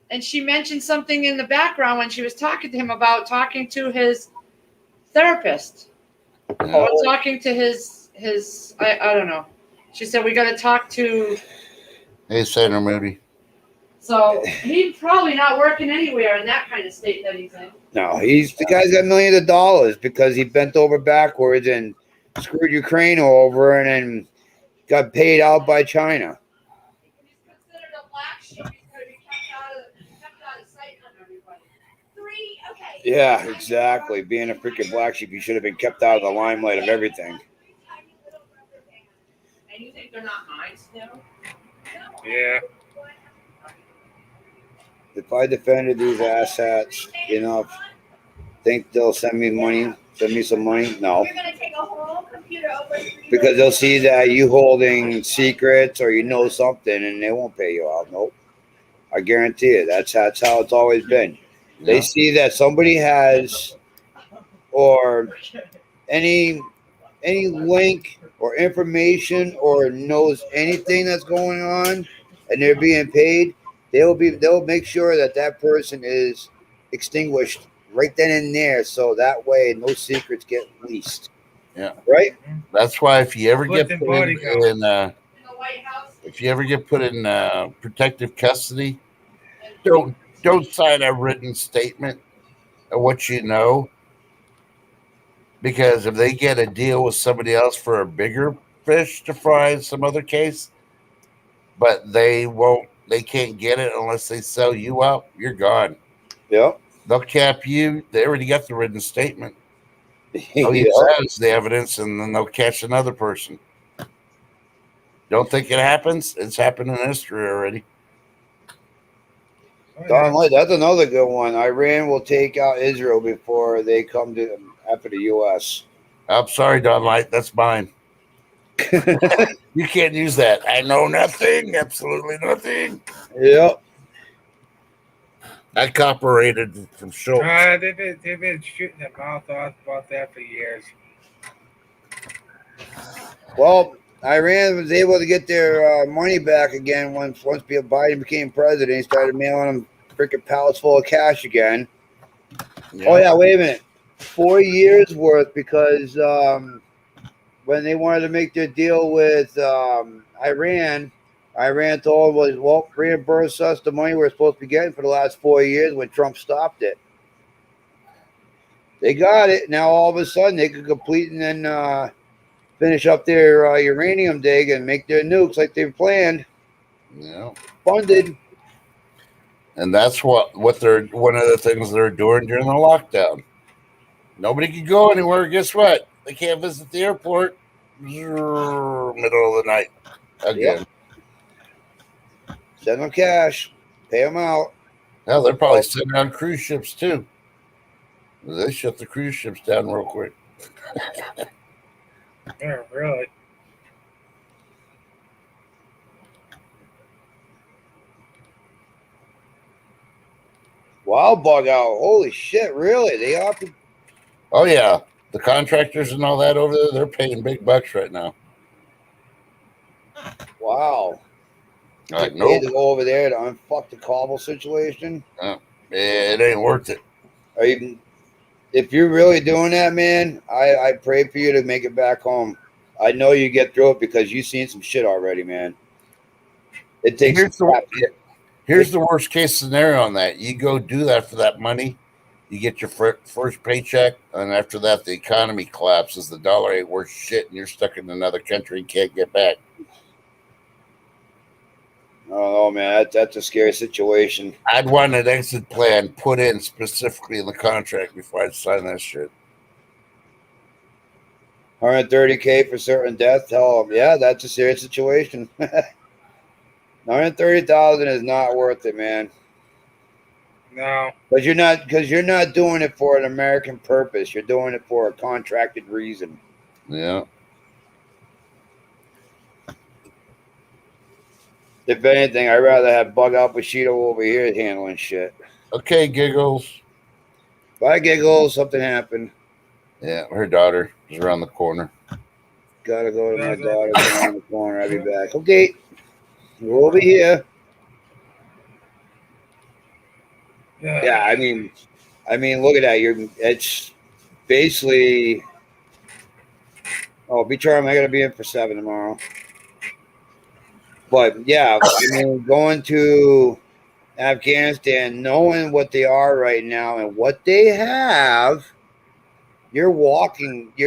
and she mentioned something in the background when she was talking to him about talking to his therapist. Or talking to his I don't know. She said we got to talk to. Hey, Senator Moody. So he's probably not working anywhere in that kind of state that he's in. No, the guy's got millions of dollars because he bent over backwards and screwed Ukraine over and then got paid out by China. He's considered a black sheep. He's going to be kept out of sight from everybody. Okay. Yeah, exactly. Being a freaking black sheep, he should have been kept out of the limelight of everything. And you think they're not mine still? Yeah. If I defended these asshats enough, think they'll send me some money? No. You're gonna take a whole computer over. Because they'll see that you holding secrets or you know something and they won't pay you out. Nope. I guarantee it. That's how it's always been. They Yeah. see that somebody has or any link or information or knows anything that's going on and they're being paid, they'll make sure that person is extinguished right then and there, so that way no secrets get leased. Yeah. Right? That's why if you ever get Clifton put Body in, Count. In the White House. if you ever get put in protective custody, don't sign a written statement of what you know, because if they get a deal with somebody else for a bigger fish to fry in some other case, but they can't get it unless they sell you out, you're gone. Yep. They'll cap you. They already got the written statement. They'll Yep. use that as the evidence, and then they'll catch another person. Don't think it happens? It's happened in history already. Don Light, that's another good one. Iran will take out Israel before they come to after the U.S. I'm sorry, Don Light. That's mine. You can't use that. I know nothing. Absolutely nothing. Yep. I cooperated from Schultz. They've been shooting their mouth off about that for years. Well, Iran was able to get their money back again once Biden became president. He started mailing them freaking pallets full of cash again. Yeah. Oh yeah, wait a minute, 4 years worth because when they wanted to make their deal with Iran told them, well, reimburse us the money we're supposed to be getting for the last 4 years when Trump stopped it. They got it. Now all of a sudden they could complete and then finish up their uranium dig and make their nukes like they've planned. Yeah. Funded. And that's what they're one of the things they're doing during the lockdown. Nobody can go anywhere. Guess what? They can't visit the airport. Middle of the night again. Yep. Send them cash. Pay them out. Hell, they're probably sending on cruise ships too. They shut the cruise ships down real quick. Yeah, really. Wow, bug out. Holy shit, really? They offered. Oh yeah, the contractors and all that over there, they're paying big bucks right now. Wow. Like, They had nope, to go over there to unfuck the Kabul situation. it ain't worth it. Or even if you're really doing that, man, I pray for you to make it back home. I know you get through it because you've seen some shit already, man. It takes. Here's the worst case scenario on that. You go do that for that money, you get your first paycheck, and after that, the economy collapses. The dollar ain't worth shit, and you're stuck in another country and can't get back. Oh man, that's a scary situation. I'd want an exit plan put in specifically in the contract before I'd sign that shit. 130K for certain death. Hell, yeah, that's a serious situation. 130,000 is not worth it, man. No. Because you're not doing it for an American purpose. You're doing it for a contracted reason. Yeah. If anything, I'd rather have Bug Out Bushido over here handling shit. Okay, Giggles. Bye, Giggles. Something happened. Yeah, her daughter is around the corner. Gotta go to my daughter's around the corner. I'll be back. Okay. We're over here. Yeah, I mean, look at that. It's basically. Oh, be charming. I gotta be in for 7 tomorrow. But yeah, I mean, going to Afghanistan, knowing what they are right now and what they have, you're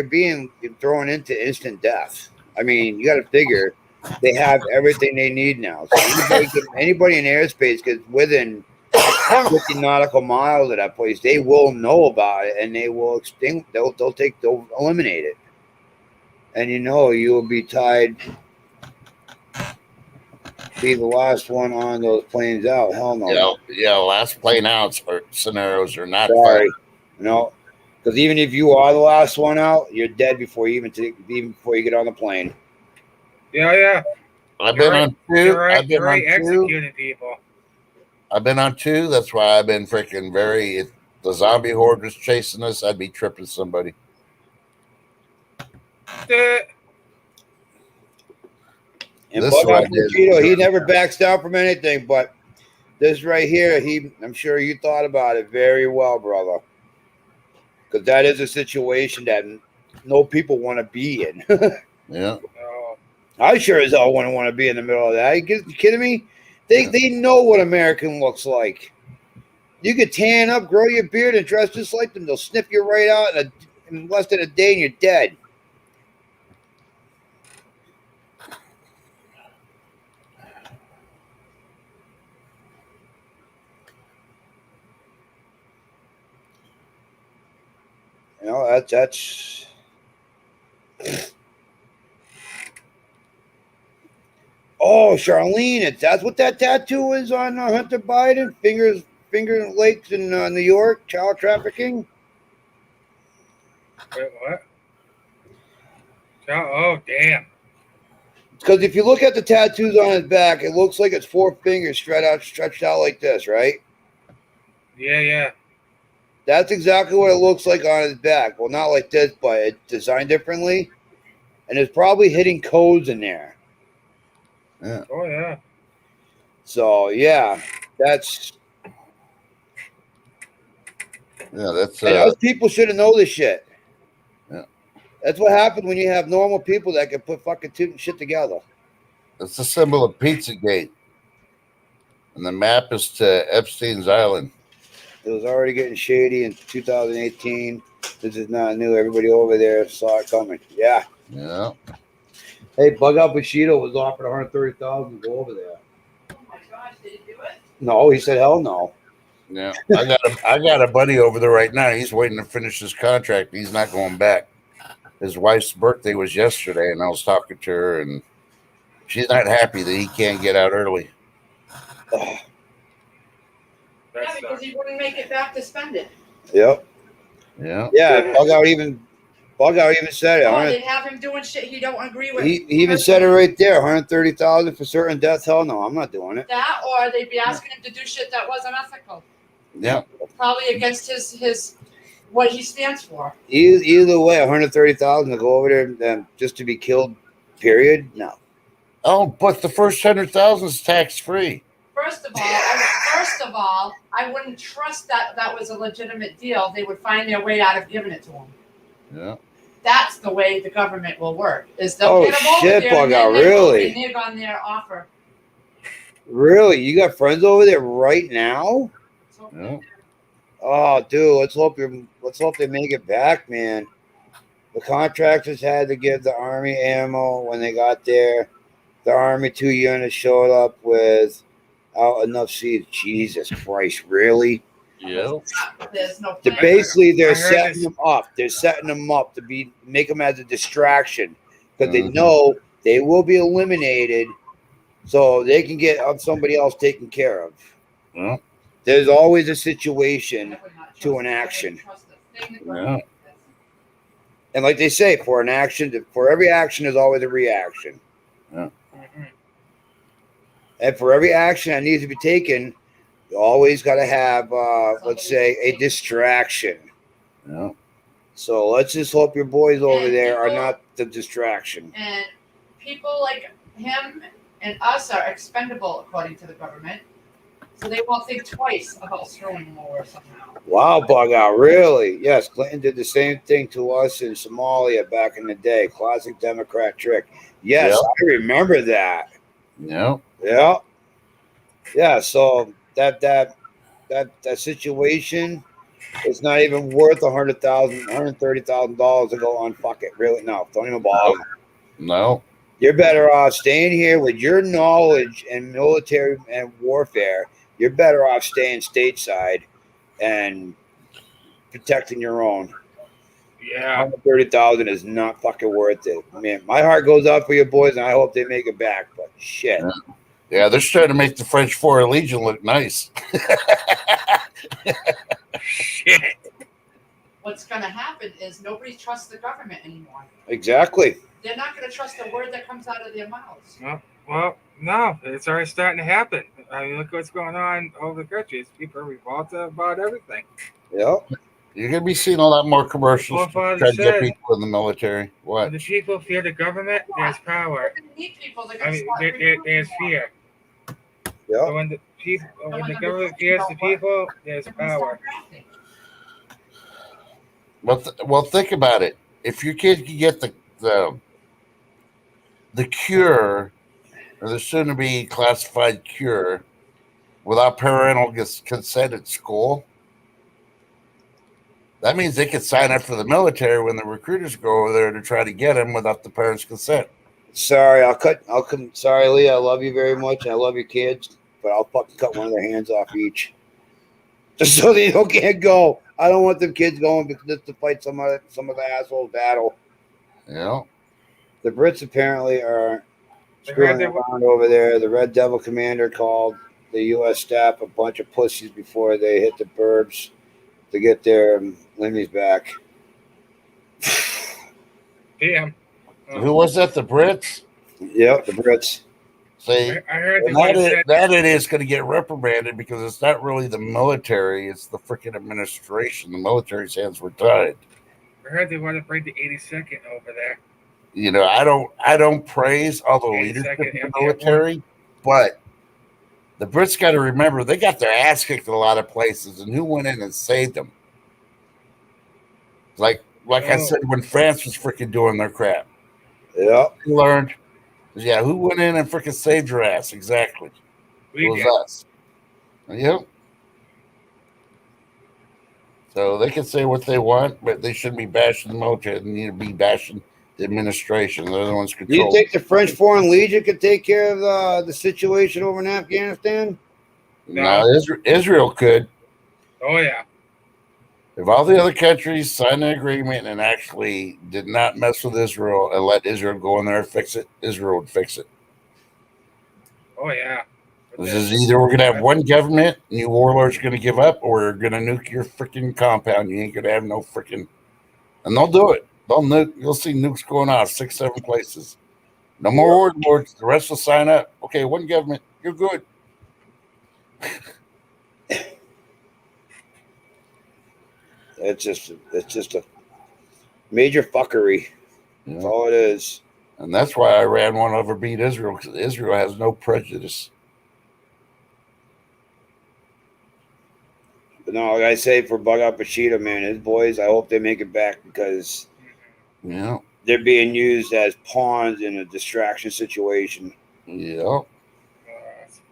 being thrown into instant death. I mean, you got to figure they have everything they need now. So anybody in airspace gets within 50 nautical miles of that place, they will know about it and they will extinct. They'll eliminate it, and you will be tied. Be the last one on those planes out. Hell no. Yeah, last plane out scenarios are not Sorry. fun. No, because even if you are the last one out, you're dead before you before you get on the plane. Yeah. I've been on 2. You're right. I've been on 2. Executing people. I've been on 2. That's why I've been freaking if the zombie horde was chasing us, I'd be tripping somebody. And Bug Out Bushido, he never backs down from anything, but this right here, I'm sure you thought about it very well, brother. Because that is a situation that no people want to be in. Yeah. I sure as hell wouldn't want to be in the middle of that. You kidding me? They know what American looks like. You could tan up, grow your beard, and dress just like them. They'll sniff you right out in less than a day and you're dead. That's. Oh, Charlene, that's what that tattoo is on Hunter Biden. Finger Lakes in New York, child trafficking. Wait, what? Oh, damn. Because if you look at the tattoos on his back, it looks like it's 4 fingers stretched out like this, right? Yeah. That's exactly what it looks like on his back. Well, not like this, but it's designed differently. And there's probably hidden codes in there. Yeah. Oh, yeah. So, yeah, that's... Yeah, that's... and us people should have known this shit. Yeah. That's what happens when you have normal people that can put fucking shit together. It's a symbol of Pizzagate. And the map is to Epstein's Island. It was already getting shady in 2018. This is not new. Everybody over there saw it coming. Yeah. Yeah. Hey, Bug Out Bushido was offered $130,000 to go over there. Oh my gosh, did he do it? No, he said hell no. Yeah. I got a buddy over there right now. He's waiting to finish his contract. He's not going back. His wife's birthday was yesterday, and I was talking to her, and she's not happy that he can't get out early. Yeah, because he wouldn't make it back to spend it. Yep. Yeah. Yeah, Bug Out even said it. Oh, they have him doing shit he don't agree with. He even said it right there. $130,000 for certain death. Hell no, I'm not doing it. That, or they'd be asking him to do shit that wasn't ethical. Yeah. Probably against his what he stands for. Either way, $130,000 to go over there and just to be killed. Period. No. Oh, but the first 100,000 is tax free. First of all, I wouldn't trust that was a legitimate deal. They would find their way out of giving it to him. Yeah. That's the way the government will work. Is they'll get them over shit, there Bug and Out, then they will really? renege on their offer. Really? You got friends over there right now? Yeah. Oh, dude, let's hope they make it back, man. The contractors had to give the Army ammo when they got there. The Army 2 units showed up without enough seeds. Jesus Christ, really? Yeah. There's no They're setting them up. They're setting them up to make them as a distraction because they know they will be eliminated, so they can get somebody else taken care of. Yeah. There's always a situation to an action. Yeah. And like they say, for every action, there's always a reaction. Yeah. And for every action that needs to be taken, you always got to have, let's say, a distraction. Yeah. So let's just hope your boys over And there are people- not the distraction. And people like him and us are expendable according to the government. So they won't think twice about throwing them over somehow. Wow, bug out, really? Yes, Clinton did the same thing to us in Somalia back in the day. Classic Democrat trick. Yes, Yep. I remember that. Yeah. Yeah. Yeah, so that situation is not even worth $130,000 to go on. Fuck it, really? No, don't even bother. No. You're better off staying here with your knowledge and military and warfare. You're better off staying stateside and protecting your own. Yeah. 130,000 is not fucking worth it. I mean, my heart goes out for your boys, and I hope they make it back. But shit. Yeah, they're trying to make the French Foreign Legion look nice. Shit. What's going to happen is nobody trusts the government anymore. Exactly. They're not going to trust a word that comes out of their mouths. Well, no, it's already starting to happen. I mean, look what's going on over the country. People are revolted about everything. Yep. You're going to be seeing a lot more commercials Well, Father trying to get said- people in the military. When What? the people fear the government, there's power. They're going to need people. They're I going to mean, start there's recruiting more. fear. Yep. But when the people, when the government fears the people, there's They're gonna start power. drafting. Well, think about it. If your kid can get the cure, or the soon-to-be classified cure, without parental consent at school, that means they could sign up for the military when the recruiters go over there to try to get him without the parents' consent. Sorry, sorry, Lee. I love you very much, and I love your kids, but I'll fucking cut one of their hands off each, just so they can't go. I don't want them kids going just to fight some of the asshole battle. Yeah. The Brits apparently are They screwing heard they were- around over there. The Red Devil commander called the U.S. staff a bunch of pussies before they hit the burbs to get their limmies back. Damn. Who was that? The Brits? Yep, the Brits. See, I heard and they might have said that it is going to get reprimanded because it's not really the military; it's the freaking administration. The military's hands were tied. I heard they want to bring the 82nd over there. You know, I don't praise all the leadership in the military, but the Brits got to remember they got their ass kicked in a lot of places, and who went in and saved them? Like I said, when France was freaking doing their crap, Yep. we learned. Yeah, who went in and freaking saved your ass? Exactly. We It was did. us. Yep. So they can say what they want, but they shouldn't be bashing the military. They need to be bashing the administration. They're the ones Do you controlling. think the French Foreign Legion could take care of the situation over in Afghanistan? No, Israel could. Oh, yeah. If all the other countries signed an agreement and actually did not mess with Israel and let Israel go in there and fix it, Israel would fix it. Oh, yeah. This is either we're going to have one government and you warlords are going to give up, or we're going to nuke your freaking compound. You ain't going to have no freaking. And they'll do it. They'll nuke. You'll see nukes going off 6, 7 places. No more warlords. The rest will sign up. Okay, one government. You're good. It's just a major fuckery. That's all it is. And that's why Iran won't ever beat Israel, because Israel has no prejudice. But no, like I say, for Bug Out Bashida, man, his boys, I hope they make it back because they're being used as pawns in a distraction situation. Yeah.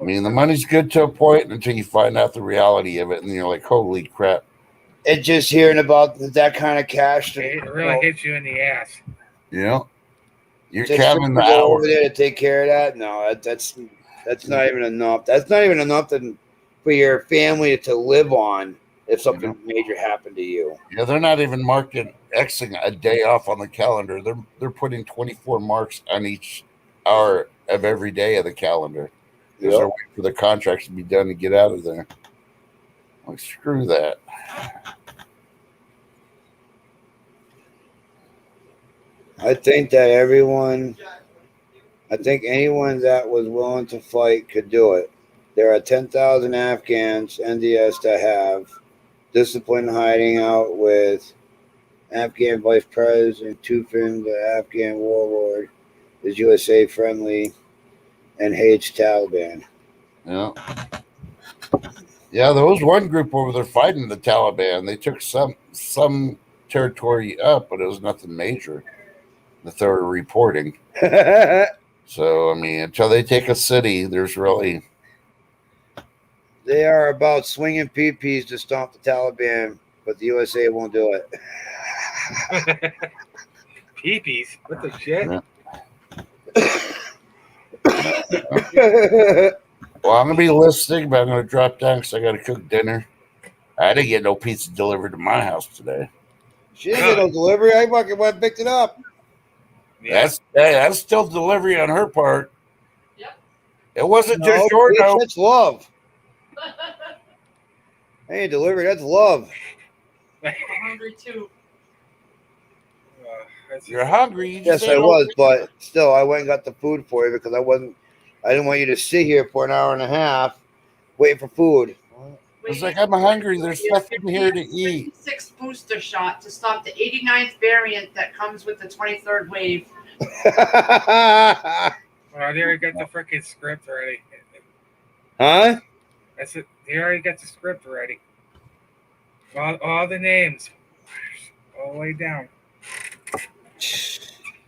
I mean, the money's good to a point until you find out the reality of it, and you're like, holy crap. And just hearing about that kind of cash, It really hits you in the ass. Yeah. You're just counting the to go hours. over there to take care of that. No, that's not even enough. That's not even enough for your family to live on if something major happened to you. Yeah, they're not even marking Xing a day off on the calendar. They're putting 24 marks on each hour of every day of the calendar. Because they're waiting for the contracts to be done to get out of there. Like, screw that. I think that everyone I think anyone that was willing to fight could do it. There are 10,000 Afghans, NDS, that have discipline hiding out with Afghan Vice President Tufan, the Afghan warlord, is USA friendly and hates Taliban. Yeah. Yeah, there was one group over there fighting the Taliban. They took some territory up, but it was nothing major that they were reporting. So, I mean, until they take a city, there's really... They are about swinging PPs to stomp the Taliban, but the USA won't do it. Peepees? What the shit? Well, I'm going to be listening, but I'm going to drop down because I got to cook dinner. I didn't get no pizza delivered to my house today. She didn't get no delivery. I fucking went and picked it up. Yeah. That's still delivery on her part. Yep. It wasn't No, just your bitch, note. that's love. I ain't delivery. That's love. I'm hungry too. You're hungry. You Yes, just I ate was, but still, I went and got the food for you because I didn't want you to sit here for an hour and a half waiting for food. It's like, I'm hungry. There's nothing here to eat. 56 booster shot to stop the 89th variant that comes with the 23rd wave. Well, they already got the freaking script already. Huh? That's it. They already got the script already. All the names. All the way down.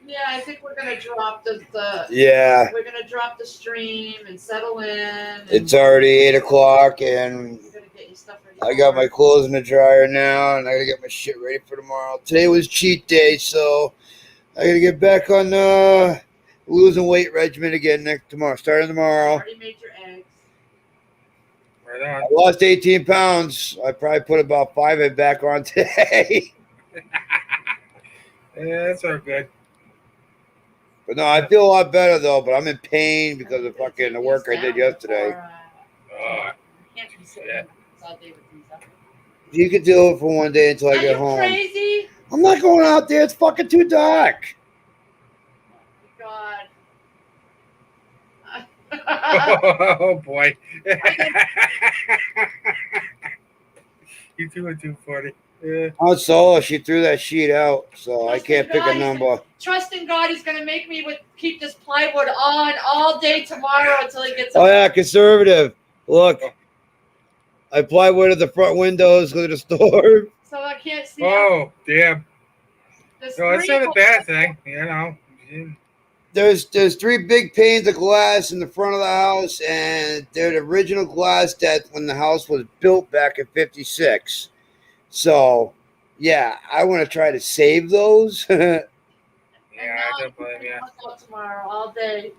Yeah, I think we're gonna drop the Yeah. we're gonna drop the stream and settle in. And It's already 8 o'clock, and we're gonna get your stuff ready. I got my clothes in the dryer now, and I gotta get my shit ready for tomorrow. Today was cheat day, so I gotta get back on losing weight regimen again starting tomorrow. Already made your eggs. Right on. I lost 18 pounds. I probably put about 5 of it back on today. Yeah, that's all good. But no, I feel a lot better though. But I'm in pain because of fucking the work I did yesterday. Can't be sitting all day with these up. You can do it for one day until I Are get you home. crazy? I'm not going out there. It's fucking too dark. God. Oh boy. You doing too funny. Yeah. On solo, she threw that sheet out, so I can't pick a number. Trust in God, he's gonna make me keep this plywood on all day tomorrow until he gets. Oh yeah, conservative. Look, I plywood at the front windows because of the storm. So I can't see. Oh damn. There's No, it's three not a bad thing, you know. There's 3 big panes of glass in the front of the house, and they're the original glass that when the house was built back in '56. So, yeah, I want to try to save those. Yeah, I don't blame you. Tomorrow all day.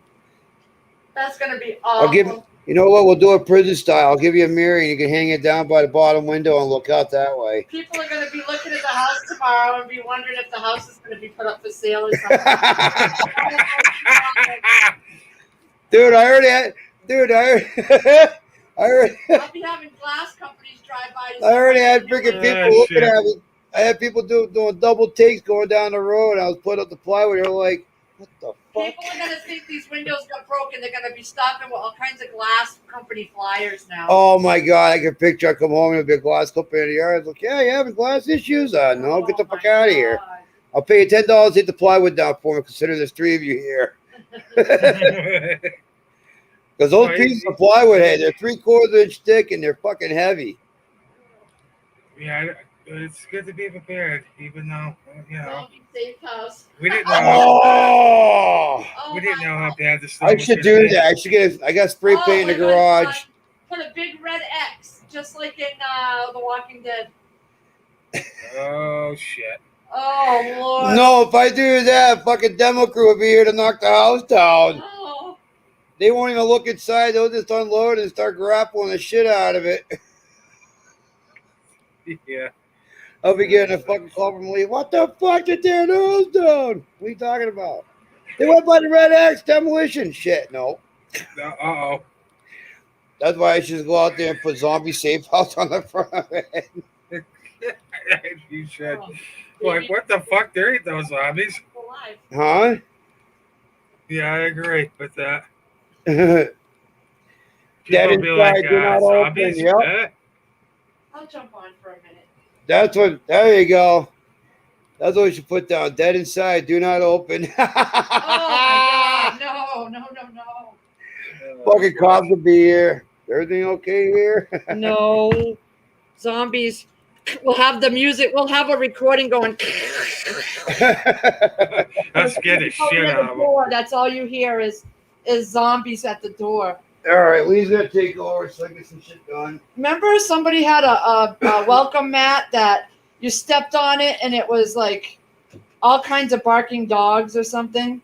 That's gonna be awful. I'll give you know what? We'll do it prison style. I'll give you a mirror, and you can hang it down by the bottom window and look out that way. People are gonna be looking at the house tomorrow and be wondering if the house is gonna be put up for sale or something. Dude, I already had. Dude, I'll be having glass companies drive by. I already had freaking people looking shit. at me. I had people doing double takes going down the road. I was putting up the plywood. They were like, "What the fuck?" People are gonna think these windows got broken. They're gonna be stopping with all kinds of glass company flyers now. Oh my god! I can picture. I come home and be a glass company in the yard. I was like, "Yeah, you having glass issues?" No, get the fuck out of here. I'll pay you $10 to take the plywood down for me. Consider there's 3 of you here. Because those pieces of plywood, hey, they're 3/4 inch thick and they're fucking heavy. Yeah, it's good to be prepared, even though, you know, Safe house. we didn't know. Oh! We didn't know how bad the storm I was should gonna do be. that. I should get. I got spray paint in the my God, garage. son. Put a big red X, just like in The Walking Dead. Oh shit. Oh Lord. No, if I do that, fucking demo crew will be here to knock the house down. Oh. They won't even look inside. They'll just unload and start grappling the shit out of it. Yeah. I'll be getting a fucking call from Lee. What the fuck did tear the house down? What are you talking about? They went by the Red X demolition. Shit, no. Uh-oh. That's why I should go out there and put zombie safe house on the front of it. You should. Like, what the fuck? There ain't those zombies. Huh? Yeah, I agree with that. Dead People be like, inside, do not open. zombies? Yep. Eh? I'll jump on for a minute. That's what. There you go. That's what we should put down. Dead inside, do not open. Oh my God! No! Fucking cops will be here. Everything okay here? No, zombies. We'll have the music. We'll have a recording going. Let's get the shit out of them. Door. That's all you hear is zombies at the door. All right, Lee's gonna take over so I get some shit done. Remember, somebody had a welcome mat that you stepped on it, and it was like all kinds of barking dogs or something.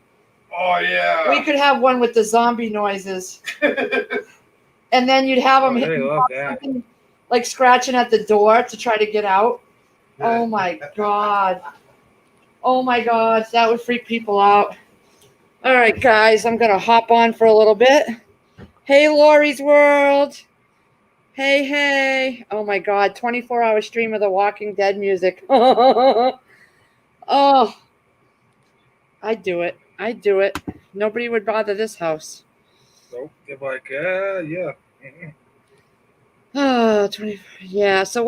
Oh yeah. We could have one with the zombie noises, and then you'd have them Oh, hit they love that. something like scratching at the door to try to get out. Oh my God. Oh my God, that would freak people out. All right, guys, I'm gonna hop on for a little bit. Hey, Lori's World. Hey. Oh my God, 24-hour stream of the Walking Dead music. Oh, I'd do it. Nobody would bother this house. Nope. They're like, yeah. Mhm. Oh, 20. Yeah, so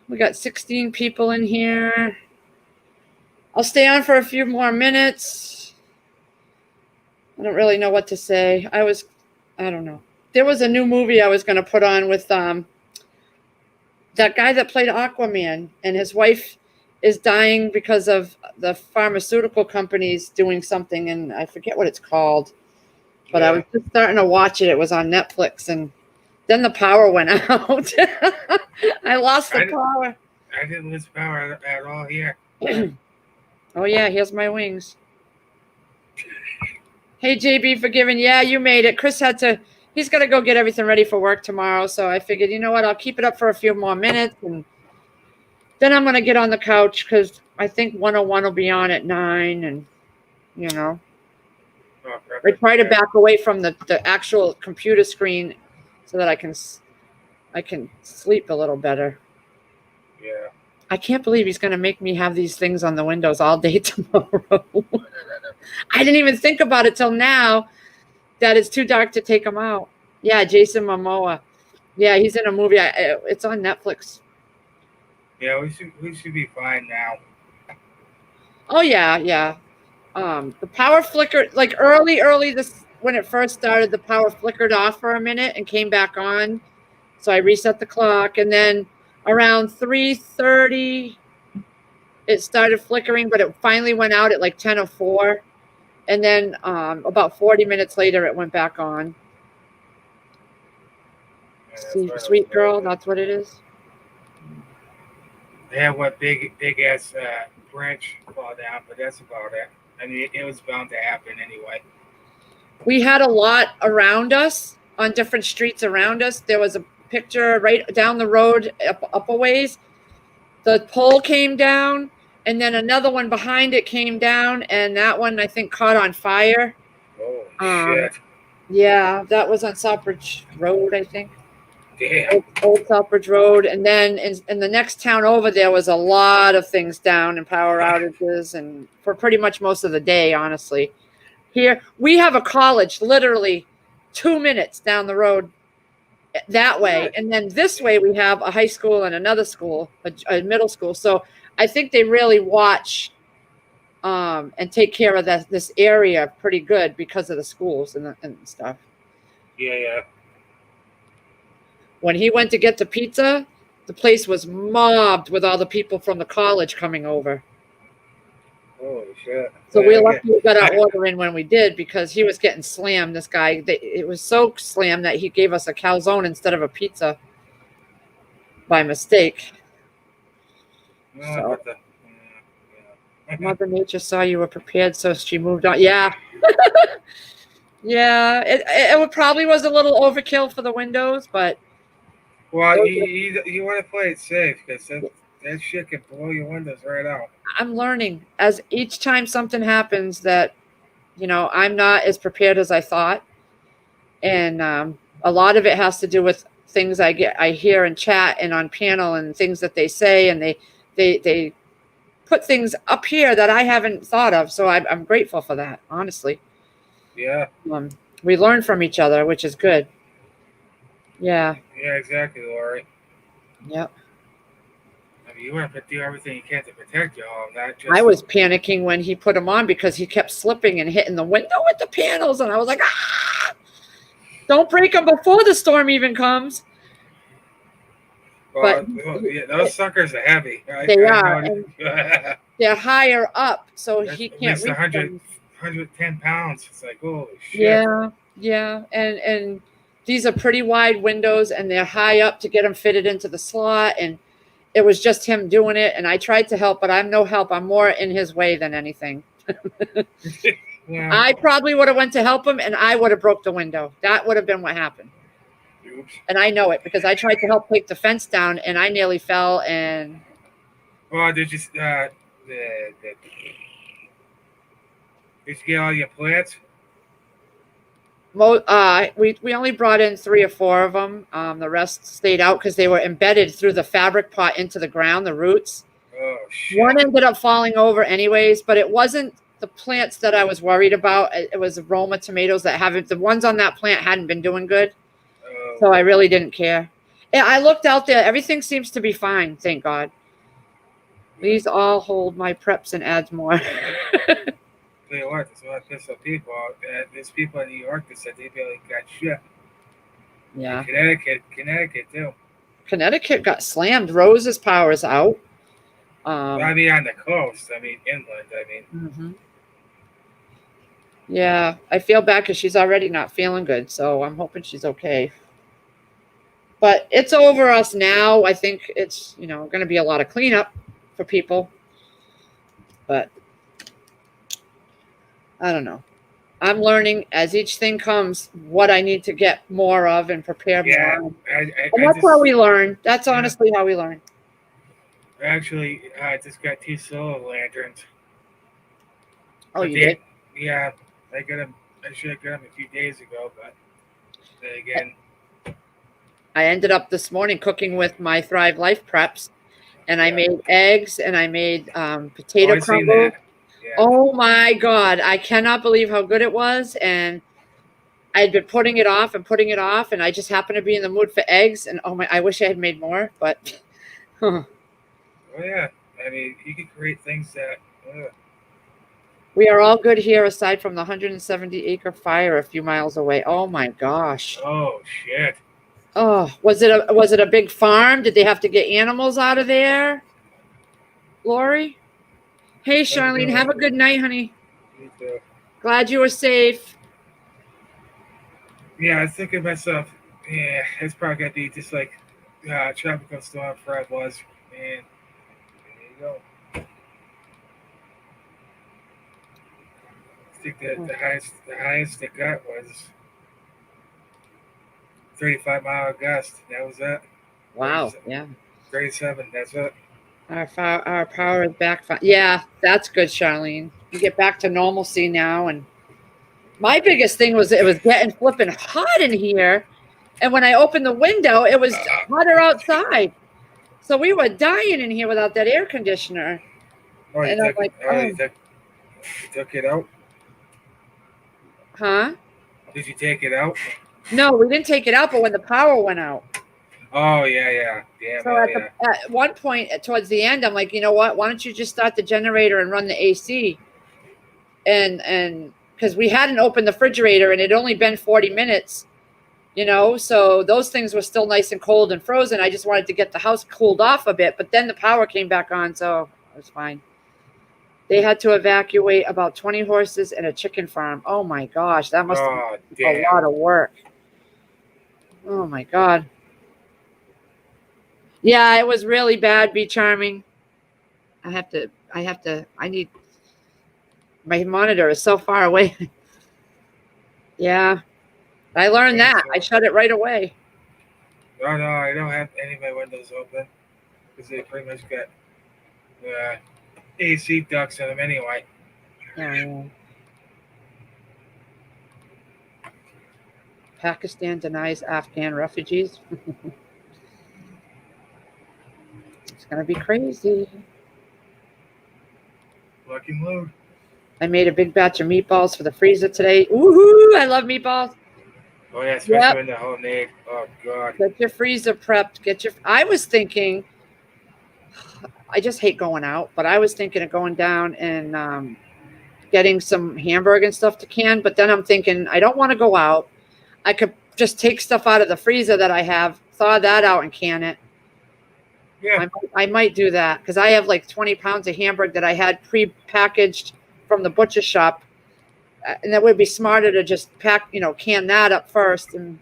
we got 16 people in here. I'll stay on for a few more minutes. I don't really know what to say. I don't know. There was a new movie I was going to put on with that guy that played Aquaman, and his wife is dying because of the pharmaceutical companies doing something, and I forget what it's called. But I was just starting to watch it. It was on Netflix, and then the power went out. I lost the power. I didn't lose power at all here. Oh, yeah, here's my wings. Hey, JB, forgiven. Yeah, you made it. Chris he's got to go get everything ready for work tomorrow. So I figured, you know what, I'll keep it up for a few more minutes. And then I'm going to get on the couch because I think 101 will be on at 9. And, you know, I try to back away from the actual computer screen so that I can sleep a little better. Yeah. I can't believe he's going to make me have these things on the windows all day tomorrow. I didn't even think about it till now that it's too dark to take him out. Yeah, Jason Momoa. Yeah, he's in a movie. It's on Netflix. Yeah, we should be fine now. Oh, yeah. The power flickered, like early this when it first started, the power flickered off for a minute and came back on. So I reset the clock, and then around 3:30, it started flickering, but it finally went out at like 10:04. And then about 40 minutes later, it went back on. Yeah, Sweet girl, that's what it is. They had one big ass branch fall down, but that's about it. I mean, it was bound to happen anyway. We had a lot around us on different streets around us. There was a picture right down the road up a ways. The pole came down, and then another one behind it came down, and that one I think caught on fire. Oh shit! Yeah, that was on Southbridge Road, I think. Damn. Old Southbridge Road, and then in the next town over there was a lot of things down and power outages, and for pretty much most of the day, honestly. Here we have a college literally 2 minutes down the road that way, and then this way we have a high school and another school, a middle school. So I think they really watch and take care of this area pretty good because of the schools and stuff. Yeah. When he went to get the pizza, the place was mobbed with all the people from the college coming over. Holy shit! So we were lucky we got our order in when we did, because he was getting slammed. This guy, it was so slammed that he gave us a calzone instead of a pizza by mistake. So, Mother Nature saw you were prepared, so she moved on. Yeah. Yeah, it probably was a little overkill for the windows, but. Well, you want to play it safe, because that shit can blow your windows right out. I'm learning as each time something happens that, I'm not as prepared as I thought. And a lot of it has to do with things I hear in chat and on panel and things that they say, and they put things up here that I haven't thought of. So I'm grateful for that, honestly. Yeah. We learn from each other, which is good. Yeah. Yeah, exactly, Lori. Yep. I mean, you want to do everything you can to protect your home, not just. I was panicking when he put them on because he kept slipping and hitting the window with the panels, and I was like, ah! Don't break them before the storm even comes. Well, But yeah, those suckers are heavy. They are. And they're higher up, so that's he at can't least reach 100, them. 110 pounds. It's like, holy shit. Yeah, and these are pretty wide windows, and they're high up to get them fitted into the slot, and it was just him doing it, and I tried to help, but I'm no help. I'm more in his way than anything. Yeah. I probably would have went to help him, and I would have broke the window. That would have been what happened. Oops. And I know it because I tried to help take the fence down, and I nearly fell. And Well, did you get all your plants? we only brought in 3 or 4 of them. The rest stayed out because they were embedded through the fabric pot into the ground, the roots. Oh shit. One ended up falling over anyways, but it wasn't the plants that I was worried about. It was Roma tomatoes that haven't. The ones on that plant hadn't been doing good, so I really didn't care. And I looked out there. Everything seems to be fine, thank God. These all hold my preps and adds more. Tell you what, that's what pissed off people. There's people in New York that said they barely got shit. Yeah. Connecticut too. Connecticut got slammed. Rose's power's out. I mean, on the coast. I mean, inland. I mean. Mm-hmm. Yeah, I feel bad because she's already not feeling good, so I'm hoping she's okay. But it's over us now. I think it's, going to be a lot of cleanup for people. But I don't know. I'm learning as each thing comes what I need to get more of and prepare more. And that's how we learn. That's honestly how we learn. Actually, I just got 2 solar lanterns. Oh, you did? Yeah, I got them. I should have got them a few days ago, but then again. I ended up this morning cooking with my Thrive Life preps, and I made eggs and I made potato crumble. Yeah. Oh my God. I cannot believe how good it was. And I'd been putting it off, and I just happened to be in the mood for eggs. And I wish I had made more, but. Oh, yeah. I mean, you can create things that. We are all good here aside from the 170-acre fire a few miles away. Oh my gosh. Oh, shit. Oh, was it a big farm? Did they have to get animals out of there? Lori? Hey, Charlene, have a good night, honey. You too. Glad you were safe. Yeah, I was thinking to myself, yeah, it's probably going to be just like Tropical Storm Fred was. And there you go. I think that the highest it got was 35-mile gust. That was it. Wow. Yeah. 37. That's it. Our power is back. Yeah, that's good, Charlene. You get back to normalcy now. And my biggest thing was it was getting flipping hot in here. And when I opened the window, it was hotter outside. So we were dying in here without that air conditioner. Oh, and I'm like, you took it out? Huh? Did you take it out? No, we didn't take it out, but when the power went out. Oh, yeah. Damn, so at one point, towards the end, I'm like, you know what? Why don't you just start the generator and run the AC? And because we hadn't opened the refrigerator and it only been 40 minutes, so those things were still nice and cold and frozen. I just wanted to get the house cooled off a bit, but then the power came back on, so it was fine. They had to evacuate about 20 horses and a chicken farm. Oh my gosh, that must have been a lot of work. Oh my God. Yeah, it was really bad, Be Charming. I need, my monitor is so far away. Yeah, I learned that. I shut it right away. Oh, no, I don't have any of my windows open because they pretty much got AC ducts in them anyway. Yeah. Pakistan denies Afghan refugees. It's going to be crazy. Lucky load. I made a big batch of meatballs for the freezer today. Woohoo! I love meatballs. Oh yeah, especially when the homemade. Oh god. Get your freezer prepped. I was thinking, I just hate going out, but I was thinking of going down and getting some hamburger and stuff to can. But then I'm thinking, I don't want to go out. I could just take stuff out of the freezer that I have, thaw that out and can it. Yeah. I might do that because I have like 20 pounds of hamburger that I had pre-packaged from the butcher shop. And that would be smarter to just can that up first and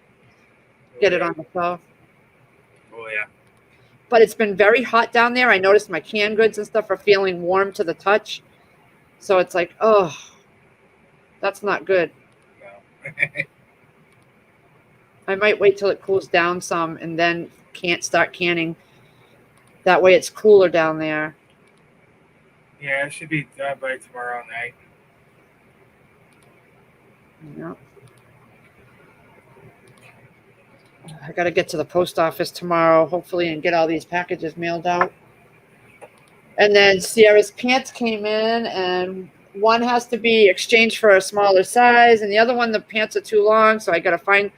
get it on the stove. Oh yeah. But it's been very hot down there. I noticed my canned goods and stuff are feeling warm to the touch. So it's like, oh, that's not good. No. I might wait till it cools down some and then can't start canning. That way it's cooler down there. Yeah, it should be done by tomorrow night. Yeah. I got to get to the post office tomorrow, hopefully, and get all these packages mailed out. And then Sierra's pants came in, and one has to be exchanged for a smaller size, and the other one, the pants are too long, so I got to find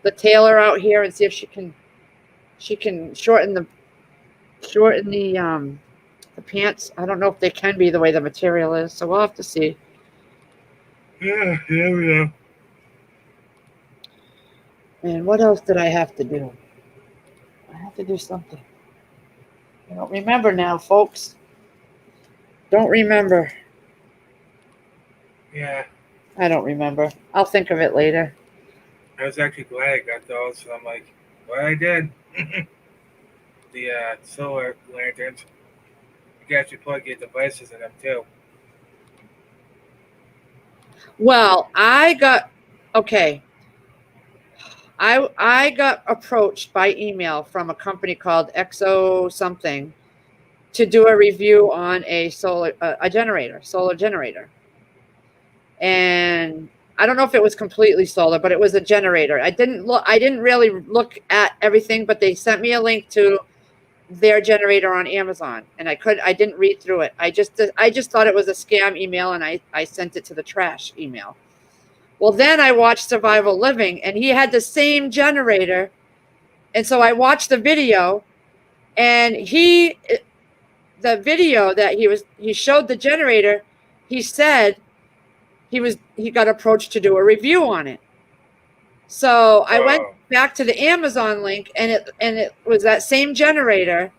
the tailor out here and see if she can shorten the pants. I don't know if they can be the way the material is, so we'll have to see. Yeah, here we go. And what else did I have to do? I have to do something. I don't remember now, folks. Don't remember. Yeah. I don't remember. I'll think of it later. I was actually glad I got those, so I'm like, well, I did. The solar lanterns. You can actually plug your devices in them too. Well, I got approached by email from a company called Exo something to do a review on a solar generator. And I don't know if it was completely solar, but it was a generator. I didn't really look at everything, but they sent me a link to their generator on Amazon, and I didn't read through it. I just thought it was a scam email, and I sent it to the trash email. Well, then I watched Survival Living, and he had the same generator, and so I watched the video, and the video that he showed the generator, he said he got approached to do a review on it. So I went back to the Amazon link, and it was that same generator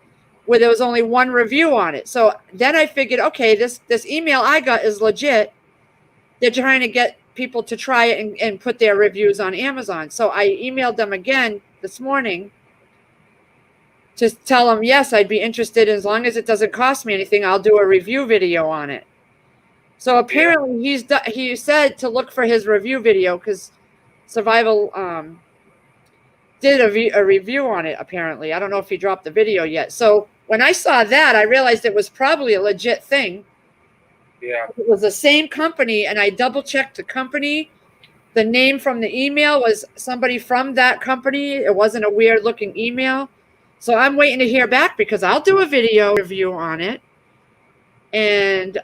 where there was only one review on it. So then I figured, okay, this email I got is legit. They're trying to get people to try it and put their reviews on Amazon. So I emailed them again this morning to tell them, yes, I'd be interested. As long as it doesn't cost me anything, I'll do a review video on it. So apparently he said to look for his review video because Survival did a review on it, apparently. I don't know if he dropped the video yet. So when I saw that, I realized it was probably a legit thing. Yeah. It was the same company, and I double-checked the company. The name from the email was somebody from that company. It wasn't a weird-looking email. So I'm waiting to hear back because I'll do a video review on it. And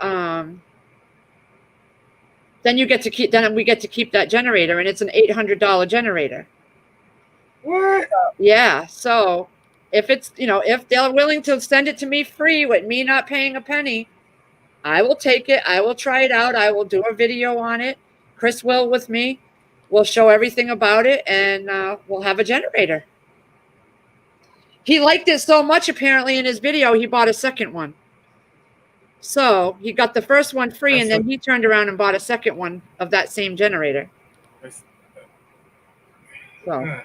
then we get to keep that generator, and it's an $800 generator. What? Yeah. So if it's, if they're willing to send it to me free with me not paying a penny, I will take it. I will try it out. I will do a video on it. Chris will with me. We'll show everything about it, and we'll have a generator. He liked it so much, apparently, in his video, he bought a second one. So he got the first one free, and then he turned around and bought a second one of that same generator. So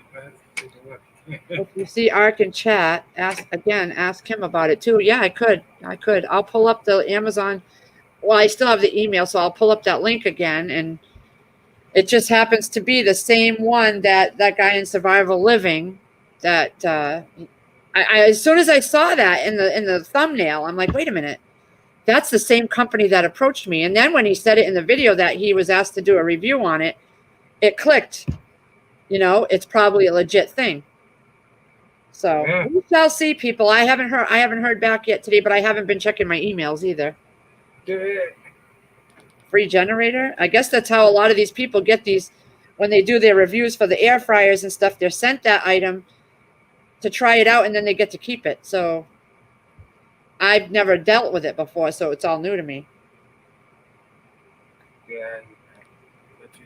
if you see Ark in chat, ask him about it too. Yeah, I could. I'll pull up the Amazon. Well, I still have the email, so I'll pull up that link again. And it just happens to be the same one that guy in Survival Living that I as soon as I saw that in the thumbnail, I'm like, wait a minute. That's the same company that approached me. And then when he said it in the video that he was asked to do a review on it, it clicked. It's probably a legit thing. So we shall see, people. I haven't heard back yet today, but I haven't been checking my emails either. free generator. I guess that's how a lot of these people get these when they do their reviews for the air fryers and stuff. They're sent that item to try it out, and then they get to keep it. So I've never dealt with it before, so it's all new to me. Yeah.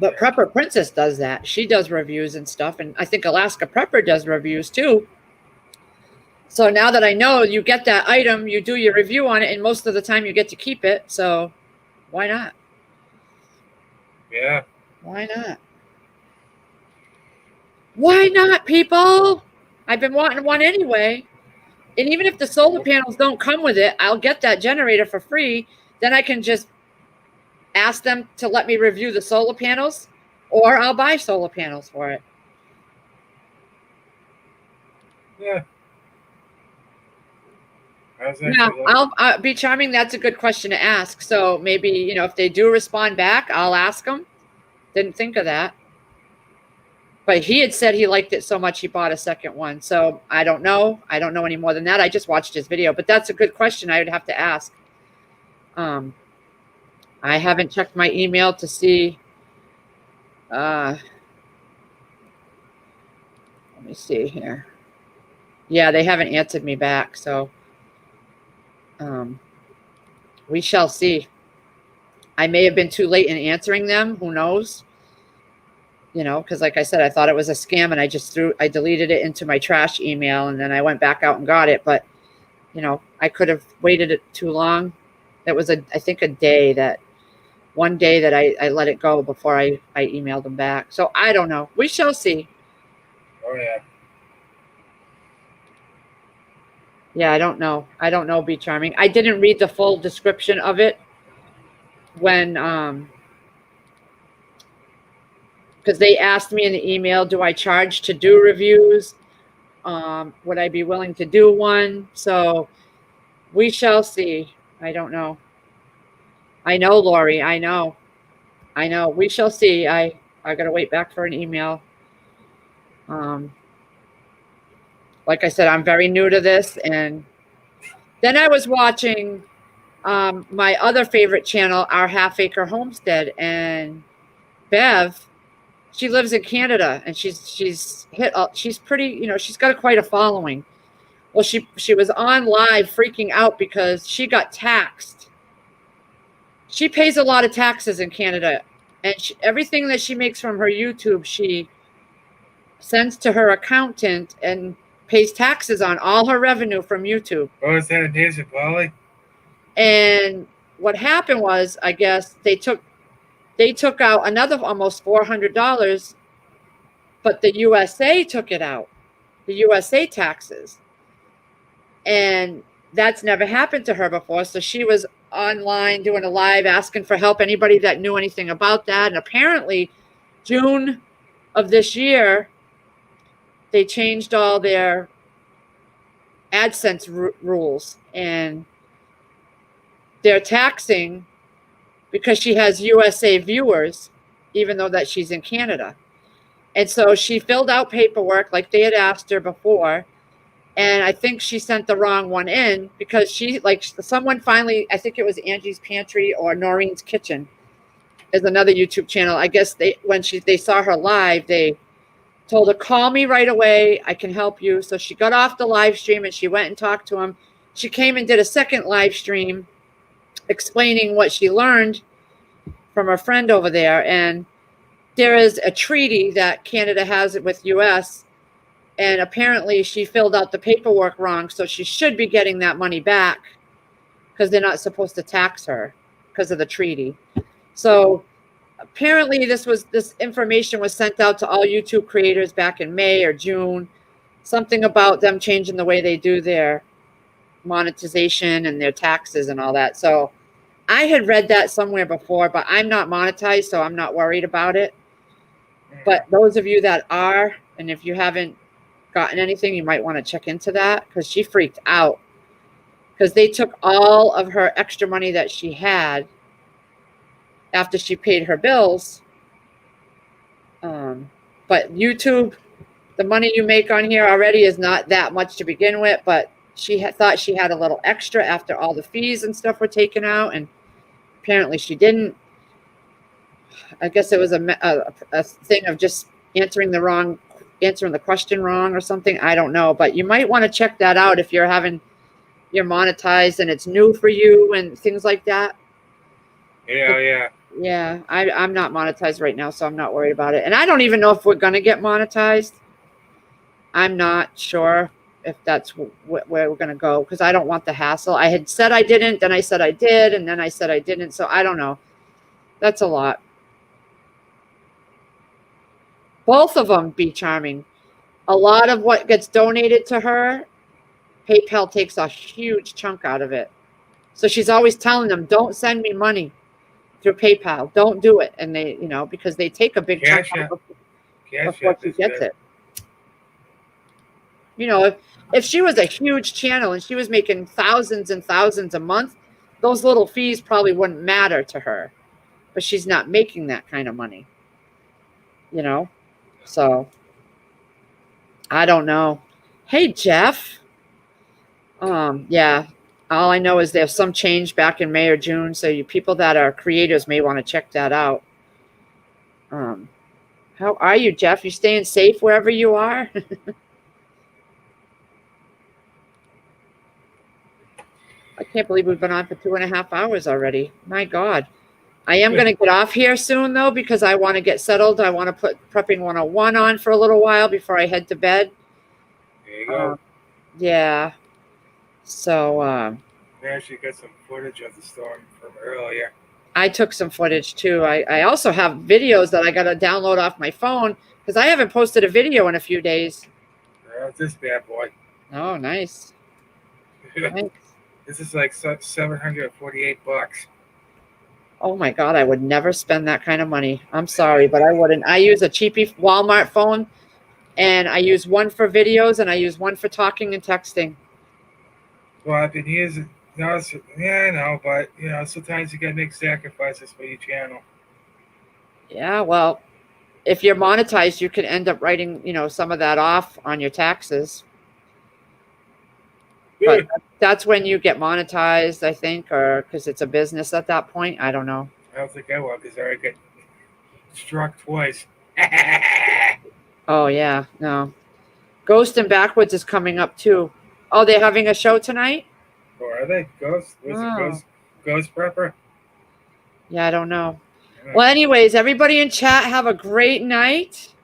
But Prepper Princess does that. She does reviews and stuff, and I think Alaska Prepper does reviews too. So now that I know you get that item, you do your review on it, and most of the time you get to keep it. So why not? Yeah. Why not? Why not, people? I've been wanting one anyway. And even if the solar panels don't come with it, I'll get that generator for free. Then I can just ask them to let me review the solar panels, or I'll buy solar panels for it. Yeah. Yeah, I'll be charming. That's a good question to ask. So maybe, you know, if they do respond back, I'll ask them. Didn't think of that. But he had said he liked it so much he bought a second one. So I don't know. I don't know any more than that. I just watched his video. But that's a good question I would have to ask. I haven't checked my email to see. Let me see here. Yeah, they haven't answered me back. So we shall see. I may have been too late in answering them. Who knows? You know, because like I said, I thought it was a scam, and I deleted it into my trash email, and then I went back out and got it. But, you know, I could have waited it too long. That was I think one day that I let it go before I emailed them back. So I don't know. We shall see. Oh yeah. Yeah, I don't know. I don't know, Be Charming. I didn't read the full description of it when because they asked me in the email, do I charge to do reviews? Would I be willing to do one? So we shall see. I don't know. I know, Lori. I know. We shall see. I got to wait back for an email. Like I said, I'm very new to this. And then I was watching my other favorite channel, Our Half Acre Homestead, and Bev, she lives in Canada, and she's pretty, you know, she's got quite a following. Well, she was on live freaking out because she got taxed. She pays a lot of taxes in Canada, and everything that she makes from her YouTube, she sends to her accountant and pays taxes on all her revenue from YouTube. Oh, is that a Daisy Polly? And what happened was, I guess they took out another almost $400, but the USA took it out, the USA taxes. And that's never happened to her before. So she was online doing a live asking for help, anybody that knew anything about that. And apparently June of this year, they changed all their AdSense rules, and they're taxing because she has USA viewers, even though that she's in Canada. And so she filled out paperwork like they had asked her before. And I think she sent the wrong one in because someone finally, I think it was Angie's Pantry or Noreen's Kitchen is another YouTube channel. I guess they saw her live, they told her, call me right away. I can help you. So she got off the live stream and she went and talked to him. She came and did a second live stream explaining what she learned from her friend over there. And there is a treaty that Canada has with US, and apparently she filled out the paperwork wrong. So she should be getting that money back because they're not supposed to tax her because of the treaty. So apparently this information was sent out to all YouTube creators back in May or June, something about them changing the way they do their monetization and their taxes and all that. So I had read that somewhere before, but I'm not monetized, so I'm not worried about it. But those of you that are, and if you haven't gotten anything, you might want to check into that, because she freaked out because they took all of her extra money that she had after she paid her bills. But YouTube, the money you make on here already is not that much to begin with, but she thought she had a little extra after all the fees and stuff were taken out, and apparently she didn't. I guess it was a thing of just answering the question wrong or something. I don't know, but you might want to check that out if you're monetized and it's new for you and things like that. Yeah. Yeah, I'm not monetized right now, so I'm not worried about it. And I don't even know if we're going to get monetized. I'm not sure if that's where we're going to go because I don't want the hassle. I had said I didn't, then I said I did, and then I said I didn't. So I don't know. That's a lot. Both of them be charming. A lot of what gets donated to her, PayPal takes a huge chunk out of it. So she's always telling them, don't send me money through PayPal. Don't do it. And they, because they take a big chunk out before she gets it. If she was a huge channel and she was making thousands and thousands a month, those little fees probably wouldn't matter to her. But she's not making that kind of money. So I don't know. Hey, Jeff. Yeah. All I know is there's some change back in May or June. So you people that are creators may want to check that out. How are you, Jeff? You staying safe wherever you are? I can't believe we've been on for 2.5 hours already. My God. I am going to get off here soon, though, because I want to get settled. I want to put Prepping 101 on for a little while before I head to bed. There you go. Yeah. So, I actually got some footage of the storm from earlier. I took some footage, too. I also have videos that I got to download off my phone because I haven't posted a video in a few days. This bad boy. Oh, nice. Nice. This is like $748. Oh my God, I would never spend that kind of money. I'm sorry, but I wouldn't. I use a cheapy Walmart phone, and I use one for videos, and I use one for talking and texting. Well, I've been using, I know, but, sometimes you got to make sacrifices for your channel. Yeah, well, if you're monetized, you can end up writing, some of that off on your taxes. But that's when you get monetized, I think, or because it's a business at that point. I don't know. I don't think I will because I already got struck twice. Oh, yeah. No. Ghost and Backwoods is coming up, too. Oh, they're having a show tonight? Or are they? Ghost? Was it Ghost Prepper? Yeah, I don't know. Well, anyways, everybody in chat, have a great night.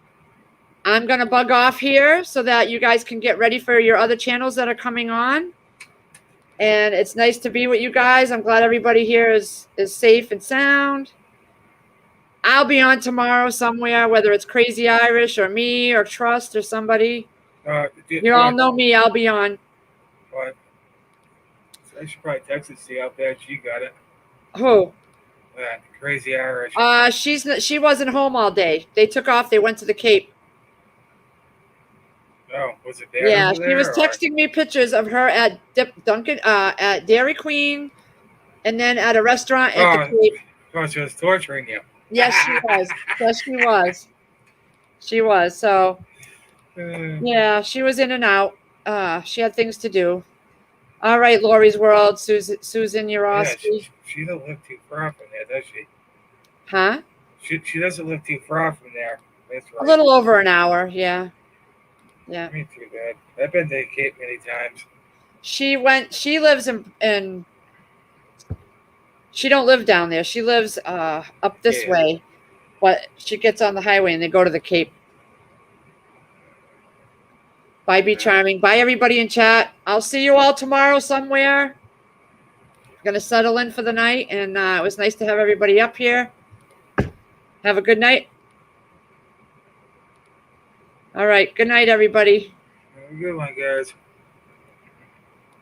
I'm going to bug off here so that you guys can get ready for your other channels that are coming on. And it's nice to be with you guys. I'm glad everybody here is safe and sound. I'll be on tomorrow somewhere, whether it's Crazy Irish or me or Trust or somebody. You all know me. I'll be on. What? So I should probably text it to see how bad she got it. Who? Crazy Irish. She wasn't home all day. They took off. They went to the Cape. Oh, was it there? Yeah, she was texting me pictures of her at at Dairy Queen, and then at a restaurant at the Cape. Oh, she was torturing you. Yes, she was. Yes, she was. She was. So, yeah, she was in and out. She had things to do. All right, Lori's World, Susan Urosky. Yeah, she doesn't live too far from there, does she? Huh? She doesn't live too far from there. That's right. A little over an hour, yeah. Yeah. Me too bad. I've been to the Cape many times. She lives in she don't live down there. She lives up this way. But she gets on the highway and they go to the Cape. Bye, Be Charming. Bye, everybody in chat. I'll see you all tomorrow somewhere. I'm going to settle in for the night. And it was nice to have everybody up here. Have a good night. All right. Good night, everybody. Have a good one, guys.